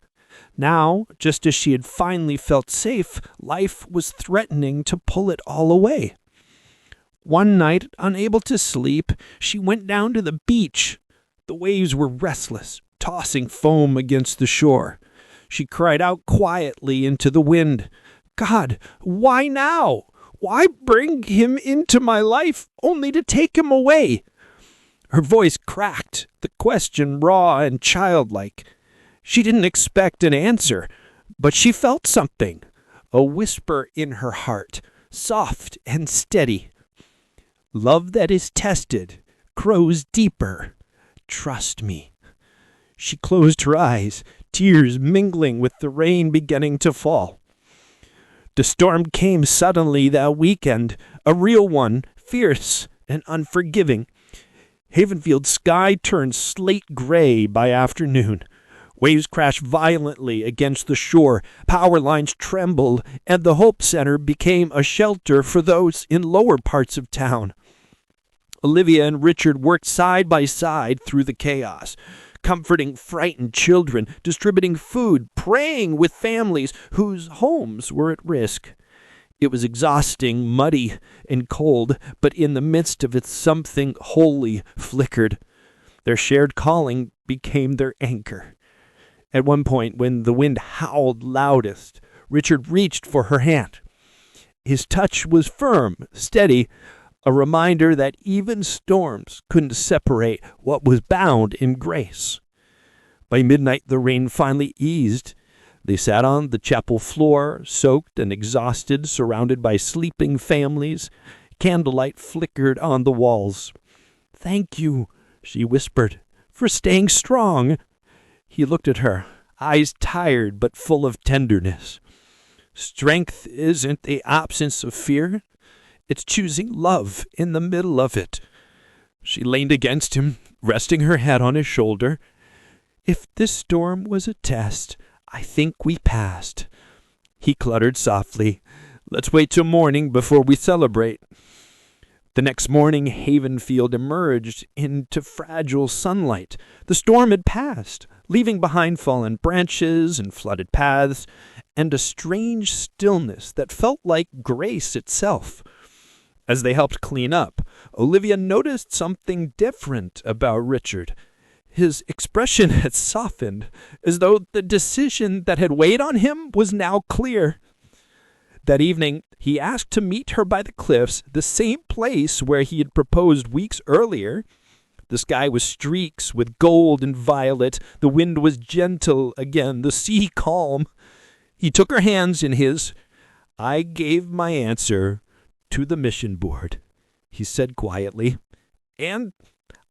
Now, just as she had finally felt safe, life was threatening to pull it all away. One night, unable to sleep, she went down to the beach. The waves were restless, tossing foam against the shore. She cried out quietly into the wind, "God, why now? Why bring him into my life only to take him away?" Her voice cracked, the question raw and childlike. She didn't expect an answer, but she felt something, a whisper in her heart, soft and steady. "Love that is tested grows deeper. Trust me." She closed her eyes, tears mingling with the rain beginning to fall. The storm came suddenly that weekend, a real one, fierce and unforgiving. Havenfield's sky turned slate gray by afternoon. Waves crashed violently against the shore, power lines trembled, and the Hope Center became a shelter for those in lower parts of town. Olivia and Richard worked side by side through the chaos, comforting frightened children, distributing food, praying with families whose homes were at risk. It was exhausting, muddy, and cold, but in the midst of it something holy flickered. Their shared calling became their anchor. At one point, when the wind howled loudest, Richard reached for her hand. His touch was firm, steady, a reminder that even storms couldn't separate what was bound in grace. By midnight, the rain finally eased. They sat on the chapel floor, soaked and exhausted, surrounded by sleeping families. Candlelight flickered on the walls. "Thank you," she whispered, "for staying strong." He looked at her, eyes tired but full of tenderness. Strength isn't the absence of fear. It's choosing love in the middle of it. She leaned against him, resting her head on his shoulder. "If this storm was a test, I think we passed." He cluttered softly, "Let's wait till morning before we celebrate." The next morning, Havenfield emerged into fragile sunlight. The storm had passed, leaving behind fallen branches and flooded paths, and a strange stillness that felt like grace itself. As they helped clean up, Olivia noticed something different about Richard. His expression had softened, as though the decision that had weighed on him was now clear. That evening, he asked to meet her by the cliffs, the same place where he had proposed weeks earlier. The sky was streaks with gold and violet. The wind was gentle again, the sea calm. He took her hands in his. "I gave my answer to the mission board," he said quietly. "And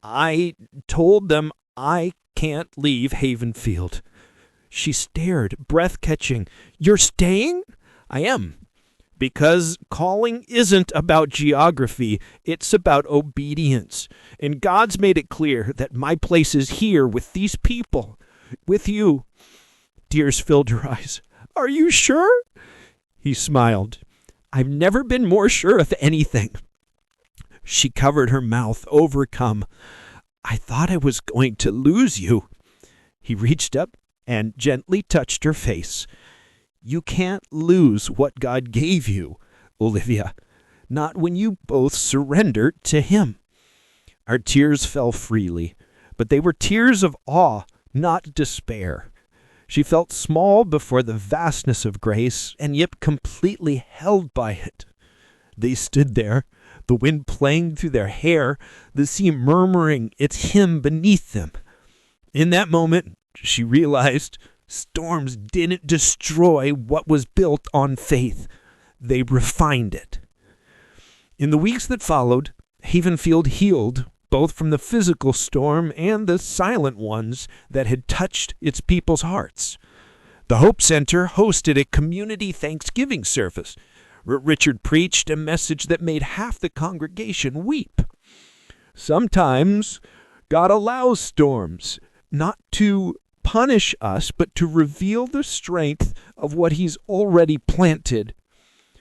I told them I can't leave Havenfield." She stared, breath-catching. "You're staying?" "I am. Because calling isn't about geography, it's about obedience. And God's made it clear that my place is here with these people, with you." Tears filled her eyes. "Are you sure?" He smiled. "I've never been more sure of anything." She covered her mouth, overcome. "I thought I was going to lose you." He reached up and gently touched her face. "You can't lose what God gave you, Olivia, not when you both surrender to Him." Our tears fell freely, but they were tears of awe, not despair. She felt small before the vastness of grace, and yet completely held by it. They stood there, the wind playing through their hair, the sea murmuring its hymn beneath them. In that moment, she realized Storms didn't destroy what was built on faith. They refined it. In the weeks that followed, Havenfield healed both from the physical storm and the silent ones that had touched its people's hearts. The Hope Center hosted a community Thanksgiving service. Richard preached a message that made half the congregation weep. Sometimes God allows storms, not to punish us, but to reveal the strength of what He's already planted.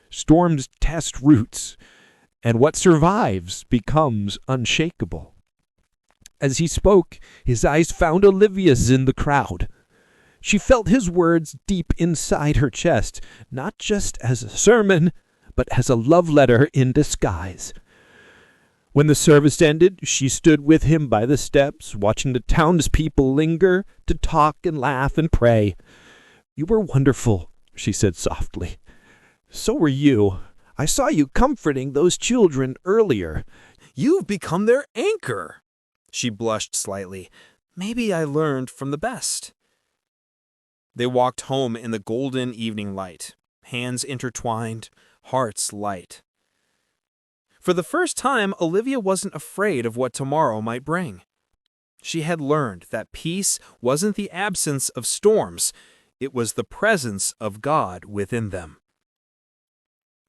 Storms test roots, and what survives becomes unshakable. As he spoke, his eyes found Olivia's in the crowd. She felt his words deep inside her chest, not just as a sermon, but as a love letter in disguise. When the service ended, she stood with him by the steps, watching the townspeople linger to talk and laugh and pray. "You were wonderful," she said softly. "So were you. I saw you comforting those children earlier." You've become their anchor. She blushed slightly. Maybe I learned from the best. They walked home in the golden evening light, hands intertwined, hearts light. For the first time, Olivia wasn't afraid of what tomorrow might bring. She had learned that peace wasn't the absence of storms, it was the presence of God within them.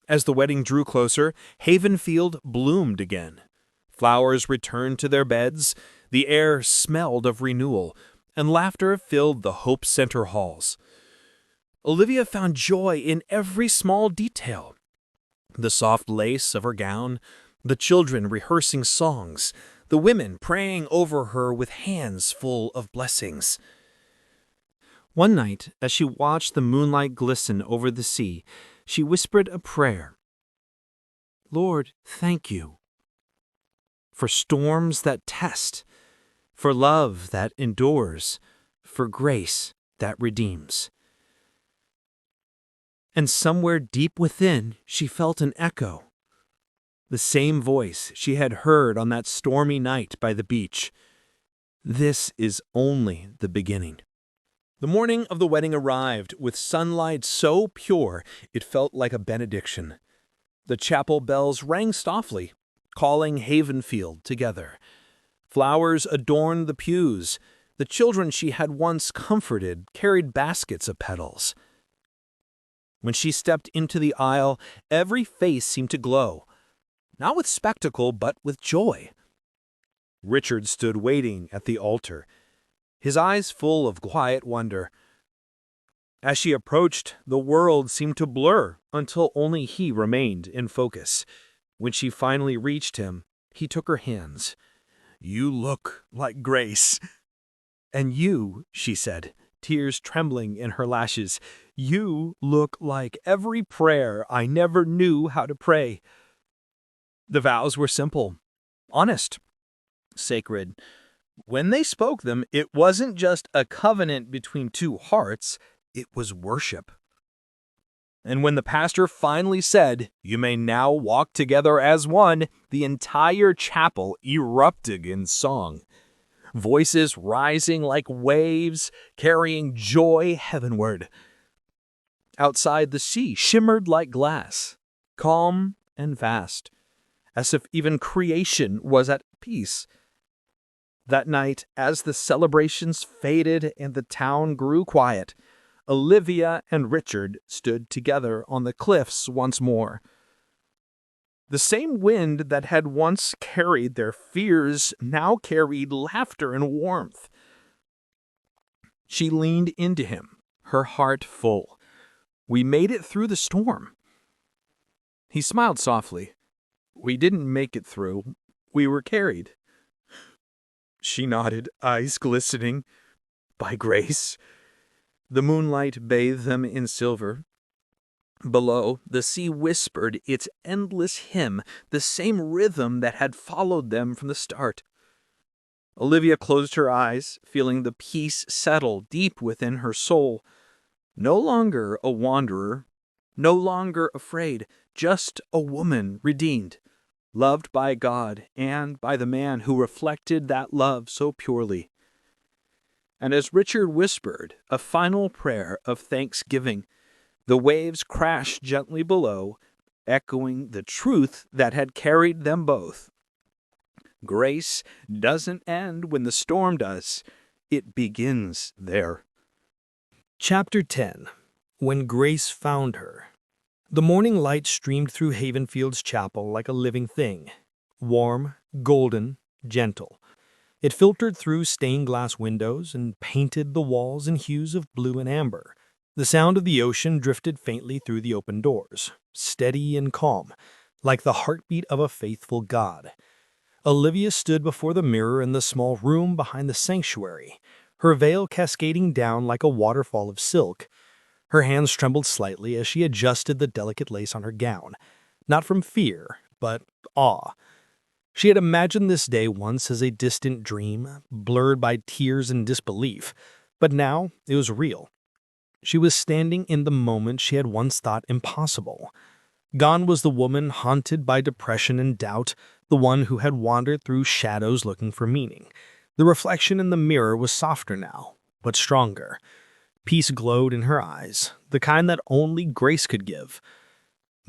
As the wedding drew closer, Havenfield bloomed again. Flowers returned to their beds, the air smelled of renewal, and laughter filled the Hope Center halls. Olivia found joy in every small detail. The soft lace of her gown, the children rehearsing songs, the women praying over her with hands full of blessings. One night, as she watched the moonlight glisten over the sea, she whispered a prayer. "Lord, thank you for storms that test, for love that endures, for grace that redeems." And somewhere deep within, she felt an echo. The same voice she had heard on that stormy night by the beach. This is only the beginning. The morning of the wedding arrived with sunlight so pure it felt like a benediction. The chapel bells rang softly, calling Havenfield together. Flowers adorned the pews. The children she had once comforted carried baskets of petals. When she stepped into the aisle, every face seemed to glow, not with spectacle, but with joy. Richard stood waiting at the altar, his eyes full of quiet wonder. As she approached, the world seemed to blur until only he remained in focus. When she finally reached him, he took her hands. "You look like Grace." "And you," she said, tears trembling in her lashes, "you look like every prayer I never knew how to pray." The vows were simple, honest, sacred. When they spoke them, it wasn't just a covenant between two hearts, it was worship. And when the pastor finally said, "You may now walk together as one," the entire chapel erupted in song. Voices rising like waves, carrying joy heavenward. Outside, the sea shimmered like glass, calm and vast, as if even creation was at peace. That night, as the celebrations faded and the town grew quiet, Olivia and Richard stood together on the cliffs once more. The same wind that had once carried their fears now carried laughter and warmth. She leaned into him, her heart full. "We made it through the storm." He smiled softly. "We didn't make it through. We were carried." She nodded, eyes glistening. "By grace." The moonlight bathed them in silver. Below, the sea whispered its endless hymn, the same rhythm that had followed them from the start. Olivia closed her eyes, feeling the peace settle deep within her soul. No longer a wanderer, no longer afraid, just a woman redeemed, loved by God and by the man who reflected that love so purely. And as Richard whispered a final prayer of thanksgiving, the waves crashed gently below, echoing the truth that had carried them both. Grace doesn't end when the storm does. It begins there. Chapter 10. When Grace Found Her. The morning light streamed through Havenfield's chapel like a living thing, warm, golden, gentle. It filtered through stained glass windows and painted the walls in hues of blue and amber. The sound of the ocean drifted faintly through the open doors, steady and calm, like the heartbeat of a faithful God. Olivia stood before the mirror in the small room behind the sanctuary, her veil cascading down like a waterfall of silk. Her hands trembled slightly as she adjusted the delicate lace on her gown, not from fear, but awe. She had imagined this day once as a distant dream, blurred by tears and disbelief, but now it was real. She was standing in the moment she had once thought impossible. Gone was the woman haunted by depression and doubt, the one who had wandered through shadows looking for meaning. The reflection in the mirror was softer now, but stronger. Peace glowed in her eyes, the kind that only Grace could give.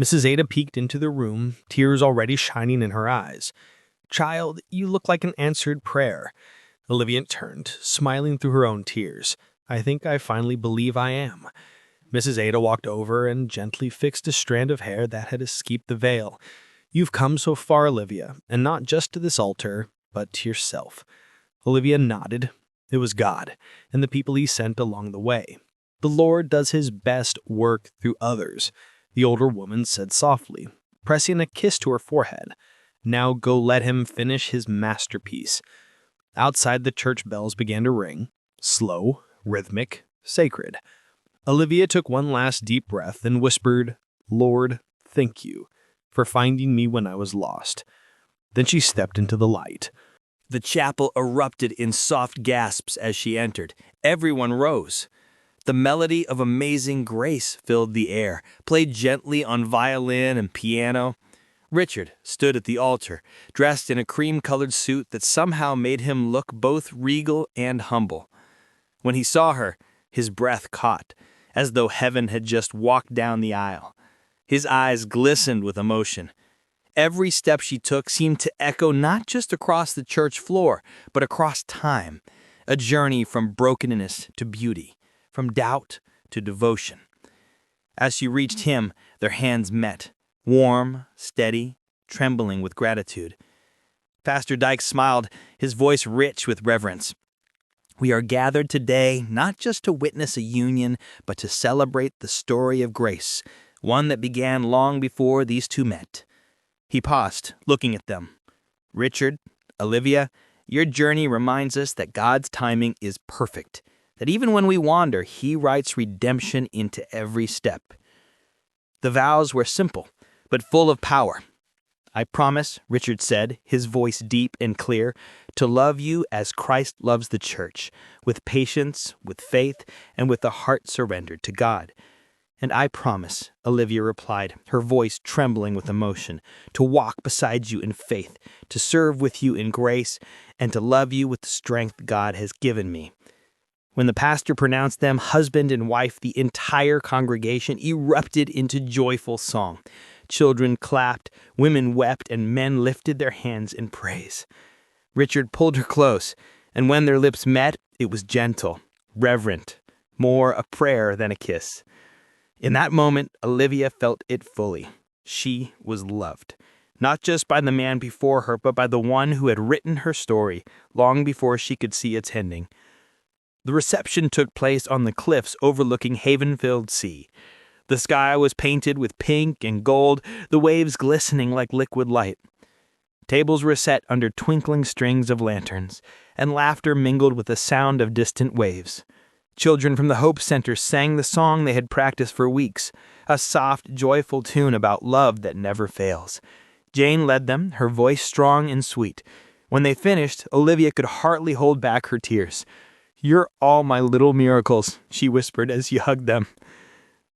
Mrs. Ada peeked into the room, tears already shining in her eyes. "Child, you look like an answered prayer." Olivia turned, smiling through her own tears. "I think I finally believe I am." Mrs. Ada walked over and gently fixed a strand of hair that had escaped the veil. "You've come so far, Olivia, and not just to this altar, but to yourself." Olivia nodded. It was God, and the people he sent along the way. "The Lord does his best work through others," the older woman said softly, pressing a kiss to her forehead. "Now go let him finish his masterpiece." Outside, the church bells began to ring, slow, rhythmic, sacred. Olivia took one last deep breath and whispered, "Lord, thank you for finding me when I was lost." Then she stepped into the light. The chapel erupted in soft gasps as she entered. Everyone rose. The melody of Amazing Grace filled the air, played gently on violin and piano. Richard stood at the altar, dressed in a cream-colored suit that somehow made him look both regal and humble. When he saw her, his breath caught, as though heaven had just walked down the aisle. His eyes glistened with emotion. Every step she took seemed to echo not just across the church floor, but across time, a journey from brokenness to beauty, from doubt to devotion. As she reached him, their hands met, warm, steady, trembling with gratitude. Pastor Dyke smiled, his voice rich with reverence. "We are gathered today not just to witness a union, but to celebrate the story of grace, one that began long before these two met." He paused, looking at them. "Richard, Olivia, your journey reminds us that God's timing is perfect, that even when we wander, he writes redemption into every step." The vows were simple, but full of power. "I promise," Richard said, his voice deep and clear, "to love you as Christ loves the church, with patience, with faith, and with a heart surrendered to God." "And I promise," Olivia replied, her voice trembling with emotion, "to walk beside you in faith, to serve with you in grace, and to love you with the strength God has given me." When the pastor pronounced them husband and wife, the entire congregation erupted into joyful song. Children clapped, women wept, and men lifted their hands in praise. Richard pulled her close, and when their lips met, it was gentle, reverent, more a prayer than a kiss. In that moment, Olivia felt it fully. She was loved, not just by the man before her, but by the one who had written her story long before she could see its ending. The reception took place on the cliffs overlooking Havenfield Sea. The sky was painted with pink and gold, the waves glistening like liquid light. Tables were set under twinkling strings of lanterns, and laughter mingled with the sound of distant waves. Children from the Hope Center sang the song they had practiced for weeks, a soft, joyful tune about love that never fails. Jane led them, her voice strong and sweet. When they finished, Olivia could hardly hold back her tears. "You're all my little miracles," she whispered as she hugged them.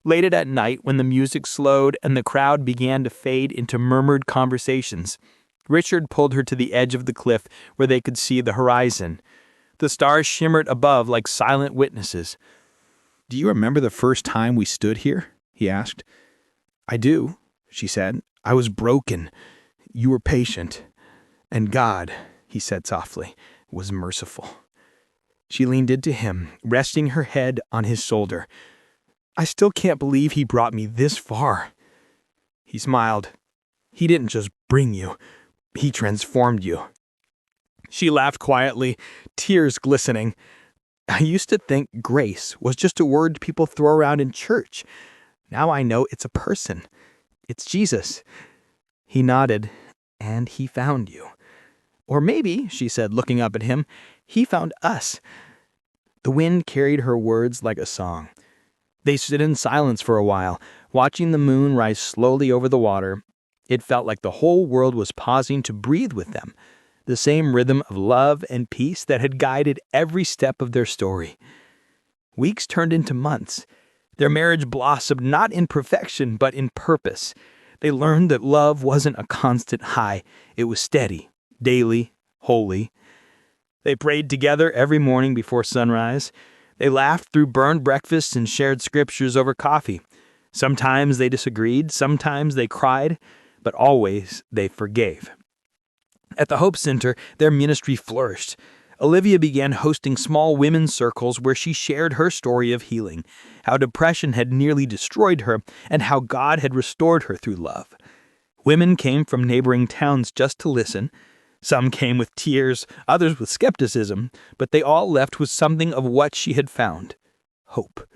Late at night, when the music slowed and the crowd began to fade into murmured conversations, Richard pulled her to the edge of the cliff where they could see the horizon. The stars shimmered above like silent witnesses. "Do you remember the first time we stood here?" he asked. "I do," she said. "I was broken. You were patient. And God," he said softly, "was merciful." She leaned into him, resting her head on his shoulder. "I still can't believe he brought me this far." He smiled. "He didn't just bring you. He transformed you." She laughed quietly, tears glistening. "I used to think grace was just a word people throw around in church. Now I know it's a person. It's Jesus." He nodded. "And he found you. Or maybe," she said, looking up at him, "he found us." The wind carried her words like a song. They stood in silence for a while, watching the moon rise slowly over the water. It felt like the whole world was pausing to breathe with them, the same rhythm of love and peace that had guided every step of their story. Weeks turned into months. Their marriage blossomed not in perfection, but in purpose. They learned that love wasn't a constant high. It was steady, daily, holy. They prayed together every morning before sunrise. They laughed through burned breakfasts and shared scriptures over coffee. Sometimes they disagreed, sometimes they cried, but always they forgave. At the Hope Center, their ministry flourished. Olivia began hosting small women's circles where she shared her story of healing, how depression had nearly destroyed her, and how God had restored her through love. Women came from neighboring towns just to listen. Some came with tears, others with skepticism, but they all left with something of what she had found: hope.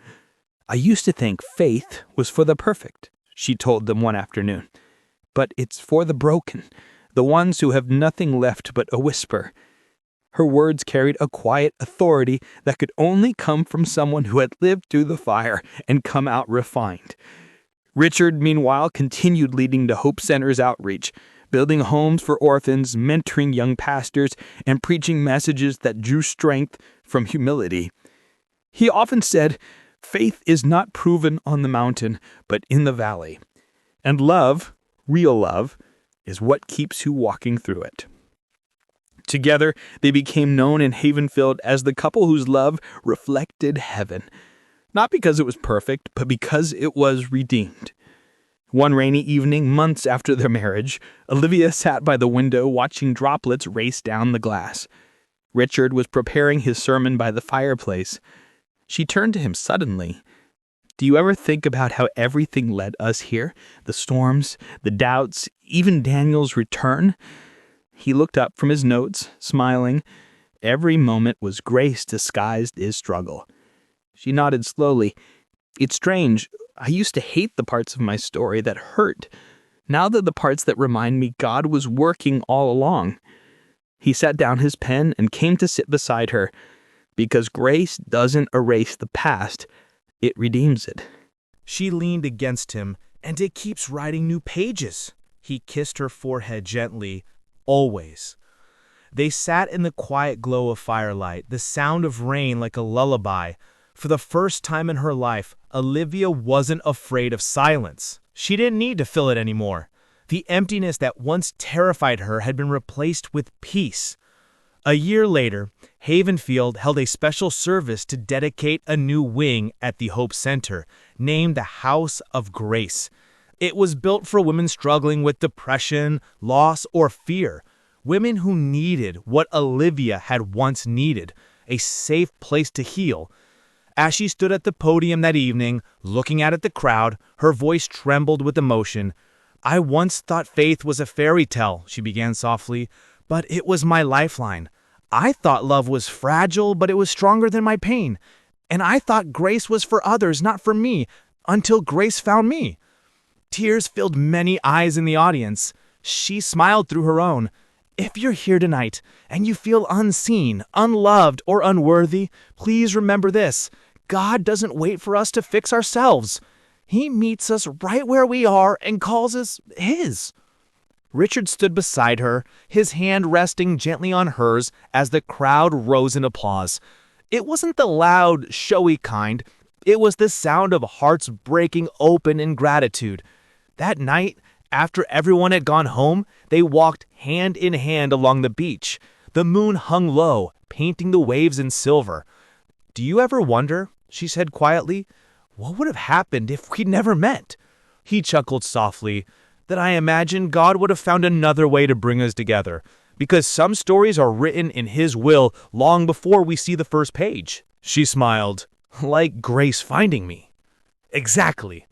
"I used to think faith was for the perfect," she told them one afternoon. "But it's for the broken, the ones who have nothing left but a whisper." Her words carried a quiet authority that could only come from someone who had lived through the fire and come out refined. Richard, meanwhile, continued leading the Hope Center's outreach, building homes for orphans, mentoring young pastors, and preaching messages that drew strength from humility. He often said, "Faith is not proven on the mountain, but in the valley. And love, real love, is what keeps you walking through it." Together, they became known in Havenfield as the couple whose love reflected heaven. Not because it was perfect, but because it was redeemed. One rainy evening, months after their marriage, Olivia sat by the window watching droplets race down the glass. Richard was preparing his sermon by the fireplace. She turned to him suddenly. "Do you ever think about how everything led us here? The storms, the doubts, even Daniel's return?" He looked up from his notes, smiling. Every moment was grace disguised as struggle. She nodded slowly. "It's strange. I used to hate the parts of my story that hurt. Now they're the parts that remind me God was working all along." He set down his pen and came to sit beside her. Because grace doesn't erase the past, it redeems it. She leaned against him, and it keeps writing new pages. He kissed her forehead gently. Always. They sat in the quiet glow of firelight, the sound of rain like a lullaby. For the first time in her life, Olivia wasn't afraid of silence. She didn't need to fill it anymore. The emptiness that once terrified her had been replaced with peace. A year later, Havenfield held a special service to dedicate a new wing at the Hope Center, named the House of Grace. It was built for women struggling with depression, loss, or fear. Women who needed what Olivia had once needed, a safe place to heal. As she stood at the podium that evening, looking out at the crowd, her voice trembled with emotion. "I once thought faith was a fairy tale," she began softly, "but it was my lifeline. I thought love was fragile, but it was stronger than my pain. And I thought grace was for others, not for me, until grace found me." Tears filled many eyes in the audience. She smiled through her own. "If you're here tonight and you feel unseen, unloved, or unworthy, please remember this. God doesn't wait for us to fix ourselves. He meets us right where we are and calls us His." Richard stood beside her, his hand resting gently on hers as the crowd rose in applause. It wasn't the loud, showy kind. It was the sound of hearts breaking open in gratitude. That night, after everyone had gone home, they walked hand in hand along the beach. The moon hung low, painting the waves in silver. "Do you ever wonder," she said quietly, "what would have happened if we'd never met?" He chuckled softly, "that I imagine God would have found another way to bring us together, because some stories are written in His will long before we see the first page." She smiled, "Like Grace finding me." "Exactly."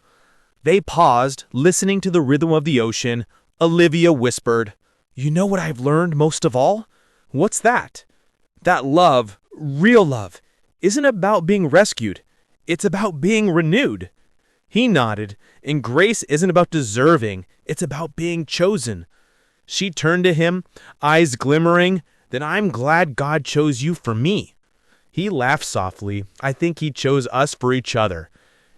They paused, listening to the rhythm of the ocean. Olivia whispered, "You know what I've learned most of all?" "What's that?" "That love, real love, isn't about being rescued. It's about being renewed." He nodded, "And grace isn't about deserving. It's about being chosen." She turned to him, eyes glimmering. "Then I'm glad God chose you for me." He laughed softly. "I think He chose us for each other."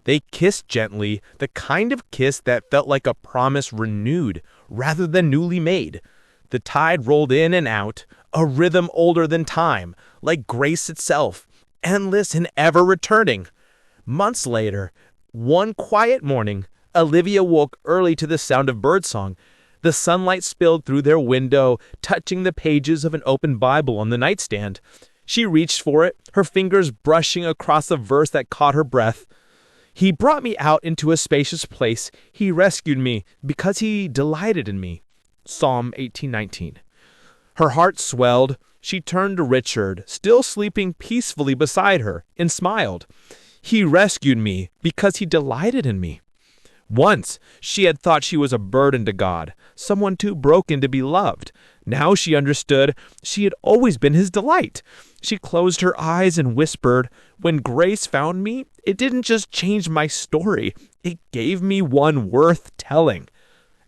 They kissed gently, the kind of kiss that felt like a promise renewed rather than newly made. The tide rolled in and out, a rhythm older than time, like grace itself, endless and ever returning. Months later, one quiet morning, Olivia woke early to the sound of birdsong. The sunlight spilled through their window, touching the pages of an open Bible on the nightstand. She reached for it, her fingers brushing across a verse that caught her breath. "He brought me out into a spacious place. He rescued me because He delighted in me." Psalm 18:19. Her heart swelled. She turned to Richard, still sleeping peacefully beside her, and smiled. "He rescued me because He delighted in me." Once, she had thought she was a burden to God, someone too broken to be loved. Now she understood she had always been His delight. She closed her eyes and whispered, "When grace found me, it didn't just change my story, it gave me one worth telling."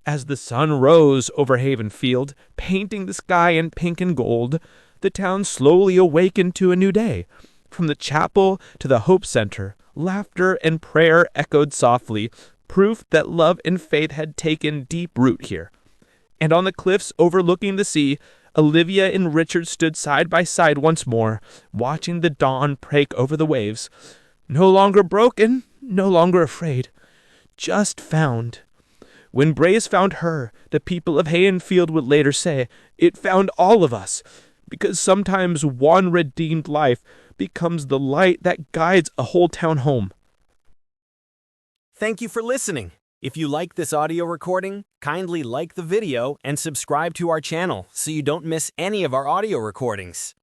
As the sun rose over Havenfield, painting the sky in pink and gold, the town slowly awakened to a new day. From the chapel to the Hope Center, laughter and prayer echoed softly, proof that love and faith had taken deep root here. And on the cliffs overlooking the sea, Olivia and Richard stood side by side once more, watching the dawn break over the waves. No longer broken, no longer afraid, just found. When Braze found her, the people of Havenfield would later say, it found all of us, because sometimes one redeemed life becomes the light that guides a whole town home. Thank you for listening. If you like this audio recording, kindly like the video and subscribe to our channel so you don't miss any of our audio recordings.